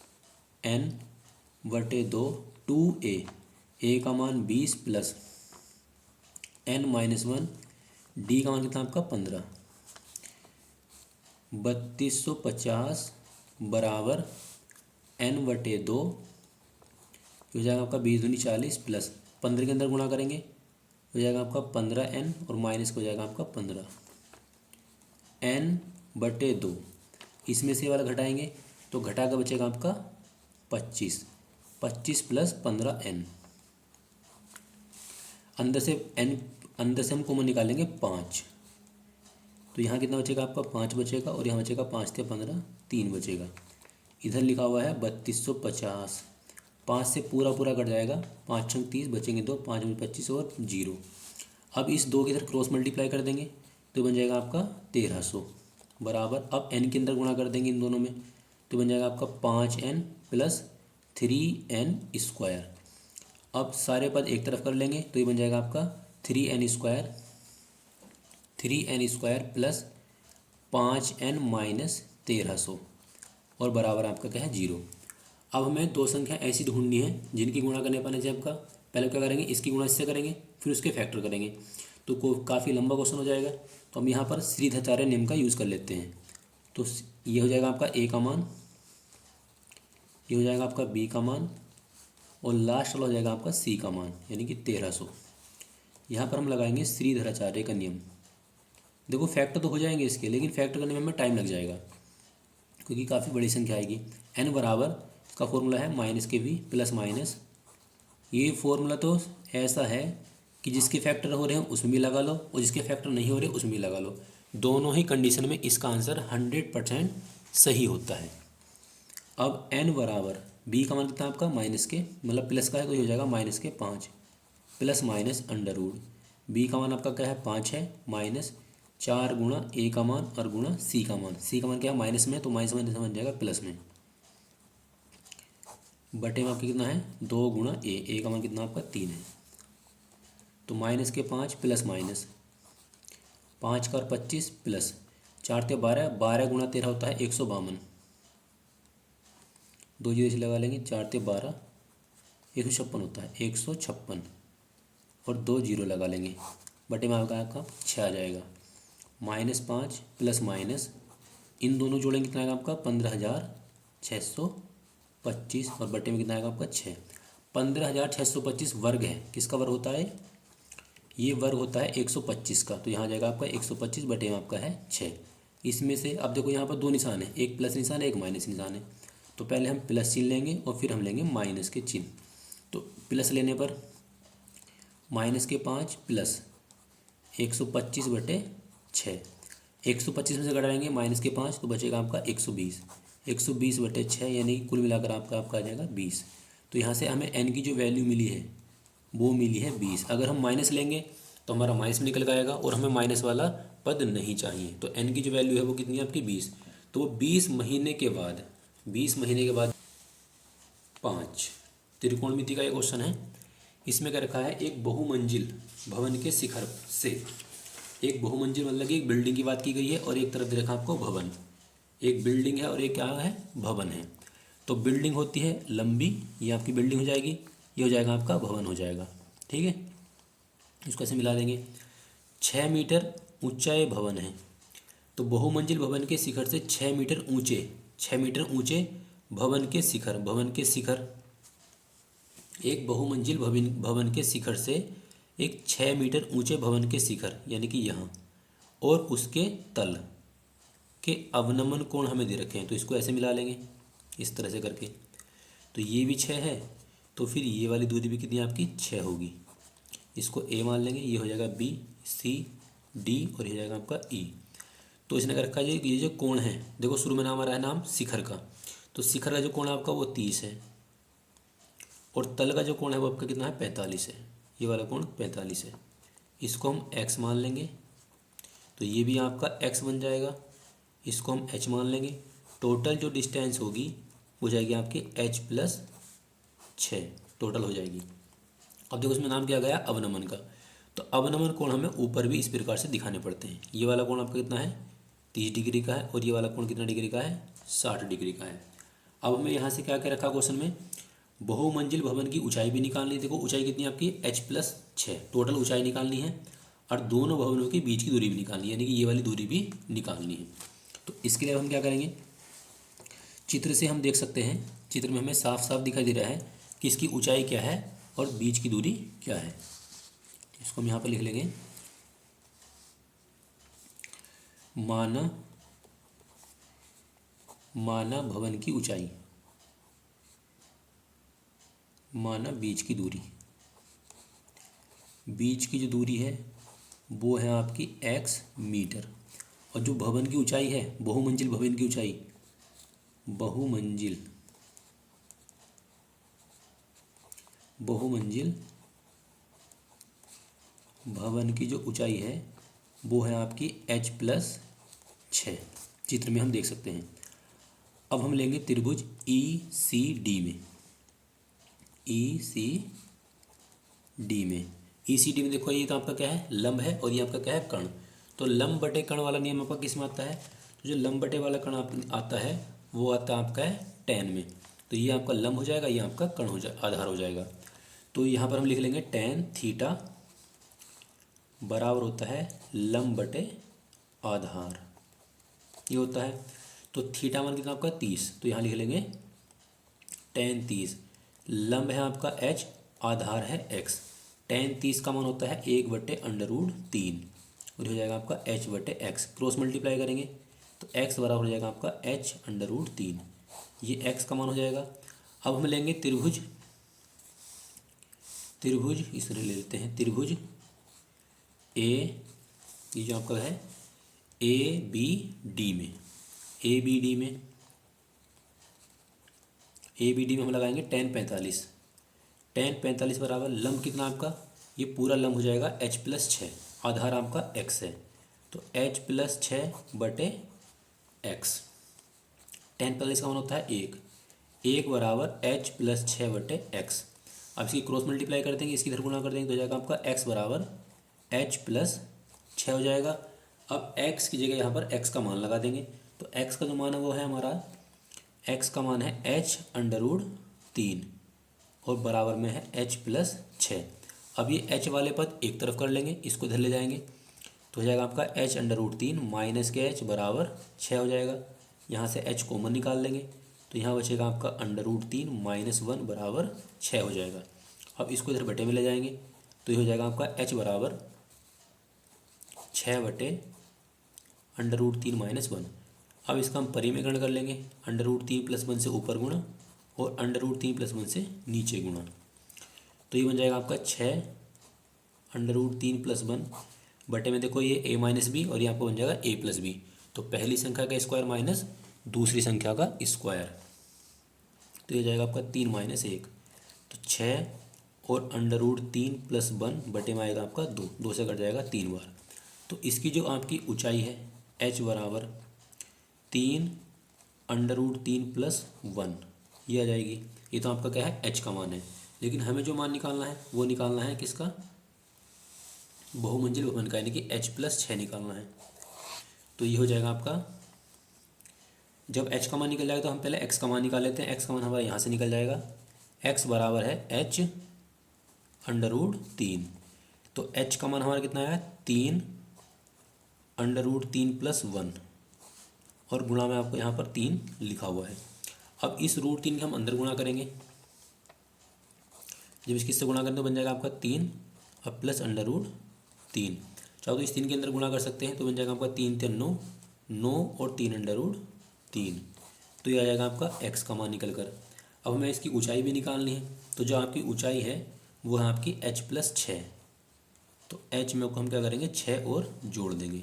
N/2 2A, A का मान 20 प्लस N-1, D का मान कितना आपका 15। 3250 बराबर N/2 हो जाएगा आपका 20 दूनी 40 प्लस 15 के अंदर गुणा करेंगे हो जाएगा आपका 15N और माइनस हो जाएगा आपका 15 N/2। इसमें से वाला घटाएंगे तो घटा कर बचेगा आपका 25 प्लस 15N। अंदर से हम कॉमन निकालेंगे 5, तो यहाँ कितना बचेगा आपका 5 बचेगा, और यहाँ बचेगा 5 से 15 3 बचेगा। इधर लिखा हुआ है 3250, 5 से पूरा कट जाएगा, 5 छंग 30 बचेंगे 2, 5 में 25 और 0। अब इस 2 की इधर क्रॉस मल्टीप्लाई कर देंगे तो बन जाएगा आपका 1300 बराबर, अब n के अंदर गुणा कर देंगे इन दोनों में तो बन जाएगा आपका 5N प्लस 3N स्क्वायर। अब सारे पद एक तरफ कर लेंगे तो ये बन जाएगा आपका 3N square plus 5N minus 1300 और बराबर आपका क्या है 0। अब हमें दो संख्या ऐसी ढूंढनी है जिनकी गुणा करने पर आपका पहले क्या करेंगे, इसकी गुणा इससे करेंगे फिर उसके फैक्टर करेंगे। तो काफ़ी लंबा क्वेश्चन हो जाएगा। तो हम यहाँ पर श्रीधराचार्य नियम का यूज़ कर लेते हैं। तो ये हो जाएगा आपका ए का मान, ये हो जाएगा आपका बी का मान, और लास्ट वाला हो जाएगा आपका सी का मान, यानी कि 1300। यहाँ पर हम लगाएंगे श्रीधराचार्य का नियम। देखो फैक्टर तो हो जाएंगे इसके, लेकिन फैक्टर करने में हमें टाइम लग जाएगा क्योंकि काफ़ी बड़ी संख्या आएगी। n बराबर, इसका फॉर्मूला है माइनस के वी प्लस माइनस। ये फॉर्मूला तो ऐसा है कि जिसके फैक्टर हो रहे हैं उसमें भी लगा लो और जिसके फैक्टर नहीं हो रहे उसमें भी लगा लो। दोनों ही कंडीशन में इसका आंसर 100% सही होता है। अब n बराबर, b का मान कितना आपका माइनस के, मतलब प्लस का है तो ये हो जाएगा माइनस के 5 plus minus under root. b का मान आपका क्या है 5 है, माइनस 4 गुणा a का मान और गुणा c का मान। c का मान क्या है माइनस में, तो माइनस में बन जाएगा प्लस में, बटे में आपका कितना है 2 गुणा a का मान कितना आपका 3 है। तो माइनस के 5 प्लस माइनस 5 का और 25 प्लस 4 ते 12, 12 गुणा 13 होता है 152। 2 जीरो से लगा लेंगे, 4 ते 12 156 होता है 156, और 2 जीरो लगा लेंगे, बटे में आपका 6 आ जाएगा। -5 प्लस माइनस, इन दोनों जोड़ेंगे कितना आएगा आपका 15,625, और बटे में कितना आएगा आपका 6। 15,625 वर्ग है, किसका वर्ग होता है, ये वर्ग होता है 125 का, तो यहाँ आ जाएगा आपका 125 बटे में आपका है 6। इसमें से अब देखो यहाँ पर दो निशान है, एक प्लस निशान है एक माइनस निशान है। तो पहले हम प्लस चिन्ह लेंगे और फिर हम लेंगे माइनस के चिन्ह। तो प्लस लेने पर माइनस के 5 प्लस 125 बटे 6, 125 में से घटाएंगे माइनस के 5 तो बचेगा आपका 120, 120 बटे 6, यानी कि कुल मिलाकर आपका आ जाएगा 20। तो यहाँ से हमें n की जो वैल्यू मिली है वो मिली है 20। अगर हम माइनस लेंगे तो हमारा माइनस में निकल आएगा और हमें माइनस वाला पद नहीं चाहिए। तो n की जो वैल्यू है वो कितनी है आपकी 20। तो वो 20 महीने के बाद 5 त्रिकोणमिति का एक क्वेश्चन है। इसमें क्या रखा है, एक बहुमंजिल भवन के शिखर से, एक बहुमंजिल मतलब कि एक बिल्डिंग की बात की गई है और एक तरफ दे रखा आपको भवन, एक बिल्डिंग है और एक क्या है भवन है। तो बिल्डिंग होती है लंबी, ये आपकी बिल्डिंग हो जाएगी, ये हो जाएगा आपका भवन हो जाएगा, ठीक है। इसको ऐसे मिला देंगे। 6 मीटर ऊंचा ये भवन है, तो बहुमंजिल भवन के शिखर से 6 मीटर ऊंचे, 6 मीटर ऊंचे भवन के शिखर, एक बहुमंजिल भवन के शिखर से एक 6 मीटर ऊंचे भवन के शिखर यानी कि यहाँ, और उसके तल के अवनमन कोण हमें दे रखे हैं। तो इसको ऐसे मिला लेंगे इस तरह से करके। तो ये भी 6 है, तो फिर ये वाली दूरी भी कितनी आपकी 6 होगी। इसको a मान लेंगे, ये हो जाएगा b, c, d और ये हो जाएगा आपका e। तो इसने रखा है ये जो कोण है, देखो शुरू में नाम आ रहा है नाम शिखर का, तो शिखर का जो कोण आपका वो 30 है, और तल का जो कोण है वो आपका कितना है 45 है, ये वाला कोण 45 है। इसको हम x मान लेंगे, तो ये भी आपका x बन जाएगा। इसको हम h मान लेंगे, टोटल जो डिस्टेंस होगी वो जाएगी आपकी h प्लस 6 टोटल हो जाएगी। अब देखो इसमें नाम क्या गया अवनमन का, तो अवनमन कोण हमें ऊपर भी इस प्रकार से दिखाने पड़ते हैं। ये वाला कोण आपका कितना है 30 डिग्री का है, और ये वाला कोण कितना डिग्री का है 60 डिग्री का है। अब हमें यहाँ से क्या क्या रखा क्वेश्चन में, बहुमंजिल भवन की ऊंचाई भी निकालनी है। देखो ऊंचाई कितनी आपकी h प्लस 6 टोटल ऊंचाई निकालनी है, और दोनों भवनों के बीच की दूरी भी निकालनी है, यानी कि ये वाली दूरी भी निकालनी है। तो इसके लिए हम क्या करेंगे, चित्र से हम देख सकते हैं, चित्र में हमें साफ साफ दिखाई दे रहा है कि इसकी ऊंचाई क्या है और बीच की दूरी क्या है। इसको हम यहाँ पर लिख लेंगे, माना भवन की ऊंचाई, माना बीच की दूरी, बीच की जो दूरी है वो है आपकी x मीटर, और जो भवन की ऊंचाई है बहुमंजिल भवन की ऊंचाई, बहुमंजिल भवन की जो ऊंचाई है वो है आपकी h प्लस 6, चित्र में हम देख सकते हैं। अब हम लेंगे त्रिभुज ECD में, ECD में देखो ये तो आपका क्या है लंब है और ये आपका क्या है कर्ण। तो लंब बटे कर्ण वाला नियम आपका किस में आता है, तो जो लंब बटे वाला कर्ण आता है वो आता है आपका है tan में। तो ये आपका लंब हो जाएगा, ये आपका कर्ण हो जाएगा, आधार हो जाएगा। तो यहाँ पर हम लिख लेंगे tan थीटा बराबर होता है लंब बटे आधार, ये होता है। तो थीटा मान कितना आपका 30, तो यहाँ लिख लेंगे tan 30। लंब है आपका h, आधार है x। tan 30 का मान होता है 1/√3 और हो जाएगा आपका h/x। क्रॉस मल्टीप्लाई करेंगे तो x बराबर हो जाएगा आपका h√3, ये x का मान हो जाएगा। अब हम लेंगे त्रिभुज, इस तरह ले लेते हैं त्रिभुज ए, ये जो आपका है ABD में, ABD में हम लगाएंगे tan 45। tan 45 बराबर लंब कितना आपका, ये पूरा लंब हो जाएगा h+6, आधार आपका x है, तो h+6/x। tan 45 का मान होता है 1 बराबर h+6/x। अब इसकी क्रॉस मल्टीप्लाई कर देंगे, इसकी इधर गुणा कर देंगे तो हो जाएगा आपका x बराबर h+6 हो जाएगा। अब x की जगह यहाँ पर x का मान लगा देंगे, तो x का जो मान है वो है हमारा, x का मान है h√3 और बराबर में है h+6। अब ये h वाले पद एक तरफ कर लेंगे, इसको इधर ले जाएंगे तो हो जाएगा आपका h√3 माइनस के h बराबर 6 हो जाएगा। यहाँ से h कॉमन निकाल लेंगे तो यहाँ बचेगा आपका √3 माइनस 1 बराबर 6 हो जाएगा। अब इसको इधर बटे में ले जाएंगे तो ये हो जाएगा आपका h बराबर 6/√3 माइनस 1। अब इसका हम परिमेय कर लेंगे, √3 + 1 से ऊपर गुणा और √3 + 1 से नीचे गुणा, तो ये बन जाएगा आपका 6 √3 + 1 बटे में देखो ये a - b और ये आपको बन जाएगा a + b। तो पहली संख्या का स्क्वायर माइनस दूसरी संख्या का स्क्वायर, तो ये जाएगा आपका 3 - 1, तो 6 और √3 + 1 बटे में आएगा आपका 2 से कट जाएगा 3 बार। तो इसकी जो आपकी ऊंचाई है h बराबर 3 √3 + 1 ये आ जाएगी। ये तो आपका क्या है h का मान है, लेकिन हमें जो मान निकालना है वो निकालना है किसका, बहुमंजिल भवन का, यानी कि h+6 निकालना है। तो ये हो जाएगा आपका, जब h का मान निकल जाएगा तो हम पहले x का मान निकाल लेते हैं। x का मान हमारा यहाँ से निकल जाएगा, x बराबर है h√3, तो h का मान हमारा कितना है 3 √3 + 1 और गुणा में आपको यहाँ पर 3 लिखा हुआ है। अब इस √3 का हम अंदर गुणा करेंगे, जब इसके से गुणा करें तो बन जाएगा आपका 3 अब प्लस √3। चाहो तो इस 3 के अंदर गुणा कर सकते हैं तो बन जाएगा आपका 3 × 9 9 और 3 √3, तो ये आ जाएगा आपका x का मान निकल कर। अब हमें इसकी ऊंचाई भी निकालनी है, तो जो आपकी ऊंचाई है वो है आपकी h+6, तो h में को हम क्या करेंगे 6 और जोड़ देंगे,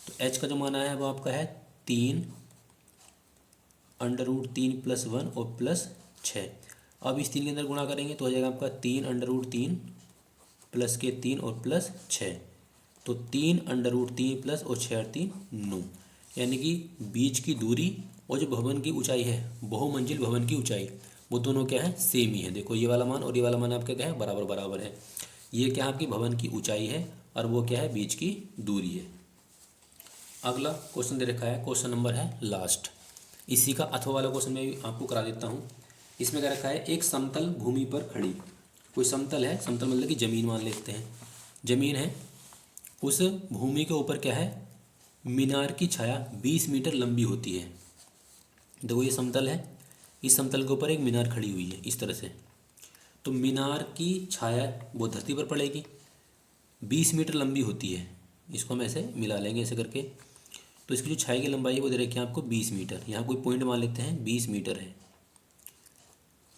तो h का जो मान आया है वो आपका है 3 √3 + 1 और +6। अब इस 3 के अंदर गुणा करेंगे तो हो जाएगा आपका 3 √3 प्लस के 3 और +6, तो 3 √3 प्लस और 6 और 3 9, यानी कि बीच की दूरी और जो भवन की ऊंचाई है, बहुमंजिल भवन की ऊंचाई, वो दोनों क्या है सेम ही है। देखो ये वाला मान और ये वाला मान आपका क्या है बराबर बराबर है। ये क्या आपकी भवन की ऊंचाई है और वो क्या है बीच की दूरी है। अगला क्वेश्चन दे रखा है, क्वेश्चन नंबर है लास्ट, इसी का अथवा वाला क्वेश्चन मैं आपको करा देता हूँ। इसमें क्या रखा है, एक समतल भूमि पर खड़ी, कोई समतल है, समतल मतलब कि ज़मीन मान लेते हैं, ज़मीन है, उस भूमि के ऊपर क्या है मीनार की छाया 20 मीटर लंबी होती है। देखो ये समतल है, इस समतल के ऊपर एक मीनार खड़ी हुई है इस तरह से, तो मीनार की छाया वो धरती पर पड़ेगी, 20 मीटर लंबी होती है। इसको हम ऐसे मिला लेंगे ऐसे करके, तो इसकी जो छाया की लंबाई है वो दे रखी है आपको 20 मीटर, यहाँ कोई पॉइंट मान लेते हैं 20 मीटर है।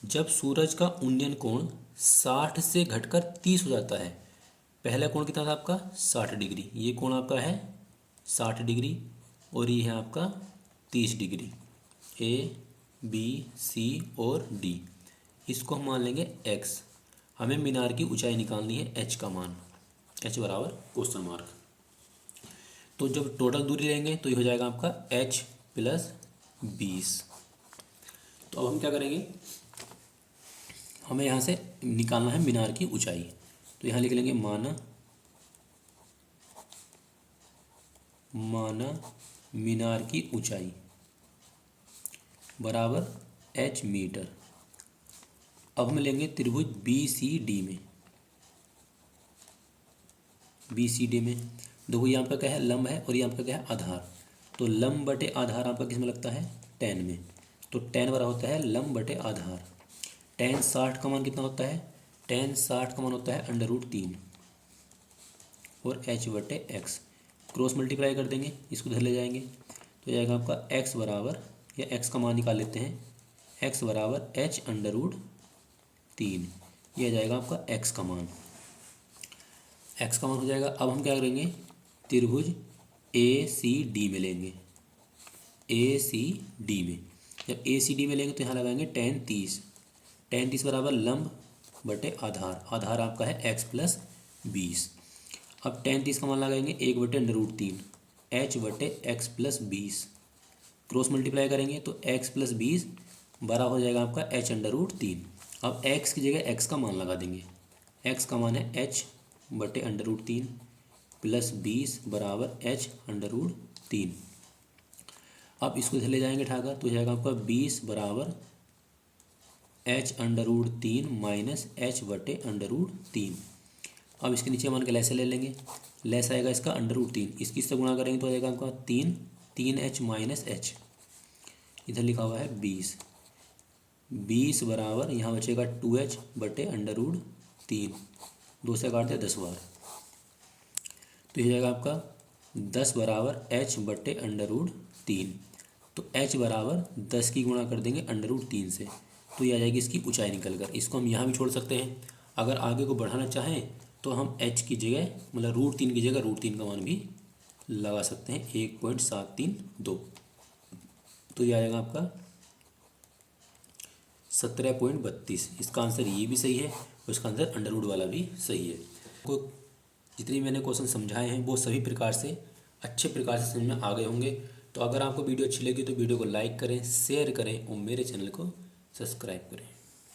जब सूरज का उन्नयन कोण 60 से घटकर 30 हो जाता है, पहला कोण कितना था आपका 60 डिग्री, ये कोण आपका है 60 डिग्री और ये है आपका 30 डिग्री, ए बी सी और डी, इसको हम मान लेंगे x। हमें मीनार की ऊंचाई निकालनी है h का मान, h बराबर क्वेश्चन मार्क। तो जब टोटल दूरी लेंगे तो ये हो जाएगा आपका h + 20। तो अब हम क्या करेंगे, हमें यहाँ से निकालना है मीनार की ऊंचाई, तो यहाँ लिख लेंगे माना मीनार की ऊंचाई बराबर h मीटर। अब हम लेंगे त्रिभुज BCD में, BCD में। देखो ये आपका क्या है, लंब है, और ये आपका क्या है, आधार। तो लंब बटे आधार आपका किस में लगता है, tan में। तो tan बराबर होता है लंब बटे आधार। tan 60 का मान कितना होता है, tan 60 का मान होता है √3 और h बटे x। क्रॉस मल्टीप्लाई कर देंगे, इसको इधर ले जाएंगे तो जाएगा आपका x बराबर, या x का मान निकाल लेते हैं, x बराबर h √3। ये आ जाएगा आपका x का मान, x का मान हो जाएगा। अब हम क्या करेंगे, त्रिभुज ACD में लेंगे। ACD में जब ACD में लेंगे तो यहाँ लगाएंगे tan 30। tan 30 बराबर लंब बटे आधार, आधार आपका है x + 20। अब tan 30 का मान लगाएंगे 1 बटे √3 h बटे x + 20। क्रॉस मल्टीप्लाई करेंगे तो x + 20 बराबर हो जाएगा आपका h √3। अब x की जगह x का मान लगा देंगे, x का मान है h बटे √3 + 20 बराबर h √3। अब इसको इधर ले जाएंगे ठाकर तो हो जाएगा आपका 20 बराबर h √3 माइनस h बटे √3। अब इसके नीचे मान के लैसे ले लेंगे, लैस आएगा इसका √3, इसकी इससे गुणा करेंगे तो आ जाएगा आपका 3h माइनस h, इधर लिखा हुआ है 20 बराबर यहाँ बचेगा 2h बटे √3, 2 से काट दिया 10 बार, तो ये जाएगा आपका 10 बराबर h बटे √3। तो h बराबर 10 की गुणा कर देंगे √3 से, तो ये आ जाएगी इसकी ऊंचाई निकल कर। इसको हम यहाँ भी छोड़ सकते हैं, अगर आगे को बढ़ाना चाहें तो हम h की जगह मतलब √3 की जगह √3 का मान भी लगा सकते हैं, 1.732। तो ये आ जाएगा आपका 17.32। इसका आंसर ये भी सही है और इसका आंसर अंडर रूट वाला भी सही है। को जितनी मैंने क्वेश्चन समझाए हैं वो सभी प्रकार से अच्छे प्रकार से समझ में आ गए होंगे। तो अगर आपको वीडियो अच्छी लगी तो वीडियो को लाइक करें, शेयर करें और मेरे चैनल को सब्सक्राइब करें।